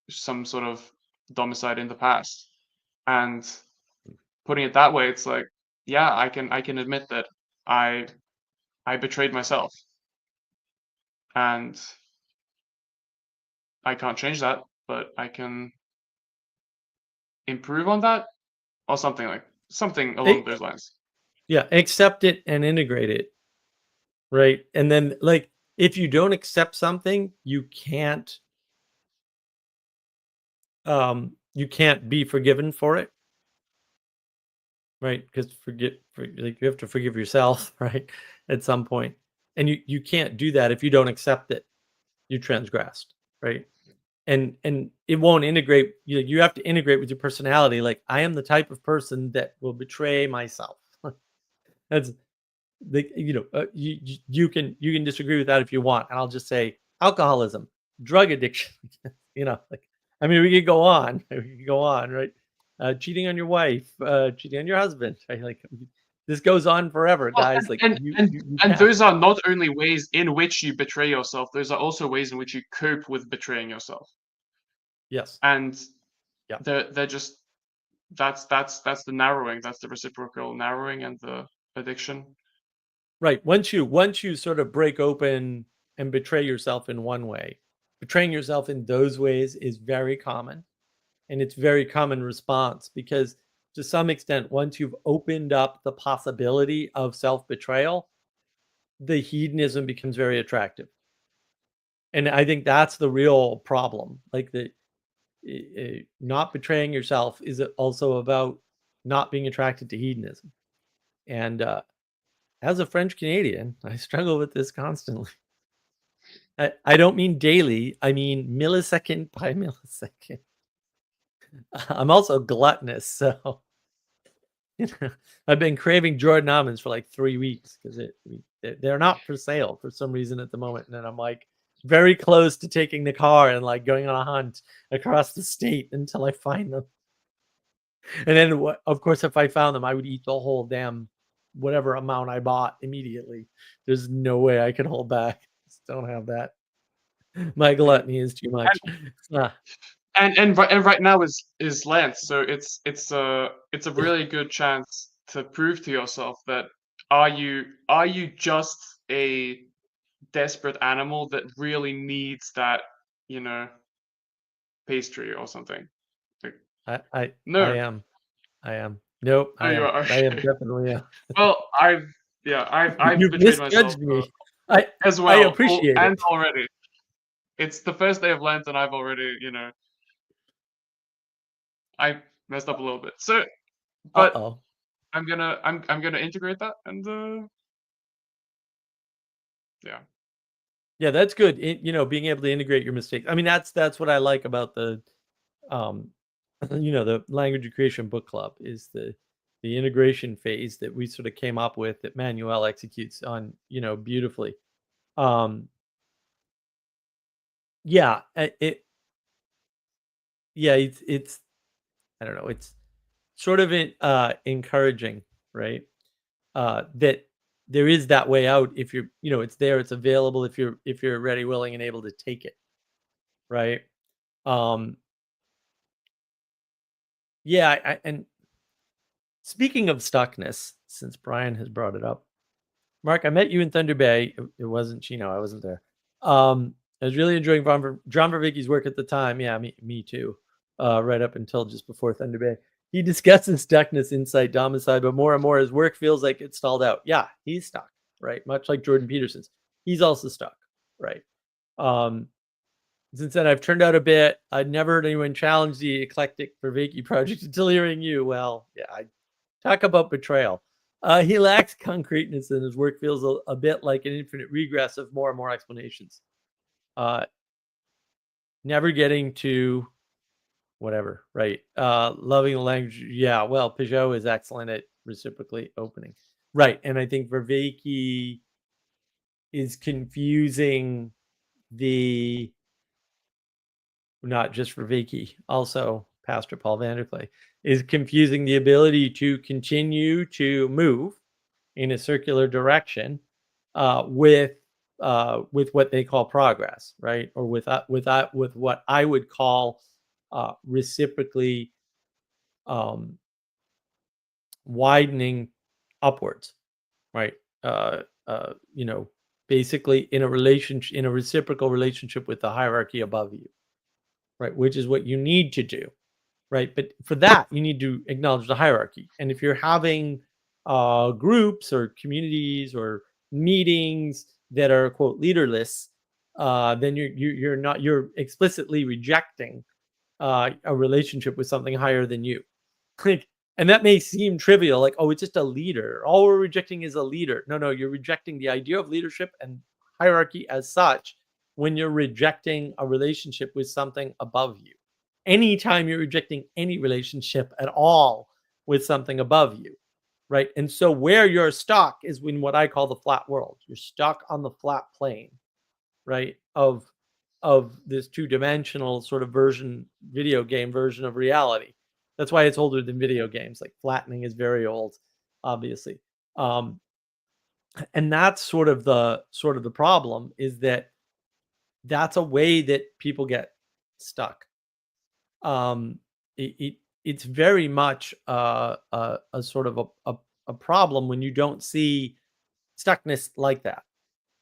some sort of domicile in the past. And putting it that way, it's like, yeah, I can admit that I I betrayed myself, and I can't change that, but I can improve on that, or something along It those lines. Yeah, accept it and integrate it, right? And then, like, if you don't accept something, you can't be forgiven for it, right? Because like, you have to forgive yourself, right, at some point. And you can't do that if you don't accept it. You transgressed, right? And it won't integrate. You have to integrate with your personality. Like, I am the type of person that will betray myself. That's you can disagree with that if you want, and I'll just say alcoholism, drug addiction, like, I mean, we could go on. We could go on, right? Cheating on your wife, cheating on your husband. Right? Like this goes on forever, Well, guys. Like you and can't. those are not only ways in which you betray yourself, those are also ways in which you cope with betraying yourself. Yes. And Yeah. they're just that's the narrowing, that's the reciprocal narrowing and the addiction. Right. Once you sort of break open and betray yourself in one way, betraying yourself in those ways is very common. And it's very common response because to some extent, once you've opened up the possibility of self-betrayal, the hedonism becomes very attractive. And I think that's the real problem. Like the not betraying yourself is also about not being attracted to hedonism. And as a French Canadian, I struggle with this constantly. I don't mean daily, I mean millisecond by millisecond. I'm also gluttonous, so I've been craving Jordan almonds for like 3 weeks because they're not for sale for some reason at the moment, and then I'm like very close to taking the car and like going on a hunt across the state until I find them. And then, of course, if I found them, I would eat the whole damn whatever amount I bought immediately. There's no way I could hold back. Just don't have that. My gluttony is too much. And right now is Lent, so it's a really good chance to prove to yourself that are you just a desperate animal that really needs that, you know, pastry or something. Like, I no, am. I am. Nope, no, I you am. are. I am definitely am. Well, I've You've betrayed myself misjudged me. I as I well, appreciate and it. already. It's the first day of Lent, and I've already, you know, I messed up a little bit. So, but Uh-oh. I'm gonna integrate that, and yeah. Yeah, that's good. Being able to integrate your mistakes. I mean, that's what I like about the um the language creation book club is the integration phase that we sort of came up with that Manuel executes on, beautifully. Um yeah, it's I don't know, it's sort of encouraging, right? That there is that way out if you're, it's there, it's available if you're ready, willing, and able to take it, right? Um, yeah, and speaking of stuckness, since Brian has brought it up, Mark, I met you in Thunder Bay. It wasn't Chino, I wasn't there. I was really enjoying John Vervicki's work at the time. Yeah, me too. Right up until just before Thunder Bay. He discusses stuckness, insight, domicile, but more and more his work feels like it's stalled out. Yeah, he's stuck, right? Much like Jordan Peterson's. He's also stuck, right? Um, since then, I've turned out a bit. I'd never heard anyone challenge the eclectic Vervicki project until hearing you. Well, yeah, I talk about betrayal. He lacks concreteness, and his work feels a bit like an infinite regress of more and more explanations. Never getting to whatever, right? Loving the language. Yeah, well, Peugeot is excellent at reciprocally opening. Right. And I think Vervicki is confusing the not just Vervicki, also Pastor Paul Vanderklay, is confusing the ability to continue to move in a circular direction with what they call progress, right? Or with what I would call reciprocally widening upwards, right? Basically in a relationship, in a reciprocal relationship with the hierarchy above you, right? Which is what you need to do, right? But for that, you need to acknowledge the hierarchy. And if you're having groups or communities or meetings that are quote leaderless, then you're explicitly rejecting a relationship with something higher than you. Like, and that may seem trivial, like, oh, it's just a leader. All we're rejecting is a leader. No, you're rejecting the idea of leadership and hierarchy as such when you're rejecting a relationship with something above you. Anytime you're rejecting any relationship at all with something above you, right? And so where you're stuck is in what I call the flat world. You're stuck on the flat plane, right? Of of this two-dimensional sort of video game version of reality. That's why it's older than video games. Like flattening is very old, obviously. And that's sort of the problem, is that that's a way that people get stuck. It's very much a sort of a problem when you don't see stuckness like that.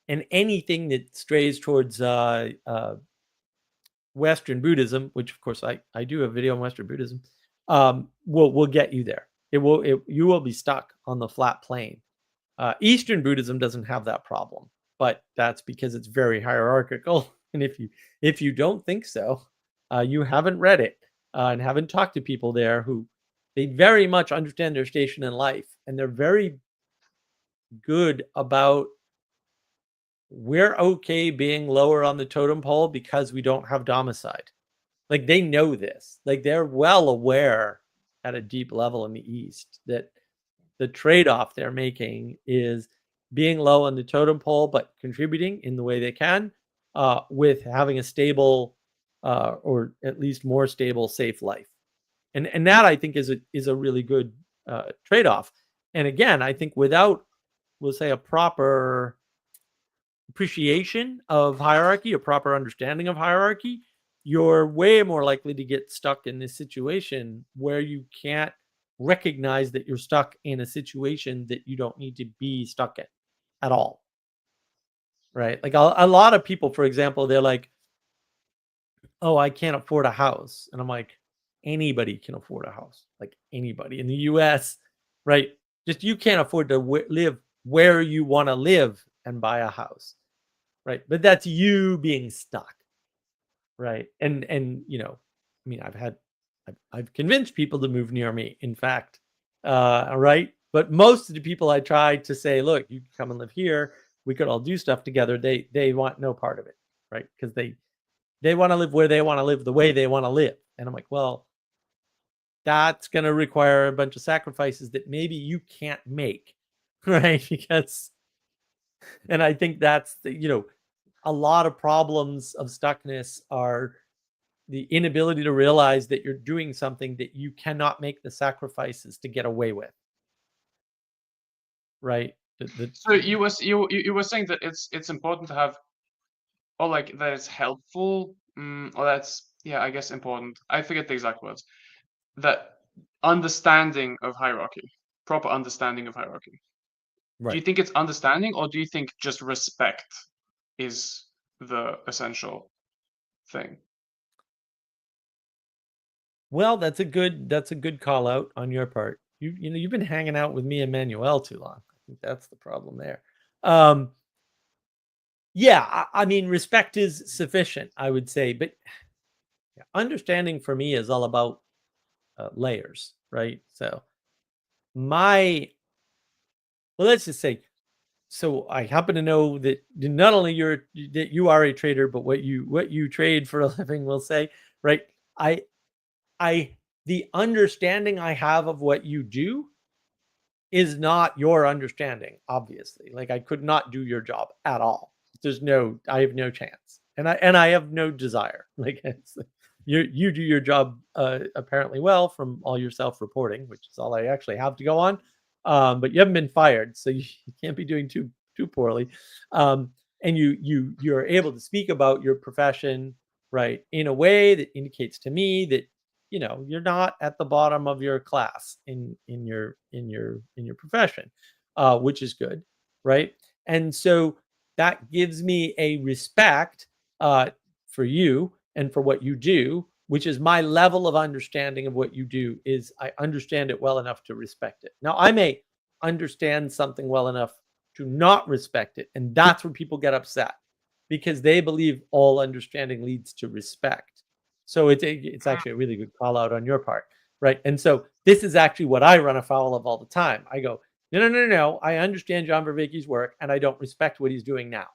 And anything that strays towards Western Buddhism, which of course I do a video on Western Buddhism, will get you there. You will be stuck on the flat plane. Eastern Buddhism doesn't have that problem, but that's because it's very hierarchical. And if you don't think so, you haven't read it and haven't talked to people there who they very much understand their station in life, and they're very good about, we're okay being lower on the totem pole because we don't have domicide. Like they know this. Like they're well aware at a deep level in the East that the trade-off they're making is being low on the totem pole, but contributing in the way they can, with having a stable, or at least more stable, safe life. And that, I think, is a really good trade-off. And again, I think without, we'll say, a proper appreciation of hierarchy, a proper understanding of hierarchy, you're way more likely to get stuck in this situation where you can't recognize that you're stuck in a situation that you don't need to be stuck in at all. Right? Like a lot of people, for example, they're like, oh, I can't afford a house. And I'm like, anybody can afford a house. Like anybody in the US, right? Just you can't afford to live where you want to live and buy a house. Right? But that's you being stuck. Right? And I mean, I've convinced people to move near me, in fact. Right? But most of the people I tried to say, look, you can come and live here, we could all do stuff together, they want no part of it, right? Because they want to live where they want to live, the way they want to live. And I'm like, well, that's going to require a bunch of sacrifices that maybe you can't make, right? Because, and I think that's a lot of problems of stuckness are the inability to realize that you're doing something that you cannot make the sacrifices to get away with. Right? So you were saying that it's important to have, or like that it's helpful, or that's, yeah, I guess important. I forget the exact words. That understanding of hierarchy, proper understanding of hierarchy. Right. Do you think it's understanding, or do you think just respect is the essential thing? Well, that's a good call out on your part. You've been hanging out with me and Manuel too long. I think that's the problem there. Yeah, I mean, respect is sufficient, I would say, but understanding for me is all about layers, right? So well, let's just say, so I happen to know that not only that you are a trader, but what you trade for a living, we'll say, right? The understanding I have of what you do is not your understanding, obviously. Like I could not do your job at all. I have no chance. And I have no desire. Like you do your job apparently well from all your self-reporting, which is all I actually have to go on. But you haven't been fired, so you can't be doing too poorly. And you're able to speak about your profession, right, in a way that indicates to me that you're not at the bottom of your class in your profession, which is good, right? And so that gives me a respect for you and for what you do, which is my level of understanding of what you do. Is I understand it well enough to respect it. Now I may understand something well enough to not respect it, and that's where people get upset, because they believe all understanding leads to respect. So it's actually a really good call out on your part, right? And so this is actually what I run afoul of all the time. I go, no. I understand John Vervaeke's work, and I don't respect what he's doing now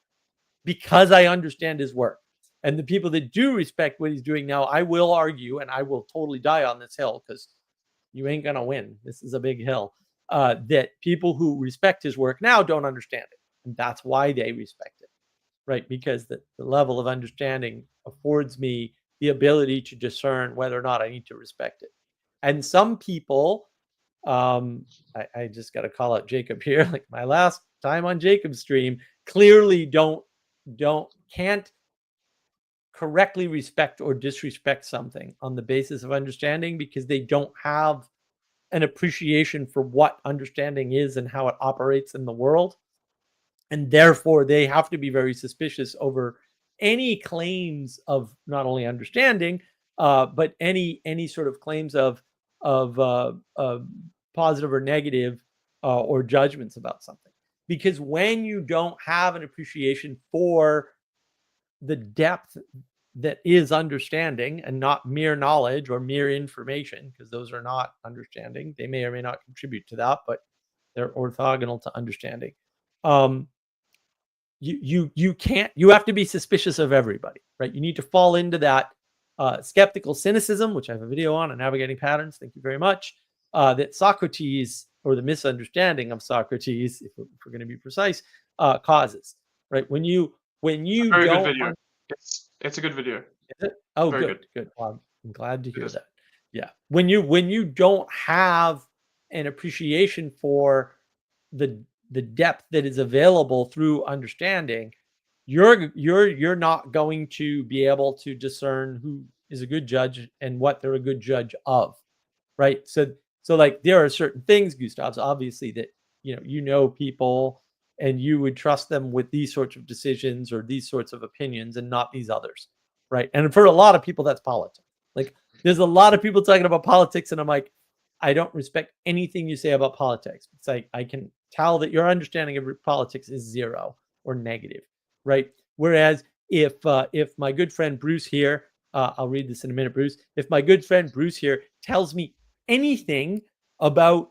because I understand his work. And the people that do respect what he's doing now, I will argue, and I will totally die on this hill, because you ain't gonna win. This is a big hill. That people who respect his work now don't understand it, and that's why they respect it. right? Because the level of understanding affords me the ability to discern whether or not I need to respect it. And some people, I just got to call out Jacob here, like my last time on Jacob's stream, clearly can't correctly respect or disrespect something on the basis of understanding because they don't have an appreciation for what understanding is and how it operates in the world. And therefore, they have to be very suspicious over any claims of not only understanding, but any sort of claims of positive or negative or judgments about something. Because when you don't have an appreciation for the depth that is understanding and not mere knowledge or mere information, because those are not understanding, they may or may not contribute to that, but they're orthogonal to understanding. You can't, you have to be suspicious of everybody, right? You need to fall into that skeptical cynicism, which I have a video on navigating patterns. Thank you very much. That Socrates, or the misunderstanding of Socrates, if we're going to be precise, causes, right? When you Very good don't, video. It's a good video. is it? Oh, Very good. Well, I'm glad to hear is. that. Yeah, when you don't have an appreciation for the depth that is available through understanding, you're not going to be able to discern who is a good judge and what they're a good judge of, right? So like there are certain things, Gustavs, obviously, that you know people and you would trust them with these sorts of decisions or these sorts of opinions and not these others, right? And for a lot of people, that's politics. Like there's a lot of people talking about politics, and I'm like, I don't respect anything you say about politics. It's like I can tell that your understanding of politics is zero or negative, right? Whereas if my good friend Bruce here, I'll read this in a minute, Bruce. If my good friend Bruce here tells me anything about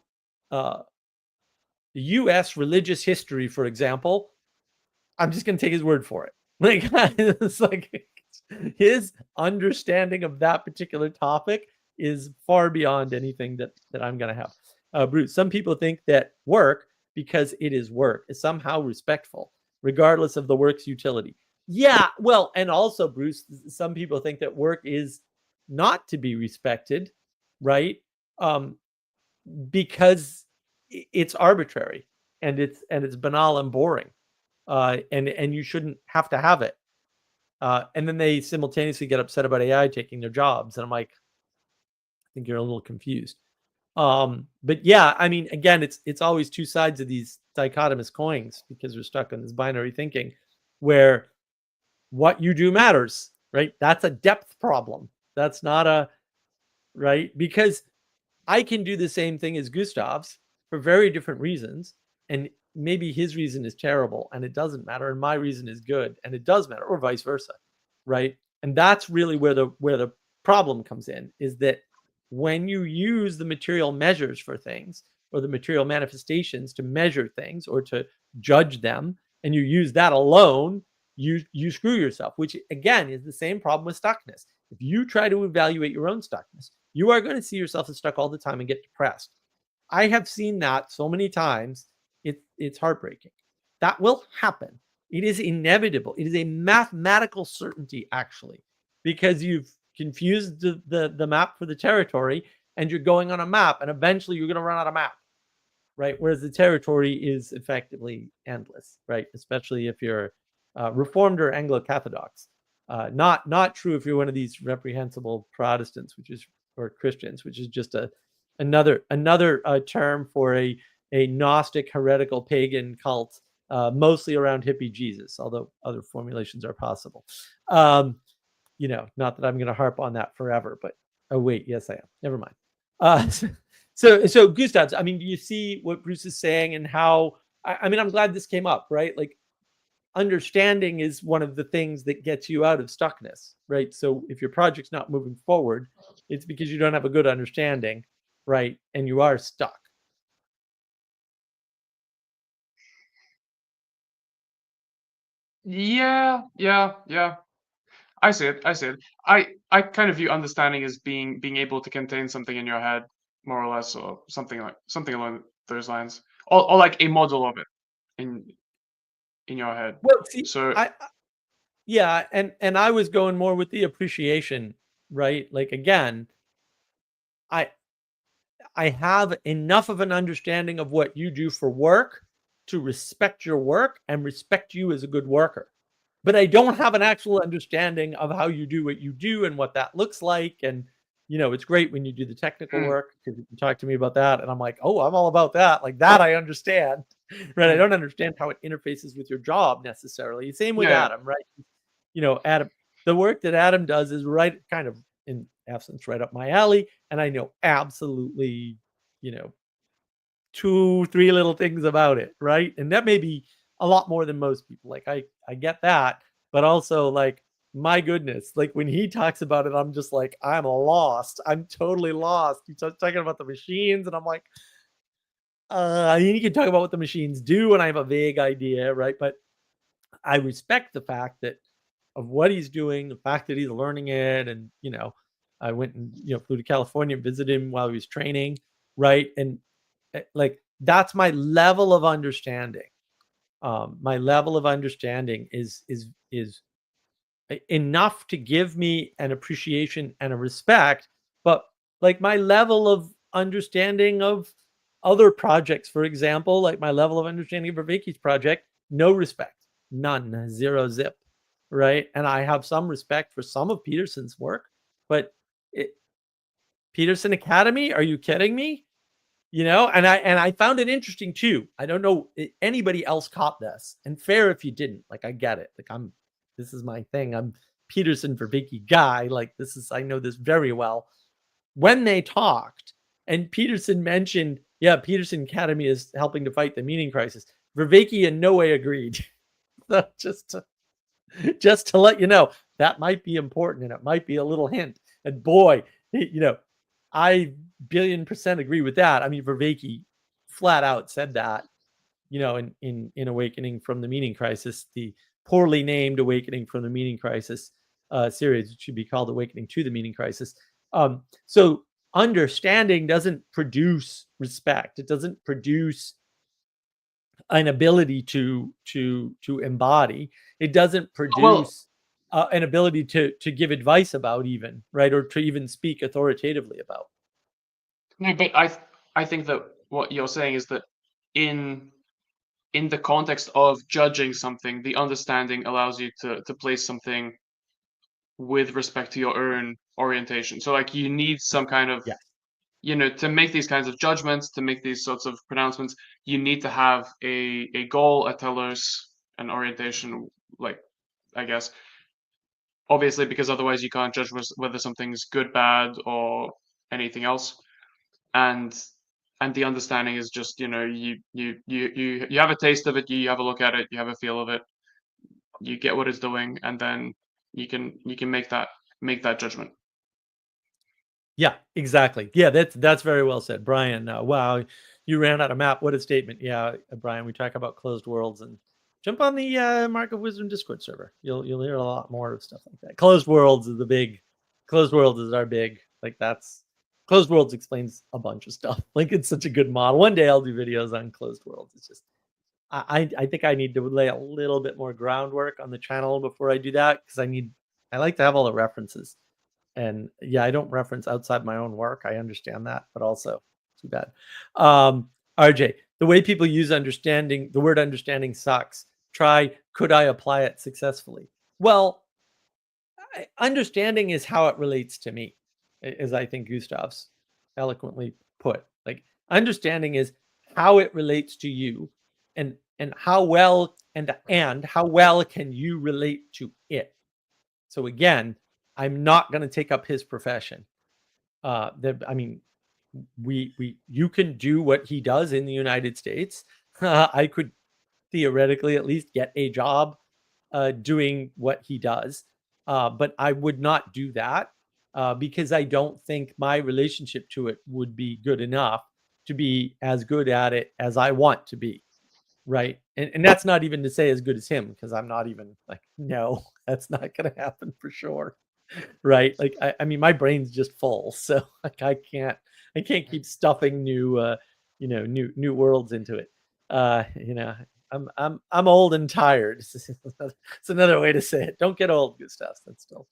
the U.S. religious history, for example, I'm just going to take his word for it. Like it's like his understanding of that particular topic is far beyond anything that I'm going to have. Bruce, some people think that work, because it is work, is somehow respectful, regardless of the work's utility. Yeah, well, and also, Bruce, some people think that work is not to be respected, right? Because it's arbitrary and it's banal and boring, and you shouldn't have to have it. And then they simultaneously get upset about AI taking their jobs, and I'm like, I think you're a little confused. But yeah, I mean, again, it's always two sides of these dichotomous coins because we're stuck on this binary thinking where what you do matters, right? That's a depth problem. That's not a right, because I can do the same thing as Gustavs for very different reasons, and maybe his reason is terrible and it doesn't matter, and my reason is good and it does matter, or vice versa, right? And that's really where the problem comes in, is that when you use the material measures for things or the material manifestations to measure things or to judge them, and you use that alone, you screw yourself, which again is the same problem with stuckness. If you try to evaluate your own stuckness, you are going to see yourself as stuck all the time and get depressed. I have seen that so many times. It's heartbreaking. That will happen. It is inevitable. It is a mathematical certainty, actually, because you've confused the map for the territory, and you're going on a map, and eventually you're going to run out of map, right? Whereas the territory is effectively endless, right? Especially if you're Reformed or Anglo-Catholics. Not true if you're one of these reprehensible Protestants, or Christians, which is just another term for a Gnostic heretical pagan cult, mostly around hippie Jesus, although other formulations are possible. Not that I'm going to harp on that forever, but oh wait, yes I am. Never mind. So Gustavs, I mean, do you see what Bruce is saying and how? I mean, I'm glad this came up, right? Like, understanding is one of the things that gets you out of stuckness, right? So if your project's not moving forward, it's because you don't have a good understanding, right? And you are stuck. Yeah. I see it. I kind of view understanding as being able to contain something in your head, more or less, or something along those lines, or like a model of it in your head. Well, see, So Yeah, and I was going more with the appreciation, right? Like again, I I have enough of an understanding of what you do for work to respect your work and respect you as a good worker. But I don't have an actual understanding of how you do what you do and what that looks like. And, it's great when you do the technical Mm, work because you can talk to me about that. And I'm like, oh, I'm all about that. Like that, I understand. Right. I mm. don't understand how it interfaces with your job necessarily. Same with Yeah, Adam, right? Adam, the work that Adam does is right kind of in essence right up my alley. And I know absolutely, you know, 2, 3 little things about it, right? And that may be a lot more than most people. Like I get that, but also like my goodness, like when he talks about it, I'm just like I'm lost. I'm totally lost. He's talking about the machines, and I'm like, I mean, you can talk about what the machines do, and I have a vague idea, right? But I respect the fact that of what he's doing, the fact that he's learning it, and I went and flew to California and visited him while he was training, right? And like that's my level of understanding. My level of understanding is enough to give me an appreciation and a respect, but like my level of understanding of other projects, for example, like my level of understanding of Vervaeke's project, no respect, none, zero zip, right? And I have some respect for some of Peterson's work, but it, Peterson Academy, are you kidding me? And I found it interesting too. I don't know anybody else caught this, and fair if you didn't. Like I get it. Like this is my thing. I'm Peterson Vervaeke guy. Like I know this very well. When they talked, and Peterson mentioned, yeah, Peterson Academy is helping to fight the meaning crisis. Vervaeke in no way agreed. So just to let you know, that might be important, and it might be a little hint. And boy, I billion% agree with that. I mean, Vervaeke flat out said that, in Awakening from the Meaning Crisis, the poorly named Awakening from the Meaning Crisis series. It should be called Awakening to the Meaning Crisis. So understanding doesn't produce respect. It doesn't produce an ability to embody. It doesn't well, produce an ability to give advice about, even, right, or to even speak authoritatively about. no, but I think that what you're saying is that in the context of judging something, the understanding allows you to place something with respect to your own orientation. So like you need some kind of, Yes. to make these kinds of judgments, to make these sorts of pronouncements, you need to have a goal, a telos, an orientation, like, I guess, obviously, because otherwise you can't judge whether something's good, bad, or anything else. And the understanding is just, you have a taste of it, you have a look at it, you have a feel of it, you get what it's doing, and then you can make that judgment. Yeah, exactly. Yeah, that's very well said, Brian. Wow, you ran out of map. What a statement. Yeah, Brian. We talk about closed worlds, and jump on the Mark of Wisdom Discord server. You'll hear a lot more of stuff like that. Closed worlds is the big. Closed worlds is our big. Like that's closed worlds explains a bunch of stuff. Like it's such a good model. One day I'll do videos on closed worlds. It's just I think I need to lay a little bit more groundwork on the channel before I do that, because I like to have all the references. And yeah, I don't reference outside my own work. I understand that, but also too bad. RJ, the way people use understanding, the word understanding sucks. Try, could I apply it successfully? Well, understanding is how it relates to me, as I think Gustavs eloquently put. Like understanding is how it relates to you, and how well and how well can you relate to it. So again, I'm not going to take up his profession. I mean, you can do what he does in the United States. I could theoretically at least get a job doing what he does, but I would not do that because I don't think my relationship to it would be good enough to be as good at it as I want to be. Right. And that's not even to say as good as him, because I'm not even like, no, that's not going to happen for sure. Right. Like, I mean, my brain's just full. So like, I can't keep stuffing new worlds into it. Uh, you know, I'm old and tired. It's another way to say it. Don't get old, Gustavs. That's still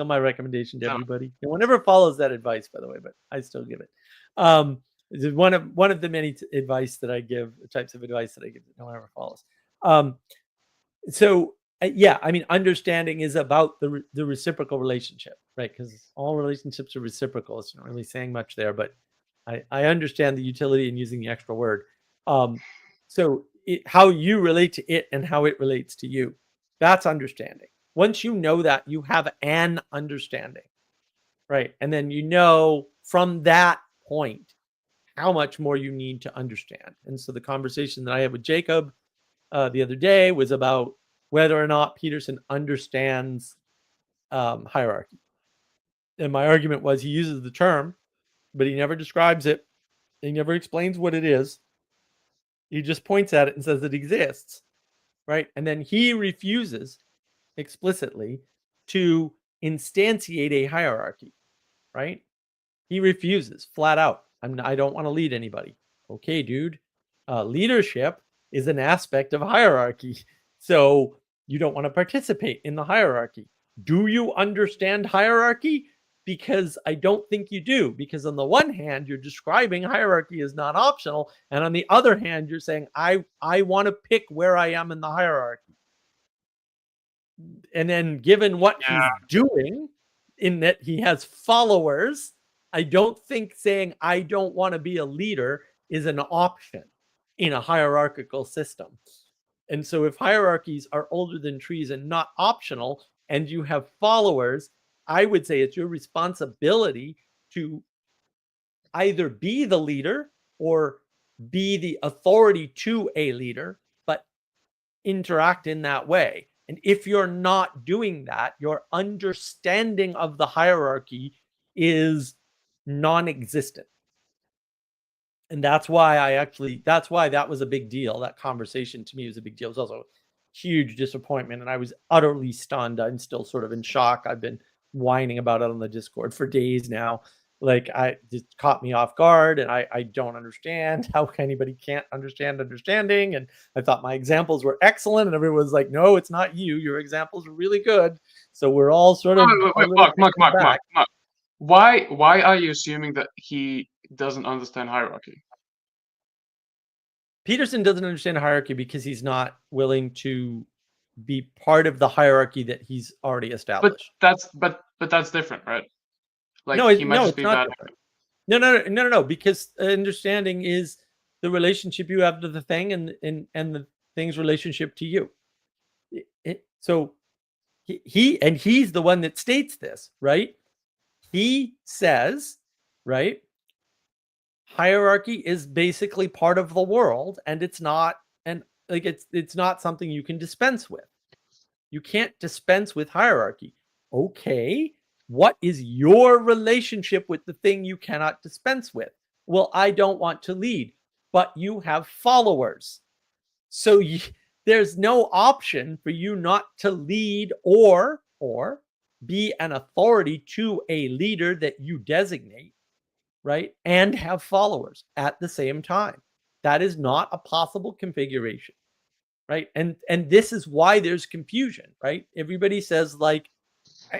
my recommendation to No. everybody. No one ever follows that advice, by the way, but I still give it. This is one of the many advice that I give, types of advice that I give that no one ever follows. So yeah, I mean, understanding is about the reciprocal relationship, right? Because all relationships are reciprocal. It's not really saying much there, but I understand the utility in using the extra word. So how you relate to it and how it relates to you, that's understanding. Once you know that, you have an understanding, right? And then you know from that point how much more you need to understand. And so the conversation that I had with Jacob the other day was about whether or not Peterson understands hierarchy. And my argument was he uses the term, but he never describes it. He never explains what it is. He just points at it and says it exists, right? And then he refuses explicitly to instantiate a hierarchy, right? He refuses flat out. I don't want to lead anybody. Okay, dude. Leadership is an aspect of hierarchy. So you don't want to participate in the hierarchy. Do you understand hierarchy? Because I don't think you do. Because on the one hand, you're describing hierarchy as not optional. And on the other hand, you're saying, I want to pick where I am in the hierarchy. And then given what he's doing, in that he has followers, I don't think saying I don't want to be a leader is an option in a hierarchical system. And so if hierarchies are older than trees and not optional, and you have followers, I would say it's your responsibility to either be the leader or be the authority to a leader, but interact in that way. And if you're not doing that, your understanding of the hierarchy is non-existent. And that's why that was a big deal. That conversation to me was a big deal. It was also a huge disappointment. And I was utterly stunned. I'm still sort of in shock. I've been whining about it on the Discord for days now. Like, it just caught me off guard, and I don't understand how anybody can't understand understanding. And I thought my examples were excellent, and everyone was like, no, it's not you. Your examples are really good. So we're all sort of Mark. Why are you assuming that he doesn't understand hierarchy? Peterson doesn't understand hierarchy because he's not willing to be part of the hierarchy that he's already established. But that's different, right? Like, No, he might just it's be not bad. different. No. Because understanding is the relationship you have to the thing, and the thing's relationship to you. So he's the one that states this, right? He says, right, hierarchy is basically part of the world, and it's not, and like it's not something you can dispense with. You can't dispense with hierarchy. Okay, what is your relationship with the thing you cannot dispense with? Well, I don't want to lead, but you have followers. So there's no option for you not to lead or be an authority to a leader that you designate, right? And have followers at the same time. That is not a possible configuration, right? And this is why there's confusion, right? Everybody says, like,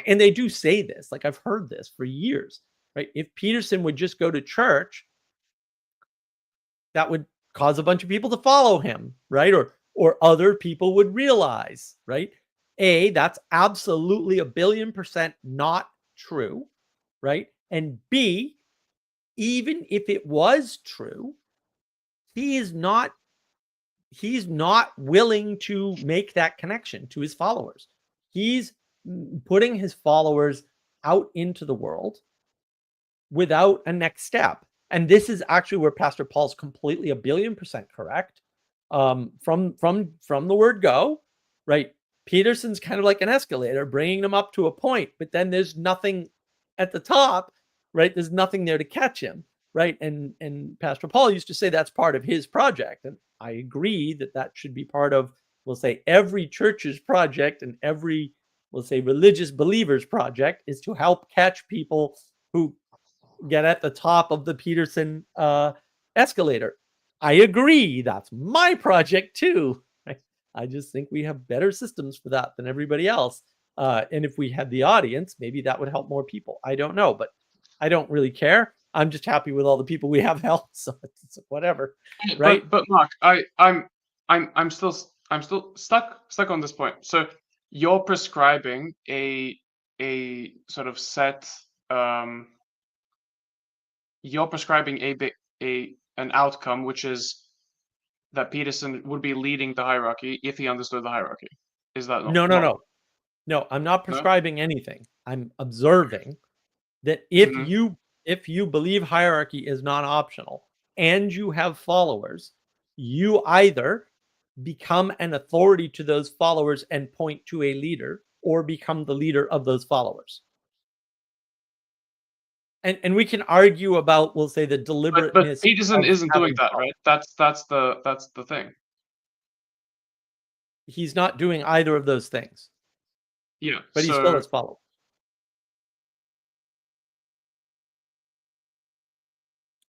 and they do say this, like, I've heard this for years, right? If Peterson would just go to church, that would cause a bunch of people to follow him, right? Or other people would realize, right? That's absolutely 1,000,000,000% not true, right? And B, even if it was true, he's not willing to make that connection to his followers. He's putting his followers out into the world without a next step. And this is actually where Pastor Paul's completely 1,000,000,000% correct. From the word go, right? Peterson's kind of like an escalator, bringing them up to a point, but then there's nothing at the top, right? There's nothing there to catch him, right? And Pastor Paul used to say that's part of his project, and I agree that should be part of, we'll say, every church's project, and every, we'll say, religious believer's project, is to help catch people who get at the top of the Peterson escalator. I agree. That's my project too. I just think we have better systems for that than everybody else. And if we had the audience, maybe that would help more people. I don't know, but I don't really care. I'm just happy with all the people we have helped, so it's whatever, right? But Mark, I'm still stuck on this point. So you're prescribing a sort of set you're prescribing an outcome, which is that Peterson would be leading the hierarchy if he understood the hierarchy. Is that No, I'm not no? prescribing anything. I'm observing that Mhm. if you believe hierarchy is non-optional and you have followers, you either become an authority to those followers and point to a leader, or become the leader of those followers. And we can argue about, we'll say, the But deliberateness Peterson of isn't doing having that, followers. right? That's the thing. He's not doing either of those things, Yeah. but he still So has followers.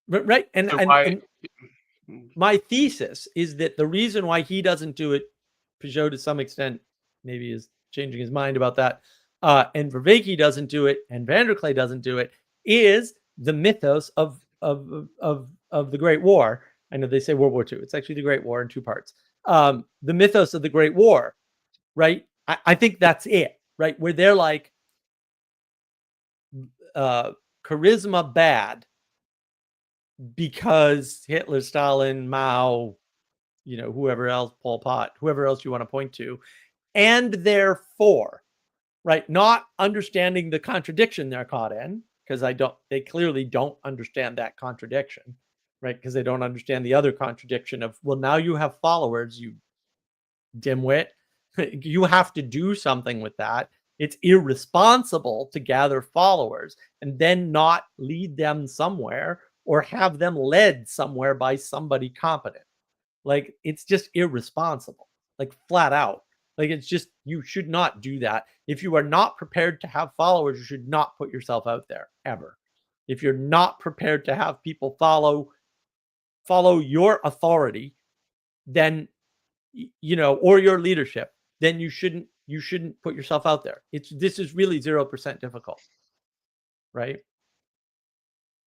Right. And so why? and my thesis is that the reason why he doesn't do it, Peugeot to some extent maybe is changing his mind about that, and Vervaeke doesn't do it, and Vanderklay doesn't do it, is the mythos of the Great War. I know they say World War II. It's actually the Great War in two parts. The mythos of the Great War, right? I think that's it, right? Where they're like, charisma bad because Hitler, Stalin, Mao, whoever else, Pol Pot, whoever else you want to point to, and therefore, right, not understanding the contradiction they're caught in, because they clearly don't understand that contradiction, right? Because they don't understand the other contradiction of, well, now you have followers, you dimwit. You have to do something with that. It's irresponsible to gather followers and then not lead them somewhere or have them led somewhere by somebody competent. Like, it's just irresponsible, like flat out. Like, it's just, you should not do that. If you are not prepared to have followers, you should not put yourself out there ever. If you're not prepared to have people follow your authority, then, or your leadership, then you shouldn't put yourself out there. This is really 0% difficult, right?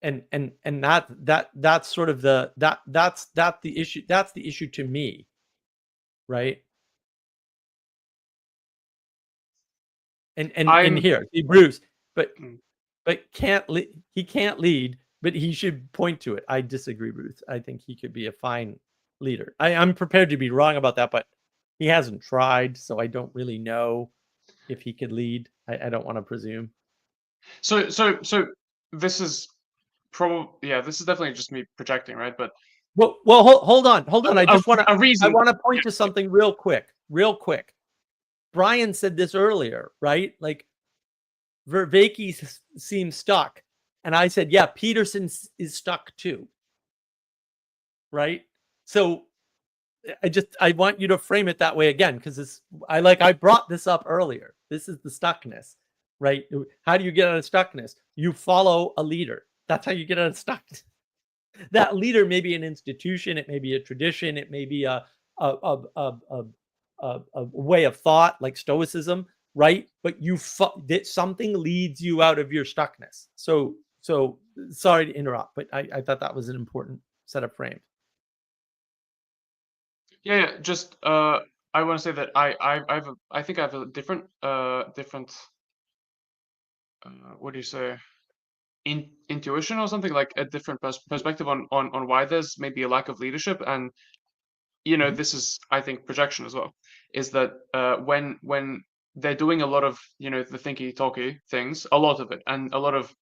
And that's sort of that's the issue. That's the issue to me, right? And I'm here, see, Bruce, but mm. he can't lead, but he should point to it. I disagree, Bruce. I think he could be a fine leader. I'm prepared to be wrong about that, but he hasn't tried, so I don't really know if he could lead. I don't want to presume. So this is this is definitely just me projecting, right? But Well, hold on. I just want to. a reason. I want to point Yeah, to something real quick. Brian said this earlier, right? Like, Vervaeke seems stuck, and I said, yeah, Peterson is stuck too, right? So I want you to frame it that way again, because I brought this up earlier. This is the stuckness, right? How do you get out of stuckness? You follow a leader. That's how you get out of stuckness. That leader may be an institution, it may be a tradition, it may be a way of thought like Stoicism, right? But that something leads you out of your stuckness. So sorry to interrupt, but I thought that was an important set of frames. yeah. Just I want to say that I think I have a different what do you say, intuition or something, like a different perspective on why there's maybe a lack of leadership. And Mhm. this is, I think, projection as well, is that when they're doing a lot of the thinky talky things, a lot of it, and a lot of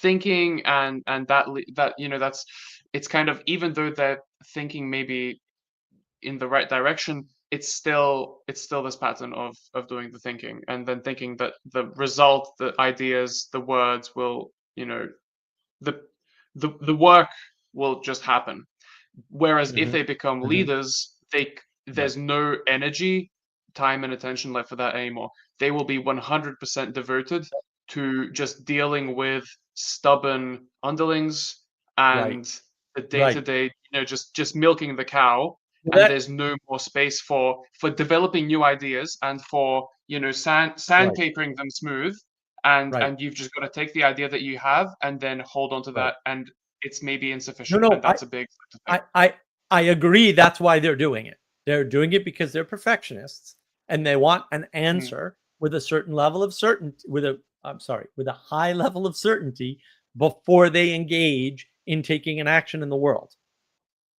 thinking, and that that's, it's kind of, even though they're thinking maybe in the right direction, it's still this pattern of doing the thinking, and then thinking that the result, the ideas, the words will, the the work will just happen. Whereas if Mhm. they become Mhm. leaders, Right. there's no energy, time, and attention left for that anymore. They will be 100% devoted to just dealing with stubborn underlings Right. and the day to Right. day, just milking the cow. and there's no more space for developing new ideas and for sandpapering them smooth, and you've just got to take the idea that you have and then hold on to that, and it's maybe insufficient, and that's a big thing. I agree. That's why they're doing it. They're doing it because they're perfectionists and they want an answer with a certain level of certainty, with a high level of certainty before they engage in taking an action in the world.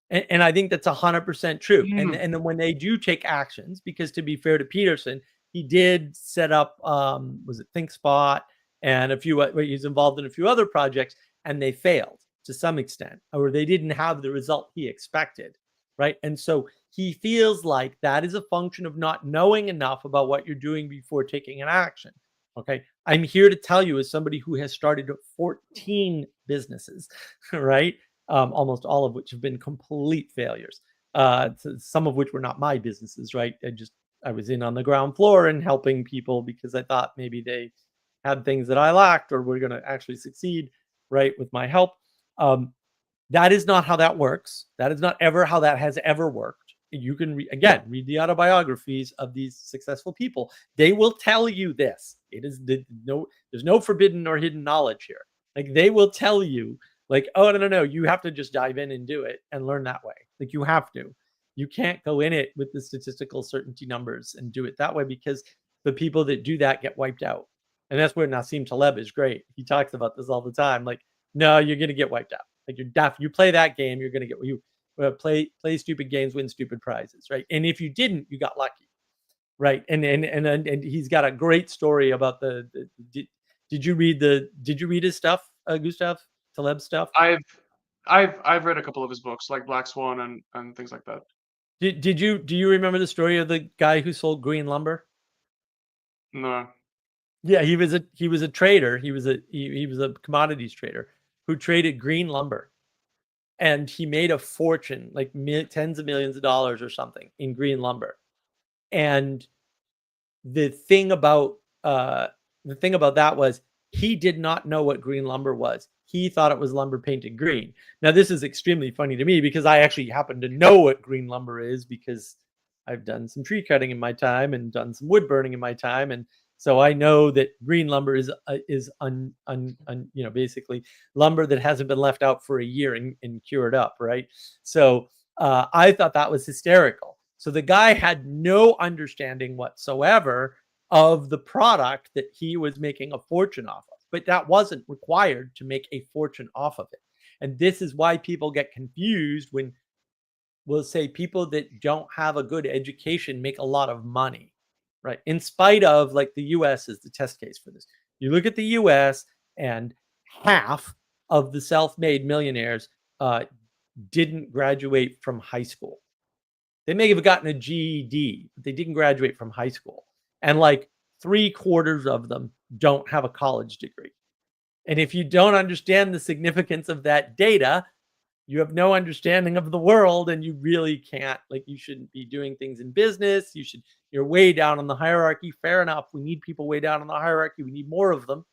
And I think that's 100% true. And then when they do take actions, because to be fair to Peterson, he did set up, was it ThinkSpot and he's involved in a few other projects, and they failed to some extent, or they didn't have the result he expected, right? And so he feels like that is a function of not knowing enough about what you're doing before taking an action. Okay, I'm here to tell you, as somebody who has started 14 businesses, right? Almost all of which have been complete failures. Some of which were not my businesses, right? I was in on the ground floor and helping people because I thought maybe they had things that I lacked or were going to actually succeed, right, with my help. That is not how that works. That is not ever how that has ever worked. You can read the autobiographies of these successful people. They will tell you this. There's no forbidden or hidden knowledge here. Like, they will tell you, like, oh, no, you have to just dive in and do it and learn that way. Like, you have to. You can't go in it with the statistical certainty numbers and do it that way, because the people that do that get wiped out. And that's where Nassim Taleb is great. He talks about this all the time. Like, no, you're going to get wiped out. Like, you play that game, you're going to get play stupid games, win stupid prizes, right? And if you didn't, you got lucky, right? And he's got a great story about did you read his stuff, Gustav Taleb stuff? I've read a couple of his books, like Black Swan and things like that. Do you remember the story of the guy who sold green lumber? No. Yeah, he was a trader. He was a commodities trader who traded green lumber, and he made a fortune, like tens of millions of dollars or something, in green lumber. And the thing about that was, he did not know what green lumber was. He thought it was lumber painted green. Now, this is extremely funny to me because I actually happen to know what green lumber is, because I've done some tree cutting in my time and done some wood burning in my time, and so I know that green lumber is basically lumber that hasn't been left out for a year and cured up, right? So I thought that was hysterical. So the guy had no understanding whatsoever of the product that he was making a fortune off of, but that wasn't required to make a fortune off of it. And this is why people get confused when we'll say people that don't have a good education make a lot of money, right? In spite of, like, the US is the test case for this. You look at the US, and half of the self-made millionaires didn't graduate from high school. They may have gotten a GED, but they didn't graduate from high school. And like 3/4 of them don't have a college degree. And if you don't understand the significance of that data, you have no understanding of the world, and you really can't, like, you shouldn't be doing things in business. You're way down on the hierarchy. Fair enough. We need people way down on the hierarchy. We need more of them,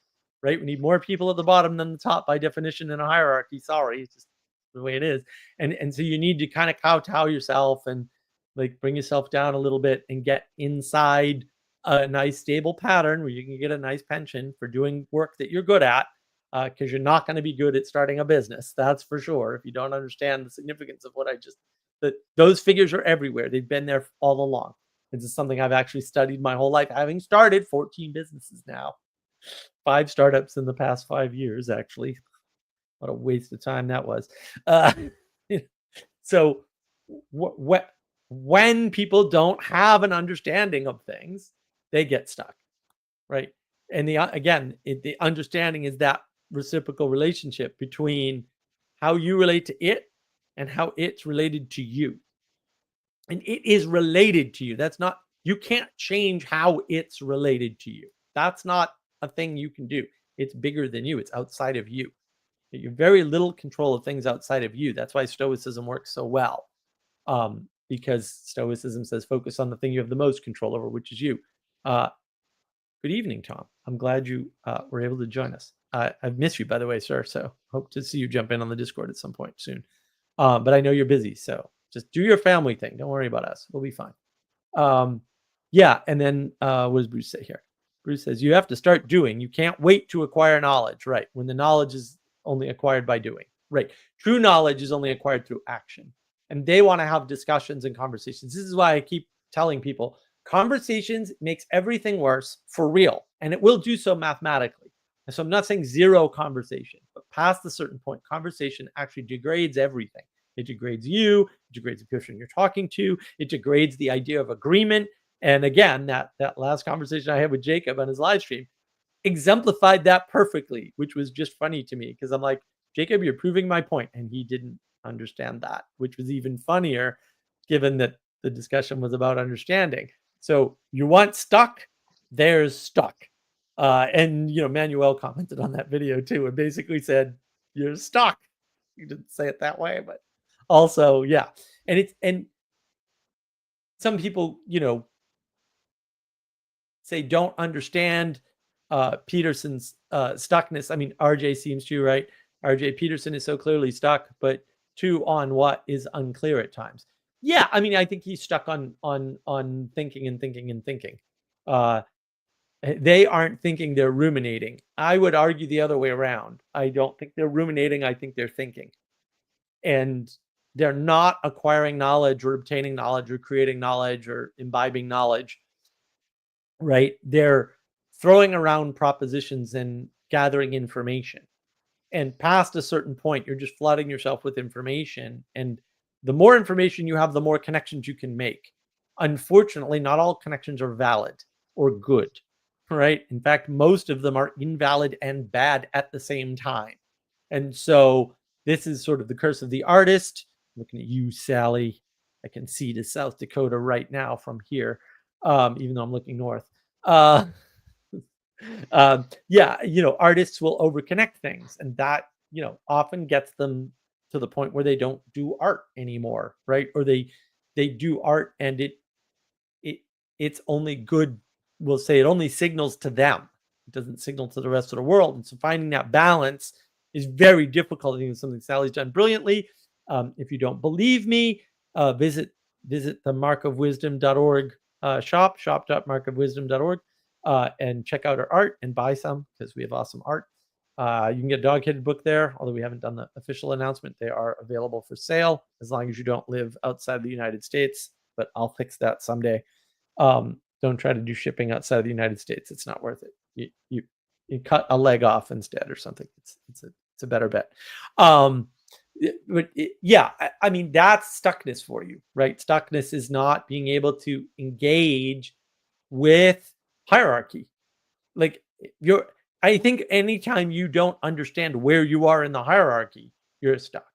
right? We need more people at the bottom than the top by definition in a hierarchy. Sorry, it's just the way it is. And so you need to kind of kowtow yourself and, like, bring yourself down a little bit and get inside a nice stable pattern where you can get a nice pension for doing work that you're good at. Because you're not going to be good at starting a business, that's for sure, if you don't understand the significance of what those figures are everywhere. They've been there all along. This is something I've actually studied my whole life, having started 14 businesses now, 5 startups in the past 5 years, actually. What a waste of time that was. So when people don't have an understanding of things, they get stuck, right? And the understanding is that reciprocal relationship between how you relate to it and how it's related to you. And it is related to you. You can't change how it's related to you. That's not a thing you can do. It's bigger than you. It's outside of you. You have very little control of things outside of you. That's why Stoicism works so well. Because Stoicism says focus on the thing you have the most control over, which is you. Good evening, Tom. I'm glad you were able to join us. I've missed you, by the way, sir. So hope to see you jump in on the Discord at some point soon. But I know you're busy, so Just do your family thing. Don't worry about us. We'll be fine. Yeah. And then what does Bruce say here? Bruce says, you have to start doing. You can't wait to acquire knowledge, right? When the knowledge is only acquired by doing, right? True knowledge is only acquired through action. And they want to have discussions and conversations. This is why I keep telling people, conversations makes everything worse for real. And it will do so mathematically. And so I'm not saying zero conversation, but past a certain point, conversation actually degrades everything. It degrades you, it degrades the person you're talking to, it degrades the idea of agreement. And again, that last conversation I had with Jacob on his live stream exemplified that perfectly, which was just funny to me because I'm like, Jacob, you're proving my point. And he didn't understand that, which was even funnier given that the discussion was about understanding. So you want stuck, there's stuck. And Manuel commented on that video too and basically said, you're stuck. You didn't say it that way, but also, yeah. And some people, say don't understand Peterson's stuckness. I mean, RJ seems to, right? RJ Peterson is so clearly stuck, but on what is unclear at times. Yeah, I mean, I think he's stuck on thinking and thinking and thinking. They aren't thinking, they're ruminating. I would argue the other way around. I don't think they're ruminating. I think they're thinking. And they're not acquiring knowledge or obtaining knowledge or creating knowledge or imbibing knowledge, right? They're throwing around propositions and gathering information. And past a certain point, you're just flooding yourself with information. And the more information you have, the more connections you can make. Unfortunately, not all connections are valid or good, right? In fact, most of them are invalid and bad at the same time. And so this is sort of the curse of the artist. Looking at you, Sally. I can see to South Dakota right now from here, even though I'm looking north. Yeah, artists will overconnect things, and that often gets them to the point where they don't do art anymore, right? Or they do art and it's only good. We'll say it only signals to them. It doesn't signal to the rest of the world. And so finding that balance is very difficult. I think it's something Sally's done brilliantly. If you don't believe me, visit the markofwisdom.org shop.markofwisdom.org. And check out our art and buy some because we have awesome art. You can get a dog-headed book there, although we haven't done the official announcement. They are available for sale as long as you don't live outside the United States, but I'll fix that someday. Don't try to do shipping outside the United States. It's not worth it. You cut a leg off instead or something. It's a better bet. But yeah, I mean, that's stuckness for you, right? Stuckness is not being able to engage with hierarchy. Like I think anytime you don't understand where you are in the hierarchy, you're stuck,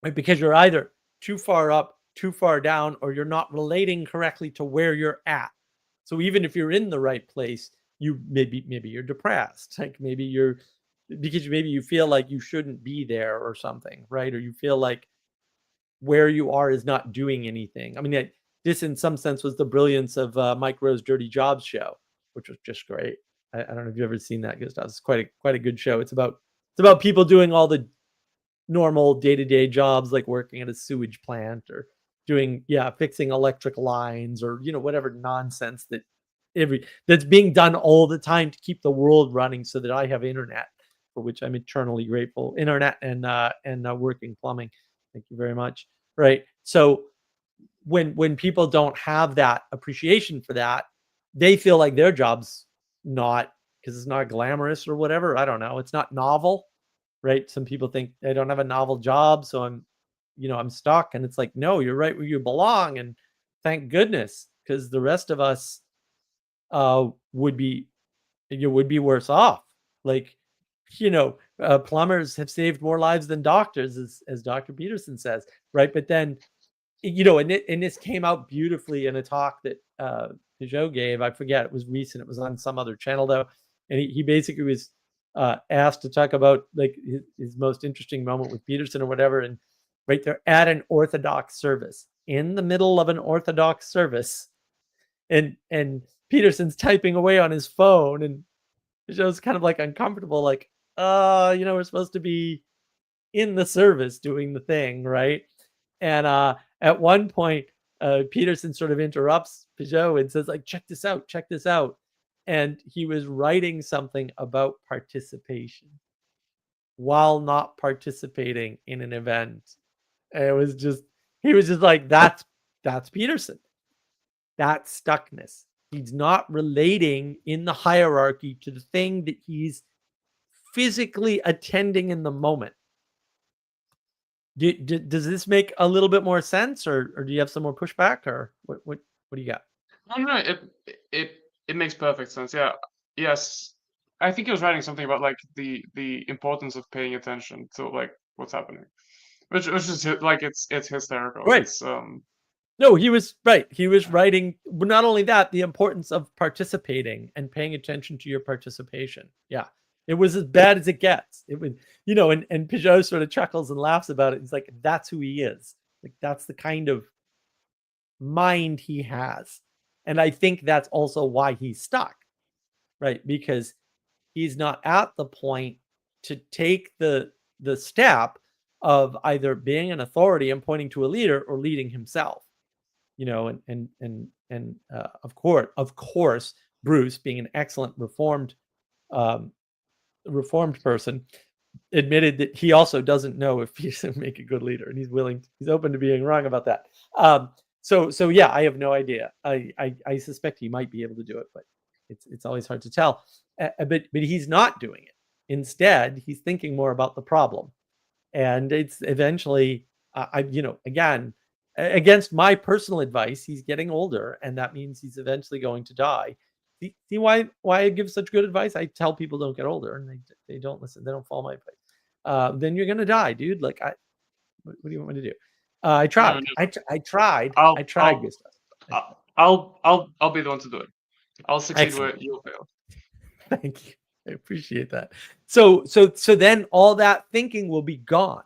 right? Because you're either too far up, too far down, or you're not relating correctly to where you're at. So even if you're in the right place, you maybe you're depressed, like maybe you feel like you shouldn't be there or something, right? Or you feel like where you are is not doing anything. I mean, this in some sense was the brilliance of Mike Rowe's Dirty Jobs show, which was just great. I don't know if you've ever seen that, Gustavs. It's quite a good show. It's about people doing all the normal day-to-day jobs, like working at a sewage plant or doing fixing electric lines or whatever nonsense that's being done all the time to keep the world running so that I have internet, for which I'm eternally grateful. Internet and working plumbing. Thank you very much. Right. So when people don't have that appreciation for that, they feel like their job's not, because it's not glamorous or whatever. I don't know. It's not novel, right? Some people think I don't have a novel job, so I'm stuck. And it's like, no, you're right where you belong. And thank goodness, because the rest of us would be worse off. Like, plumbers have saved more lives than doctors, as Dr. Peterson says, right? But then, and this came out beautifully in a talk that Peugeot gave. I forget, it was recent. It was on some other channel though, and he basically was asked to talk about like his most interesting moment with Peterson or whatever. And right there at an Orthodox service, in the middle of an Orthodox service, and Peterson's typing away on his phone, and Peugeot's kind of like uncomfortable, like, we're supposed to be in the service doing the thing, right? And at one point, Peterson sort of interrupts Peugeot and says, like, check this out. And he was writing something about participation while not participating in an event. And he was just like, that's Peterson. That's stuckness. He's not relating in the hierarchy to the thing that he's physically attending in the moment. Does this make a little bit more sense, or do you have some more pushback, or what do you got? I don't know. It makes perfect sense. Yeah. Yes. I think he was writing something about like the importance of paying attention to like what's happening, which is like it's hysterical. Right. It's No, he was right. He was writing, but not only that, the importance of participating and paying attention to your participation. Yeah. It was as bad as it gets. It would, and Peugeot sort of chuckles and laughs about it. He's like, that's who he is. Like, that's the kind of mind he has. And I think that's also why he's stuck, right? Because he's not at the point to take the step of either being an authority and pointing to a leader or leading himself. Of course, Bruce, being an excellent reformed person, admitted that he also doesn't know if he's going to make a good leader, and he's open to being wrong about that. So yeah, I have no idea. I suspect he might be able to do it, but it's always hard to tell. But he's not doing it. Instead, he's thinking more about the problem, and it's eventually, again, against my personal advice, he's getting older, and that means he's eventually going to die. See why I give such good advice? I tell people don't get older, and they don't listen. They don't follow my advice. Then you're gonna die, dude. Like, what do you want me to do? I tried. No. I tried. I'll- I tried, I'll- Gustavs. I'll be the one to do it. I'll succeed Excellent. where you'll fail. Thank you. I appreciate that. So then all that thinking will be gone,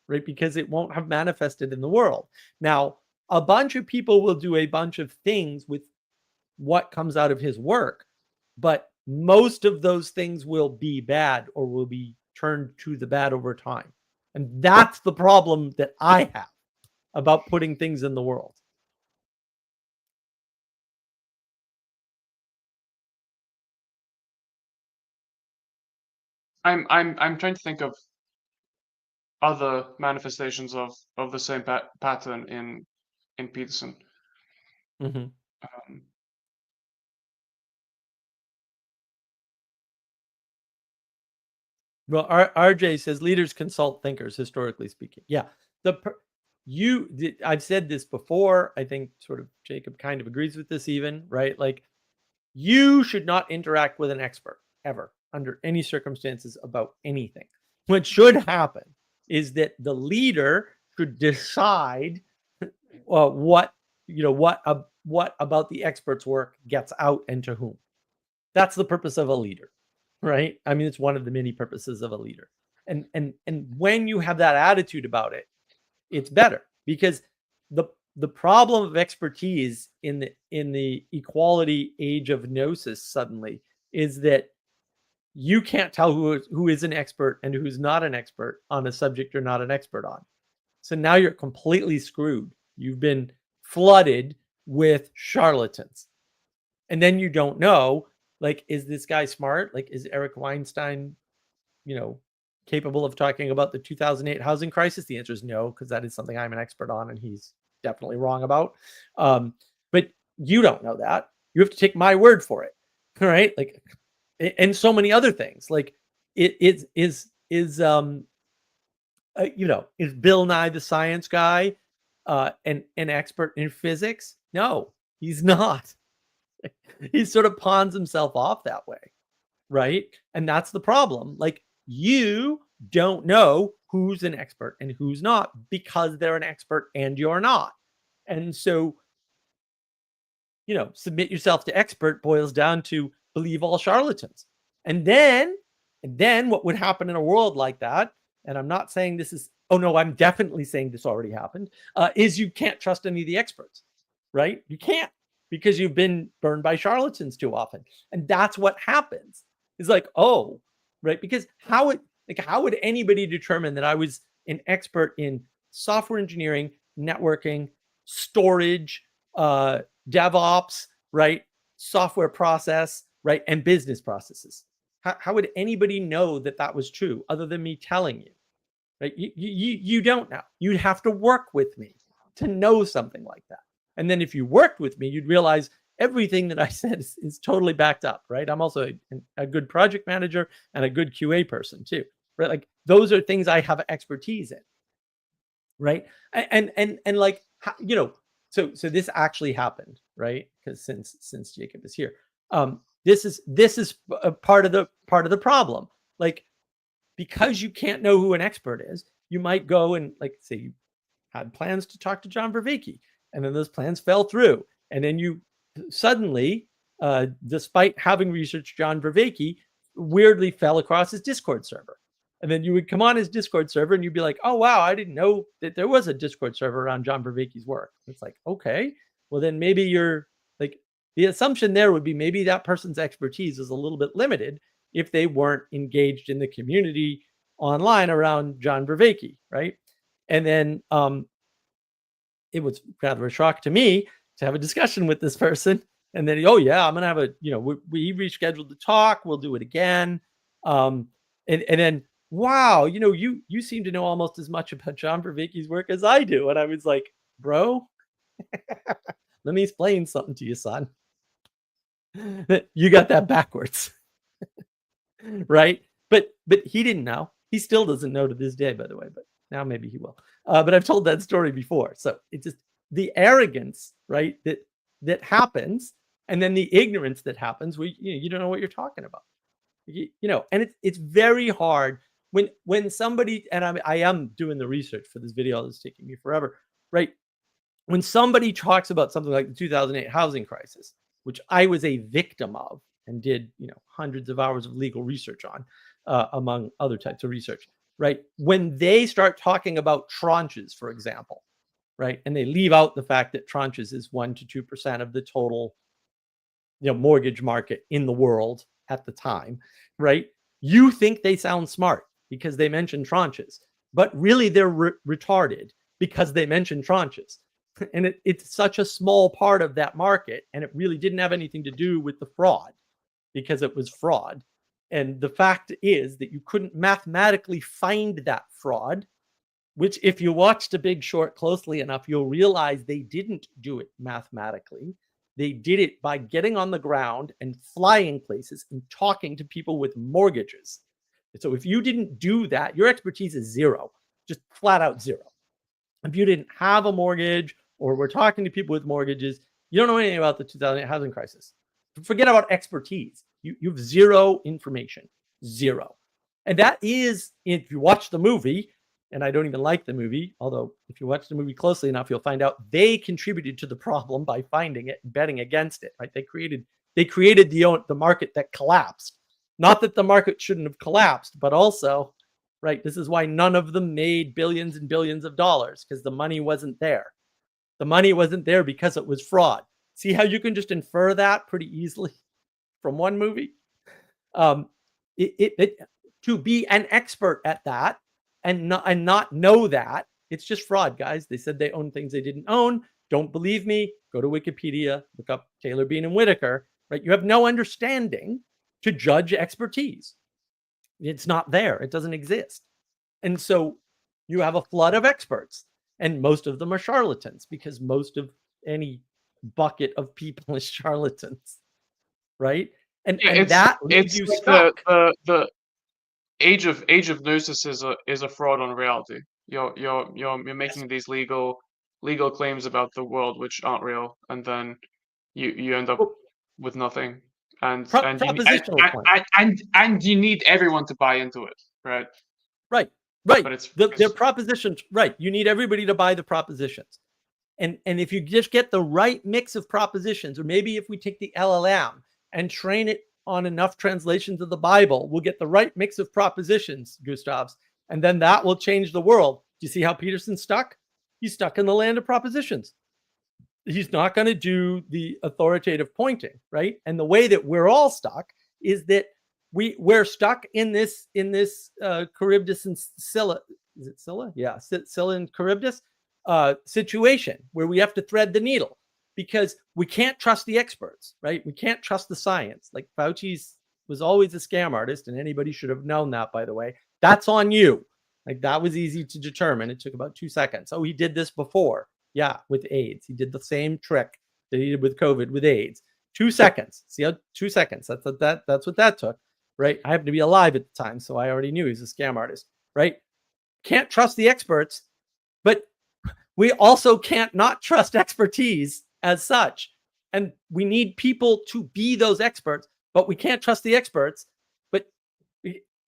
right? Because it won't have manifested in the world. Now, a bunch of people will do a bunch of things with what comes out of his work, but most of those things will be bad or will be turned to the bad over time. And that's the problem that I have about putting things in the world. I'm trying to think of other manifestations of the same pattern in Peterson. Mm-hmm. Well, RJ says leaders consult thinkers, historically speaking. Yeah, I've said this before. I think sort of Jacob kind of agrees with this, even, right? Like, you should not interact with an expert ever, under any circumstances, about anything. What should happen is that the leader should decide what about the expert's work gets out and to whom. That's the purpose of a leader, right? I mean, it's one of the many purposes of a leader. And when you have that attitude about it, it's better, because the problem of expertise in the equality age of gnosis suddenly is that you can't tell who is an expert and who's not an expert on a subject you're not an expert on. So now you're completely screwed. You've been flooded with charlatans. And then you don't know, like, is this guy smart? Like, is Eric Weinstein, capable of talking about the 2008 housing crisis? The answer is no, because that is something I'm an expert on, and he's definitely wrong about. But you don't know that. You have to take my word for it. All right. Like, and so many other things. Like, is Bill Nye the Science Guy an expert in physics? No, he's not. He sort of pawns himself off that way, right? And that's the problem. Like, you don't know who's an expert and who's not, because they're an expert and you're not. And so, submit yourself to expert boils down to believe all charlatans. And then what would happen in a world like that, and I'm not saying this is, oh no, I'm definitely saying this already happened, is you can't trust any of the experts, right? You can't, because you've been burned by charlatans too often. And that's what happens. It's like, oh, right? Because how would anybody determine that I was an expert in software engineering, networking, storage, DevOps, right? Software process, right? And business processes. How would anybody know that that was true other than me telling you? Right? You don't know. You'd have to work with me to know something like that. And then if you worked with me, you'd realize everything that I said is totally backed up, right? I'm also a good project manager and a good QA person too, right? Like those are things I have expertise in, right? And like, you know, so this actually happened, right? Because since Jacob is here, this is a part of the problem. Like, because you can't know who an expert is, you might go and, like, say you had plans to talk to John Vervaeke, and then those plans fell through. And then you suddenly, despite having researched John Vervaeke, weirdly fell across his Discord server. And then you would come on his Discord server and you'd be like, oh, wow, I didn't know that there was a Discord server around John Vervaeke's work. It's like, okay, well, then maybe you're like, the assumption there would be maybe that person's expertise is a little bit limited if they weren't engaged in the community online around John Vervaeke, right? And then it was rather a shock to me to have a discussion with this person. And then, oh yeah, I'm gonna have a, you know, we rescheduled the talk. We'll do it again. And then, wow, you know, you seem to know almost as much about John Vervaeke's work as I do. And I was like, bro, let me explain something to you, son. You got that backwards. Right? But he didn't know. He still doesn't know to this day, by the way, but now maybe he will. But I've told that story before. So it's just the arrogance, right, that happens, and then the ignorance that happens where you don't know what you're talking about. You know, and it's very hard when somebody, and I am doing the research for this video that's taking me forever, right? When somebody talks about something like the 2008 housing crisis, which I was a victim of and did, you know, hundreds of hours of legal research on, among other types of research, right? When they start talking about tranches, for example, right, and they leave out the fact that tranches is 1 to 2% of the total, you know, mortgage market in the world at the time, right? You think they sound smart because they mention tranches, but really they're retarded because they mention tranches. And it's such a small part of that market, and it really didn't have anything to do with the fraud because it was fraud. And the fact is that you couldn't mathematically find that fraud, which if you watch The Big Short closely enough, you'll realize they didn't do it mathematically. They did it by getting on the ground and flying places and talking to people with mortgages. So if you didn't do that, your expertise is zero, just flat out zero. If you didn't have a mortgage or were talking to people with mortgages, you don't know anything about the 2008 housing crisis. Forget about expertise. You have zero information, zero. And that is, if you watch the movie, and I don't even like the movie, although if you watch the movie closely enough, you'll find out they contributed to the problem by finding it and betting against it, right? They created the market that collapsed. Not that the market shouldn't have collapsed, but also, right, this is why none of them made billions and billions of dollars, because the money wasn't there. The money wasn't there because it was fraud. See how you can just infer that pretty easily from one movie? To be an expert at that and not know that, it's just fraud, guys. They said they own things they didn't own. Don't believe me? Go to Wikipedia, look up Taylor, Bean, and Whitaker, right? You have no understanding to judge expertise. It's not there. It doesn't exist. And so you have a flood of experts, and most of them are charlatans because most of any bucket of people is charlatans, right? And that leaves you stuck. The age of gnosis is a fraud on reality. You're making these legal claims about the world which aren't real, and then you end up with nothing. And you need everyone to buy into it, right? Right. But they're propositions, right? You need everybody to buy the propositions. And if you just get the right mix of propositions, or maybe if we take the LLM and train it on enough translations of the Bible, we'll get the right mix of propositions, Gustavs, and then that will change the world. Do you see how Peterson's stuck? He's stuck in the land of propositions. He's not going to do the authoritative pointing, right? And the way that we're all stuck is that we're stuck in this Charybdis and Scylla. Is it Scylla? Yeah, Scylla and Charybdis, situation where we have to thread the needle because we can't trust the experts, right? We can't trust the science. Like Fauci's was always a scam artist, and anybody should have known that, by the way. That's on you. Like that was easy to determine. It took about 2 seconds. Oh, he did this before. Yeah, with AIDS. He did the same trick that he did with COVID with AIDS. 2 seconds. See how 2 seconds. That's what that took, right? I happened to be alive at the time, so I already knew he's a scam artist, right? Can't trust the experts, but we also can't not trust expertise as such. And we need people to be those experts, but we can't trust the experts. But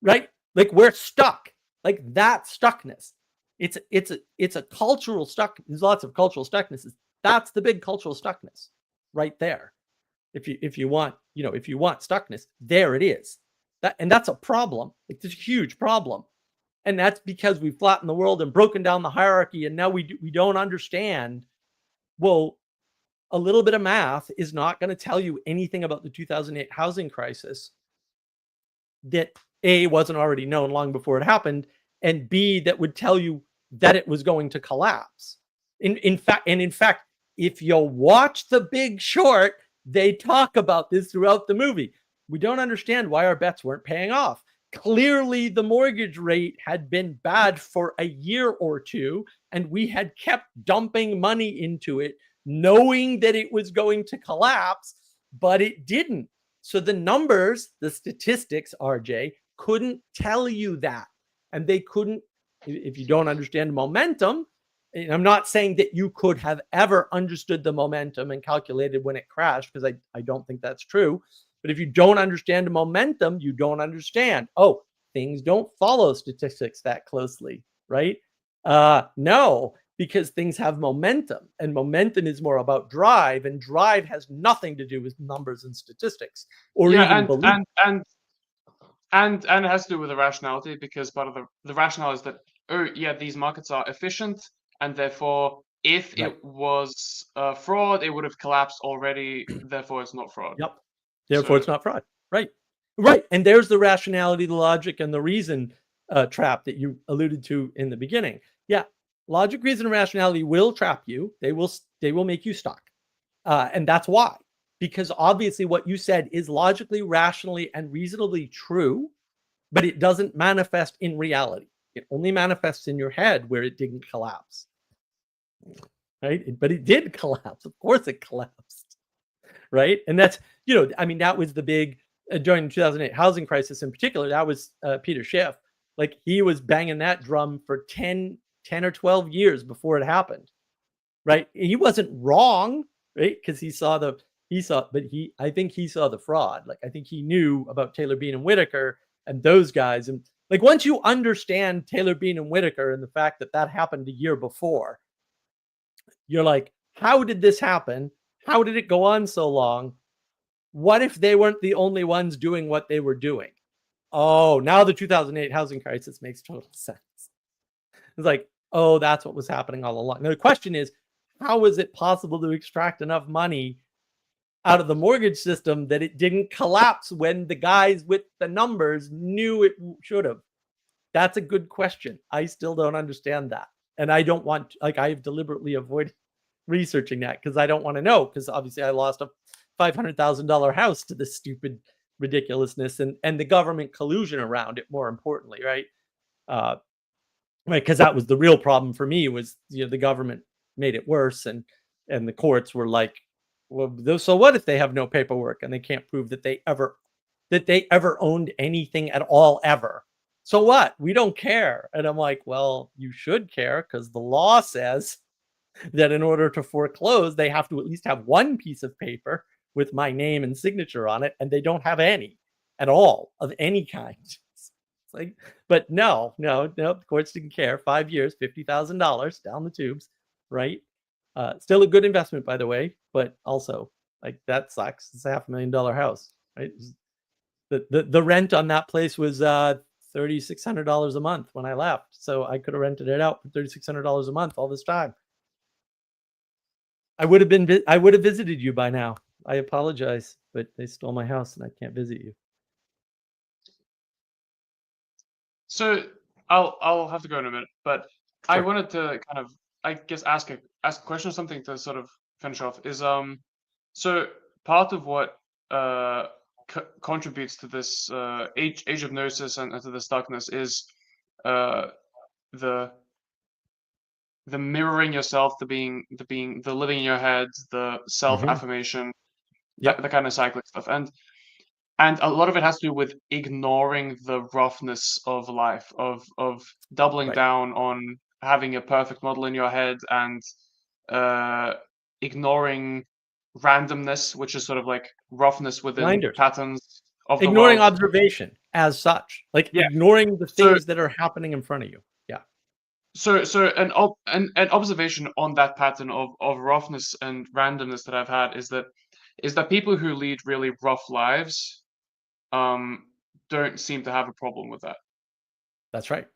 right, like we're stuck. Like that stuckness. It's a cultural stuck. There's lots of cultural stucknesses. That's the big cultural stuckness right there. If you want stuckness, there it is. That's a problem. It's a huge problem. And that's because we've flattened the world and broken down the hierarchy. And now we don't understand. Well, a little bit of math is not going to tell you anything about the 2008 housing crisis that A, wasn't already known long before it happened, and B, that would tell you that it was going to collapse. In fact, if you watch The Big Short, they talk about this throughout the movie. We don't understand why our bets weren't paying off. Clearly, the mortgage rate had been bad for a year or two, and we had kept dumping money into it, knowing that it was going to collapse, but it didn't. So the numbers, the statistics, RJ, couldn't tell you that. And they couldn't, if you don't understand momentum, and I'm not saying that you could have ever understood the momentum and calculated when it crashed, because I don't think that's true. But if you don't understand the momentum, you don't understand. Oh, things don't follow statistics that closely, right? No, because things have momentum, and momentum is more about drive, and drive has nothing to do with numbers and statistics or even belief. And it has to do with the rationality, because part of the rationale is that, oh yeah, these markets are efficient, and therefore if it was fraud, it would have collapsed already, therefore it's not fraud. Yep. Therefore it's not fraud. Right. And there's the rationality, the logic, and the reason trap that you alluded to in the beginning. Yeah. Logic, reason, and rationality will trap you. They will make you stuck. And that's why. Because obviously what you said is logically, rationally, and reasonably true, but it doesn't manifest in reality. It only manifests in your head where it didn't collapse. Right? But it did collapse. Of course it collapsed. Right? And that's, that was the big, during the 2008 housing crisis in particular, that was Peter Schiff. Like he was banging that drum for 10 or 12 years before it happened. Right? He wasn't wrong, right? Because I think he saw the fraud. Like I think he knew about Taylor Bean and Whitaker and those guys. And like once you understand Taylor Bean and Whitaker and the fact that happened a year before, you're like, how did this happen? How did it go on so long? What if they weren't the only ones doing what they were doing? Oh, now the 2008 housing crisis makes total sense. It's like, oh, that's what was happening all along. Now the question is, how is it possible to extract enough money out of the mortgage system that it didn't collapse when the guys with the numbers knew it should have? That's a good question. I still don't understand that. And I don't want, I've deliberately avoided researching that because I don't want to know, because obviously I lost a $500,000 house to this stupid ridiculousness and the government collusion around it, more importantly, right? Because that was the real problem for me was, the government made it worse and the courts were like, well, so what if they have no paperwork and they can't prove that they ever owned anything at all ever? So what? We don't care. And I'm like, well, you should care because the law says that in order to foreclose, they have to at least have one piece of paper with my name and signature on it, and they don't have any at all of any kind. It's like, but no, the courts didn't care. 5 years, $50,000 down the tubes, right? Still a good investment, by the way, but also like that sucks. It's a $500,000 house, right? The rent on that place was $3,600 a month when I left, so I could have rented it out for $3,600 a month all this time. I would have visited you by now. I apologize, but they stole my house and I can't visit you. So I'll have to go in a minute, but sure. I wanted to kind of I guess ask a question or something to sort of finish off is so part of what contributes to this age of gnosis and to the stuckness is the mirroring yourself, the living in your head, the self affirmation, Yep. the kind of cyclic stuff, and a lot of it has to do with ignoring the roughness of life, of doubling Right. down on having a perfect model in your head and ignoring randomness, which is sort of like roughness within Blinders. patterns of the Ignoring world. observation as such, like Yeah. ignoring the So things that are happening in front of you. Yeah. so an observation on that pattern of roughness and randomness that I've had is that people who lead really rough lives don't seem to have a problem with that. That's right.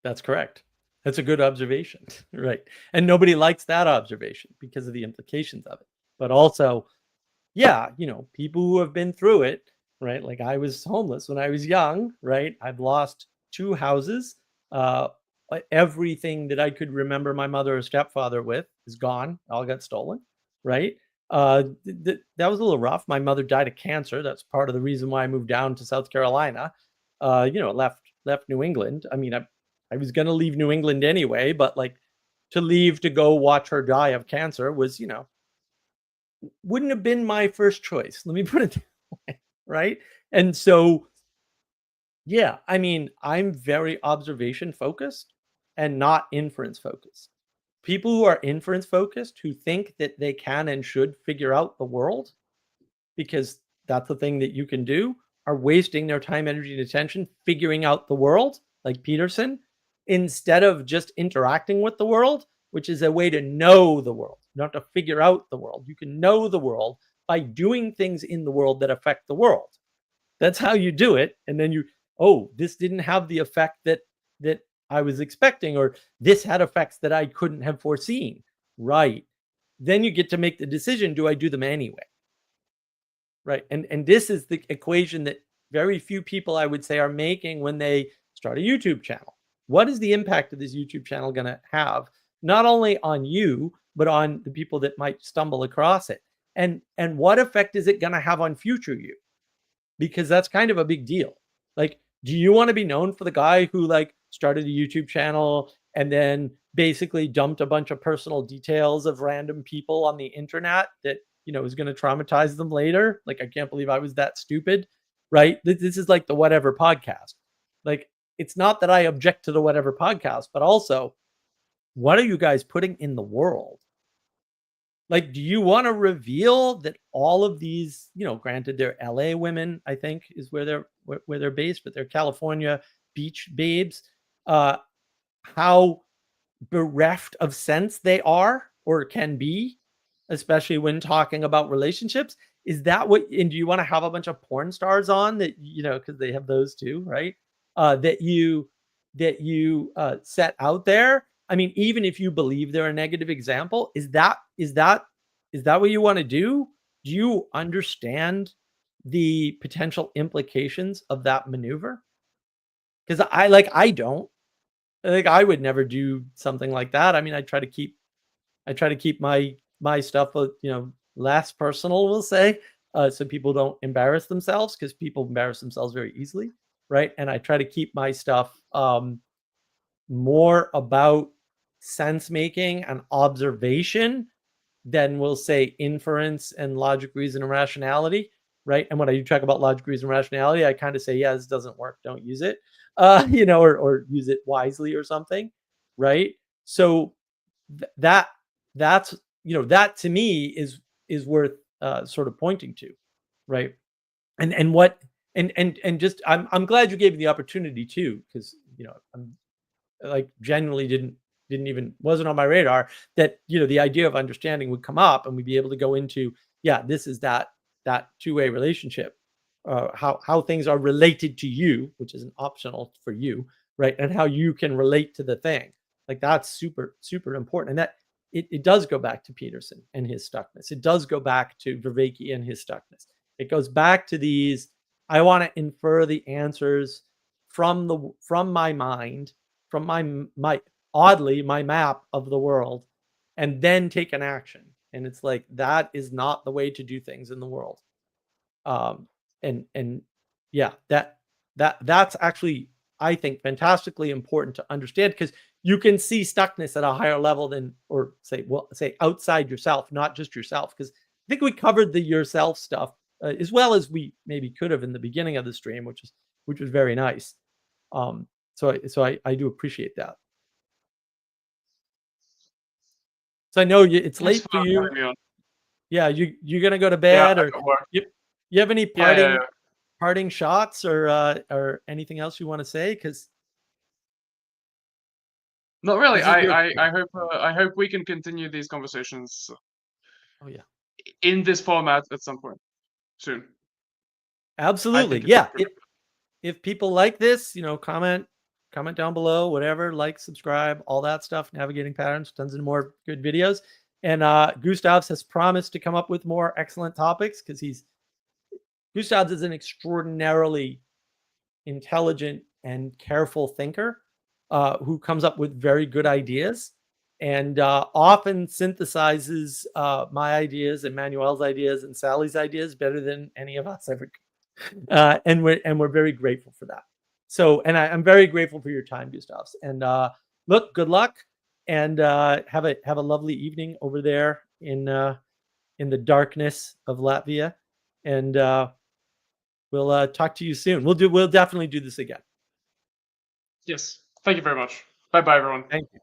That's correct. That's a good observation. Right. And nobody likes that observation because of the implications of it. But also, yeah, people who have been through it, right? Like I was homeless when I was young, right? I've lost 2 houses. Uh, everything that I could remember my mother or stepfather with is gone. All got stolen, right? That was a little rough. My mother died of cancer. That's part of the reason why I moved down to South Carolina. Left New England. I mean, I was gonna leave New England anyway, but like to leave to go watch her die of cancer was, wouldn't have been my first choice. Let me put it that way, right? And so, yeah, I mean, I'm very observation focused and not inference focused. People who are inference focused, who think that they can and should figure out the world because that's the thing that you can do, are wasting their time, energy, and attention figuring out the world, like Peterson, instead of just interacting with the world, which is a way to know the world, not to figure out the world. You can know the world by doing things in the world that affect the world. That's how you do it. And then this didn't have the effect that I was expecting, or this had effects that I couldn't have foreseen. Right. Then you get to make the decision, do I do them anyway? Right. And this is the equation that very few people, I would say, are making when they start a YouTube channel. What is the impact of this YouTube channel going to have, not only on you, but on the people that might stumble across it? And what effect is it going to have on future you? Because that's kind of a big deal. Like, do you want to be known for the guy who like started a YouTube channel and then basically dumped a bunch of personal details of random people on the internet that is going to traumatize them later? Like, I can't believe I was that stupid, right? This is like the Whatever podcast. Like, it's not that I object to the Whatever podcast, but also, what are you guys putting in the world? Like, do you want to reveal that all of these, granted they're LA women, I think is where they're based, but they're California beach babes, how bereft of sense they are or can be, especially when talking about relationships? Is that and do you want to have a bunch of porn stars on that, because they have those too, right? That you set out there? I mean, even if you believe they're a negative example, is that what you want to do? Do you understand the potential implications of that maneuver? Because I don't. I think I would never do something like that. I mean, I try to keep my stuff, less personal, we'll say, so people don't embarrass themselves, because people embarrass themselves very easily, right? And I try to keep my stuff more about sense making and observation than we'll say inference and logic, reason, and rationality, right? And when I talk about logic, reason, and rationality, I kind of say, yeah, this doesn't work, don't use it, or use it wisely or something, right? So that's that to me is worth sort of pointing to, right? And what and just I'm glad you gave me the opportunity too, because I'm like genuinely didn't even wasn't on my radar that the idea of understanding would come up and we'd be able to go into, yeah, this is that two-way relationship, how things are related to you, which isn't optional for you, right? And how you can relate to the thing. Like, that's super super important. And that it does go back to Peterson and his stuckness. It does go back to Vervaeke and his stuckness. It goes back to these, I want to infer the answers from my mind, from my oddly, my map of the world and then take an action. And it's like, that is not the way to do things in the world. And yeah, that's actually, I think, fantastically important to understand, because you can see stuckness at a higher level than, or say outside yourself, not just yourself. Because I think we covered the yourself stuff as well as we maybe could have in the beginning of the stream, which was very nice. So I do appreciate that. So I know it's Thanks late for you. having me on. Yeah, you're gonna go to Yeah, bed, I or got work. you have any Yeah. parting shots or anything else you want to say? Because Not really. this is your I hope we can continue these conversations oh yeah, in this format at some point soon. I absolutely. think it's Yeah, good. if people like this, comment down below, whatever, like, subscribe, all that stuff. Navigating patterns, tons of more good videos. And Gustavs has promised to come up with more excellent topics, because Gustavs is an extraordinarily intelligent and careful thinker who comes up with very good ideas, and often synthesizes my ideas and Manuel's ideas and Sally's ideas better than any of us ever could. And we're very grateful for that. So, and I'm very grateful for your time, Gustavs. And look, good luck, and have a lovely evening over there in the darkness of Latvia. And we'll talk to you soon. We'll definitely do this again. Yes. Thank you very much. Bye, everyone. Thank you.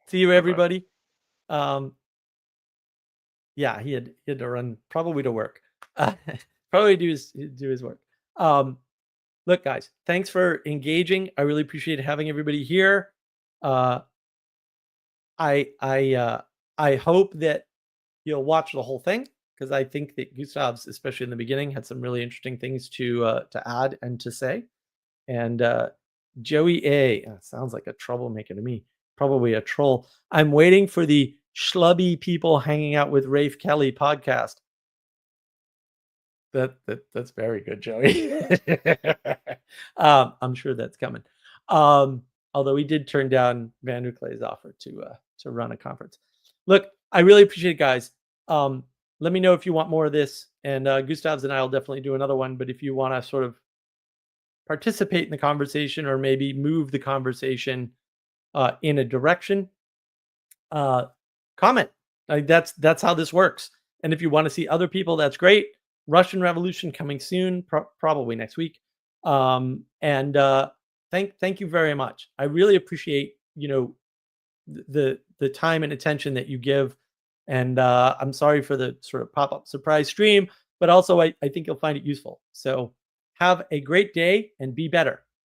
See you, everybody. Yeah, he had to run probably to work. Probably do his work. Look, guys, thanks for engaging. I really appreciate having everybody here. I hope that you'll watch the whole thing, because I think that Gustavs, especially in the beginning, had some really interesting things to add and to say. And Joey A, sounds like a troublemaker to me. Probably a troll. I'm waiting for the schlubby people hanging out with Rafe Kelly podcast. That's very good, Joey. I'm sure that's coming. Although he did turn down Van Nucle's offer to run a conference. Look, I really appreciate it, guys. Let me know if you want more of this, and Gustavs and I will definitely do another one. But if you want to sort of participate in the conversation, or maybe move the conversation in a direction, comment. Like, that's how this works. And if you want to see other people, that's great. Russian Revolution coming soon, probably next week. And thank you very much. I really appreciate the time and attention that you give. And I'm sorry for the sort of pop-up surprise stream, but also I think you'll find it useful. So have a great day and be better.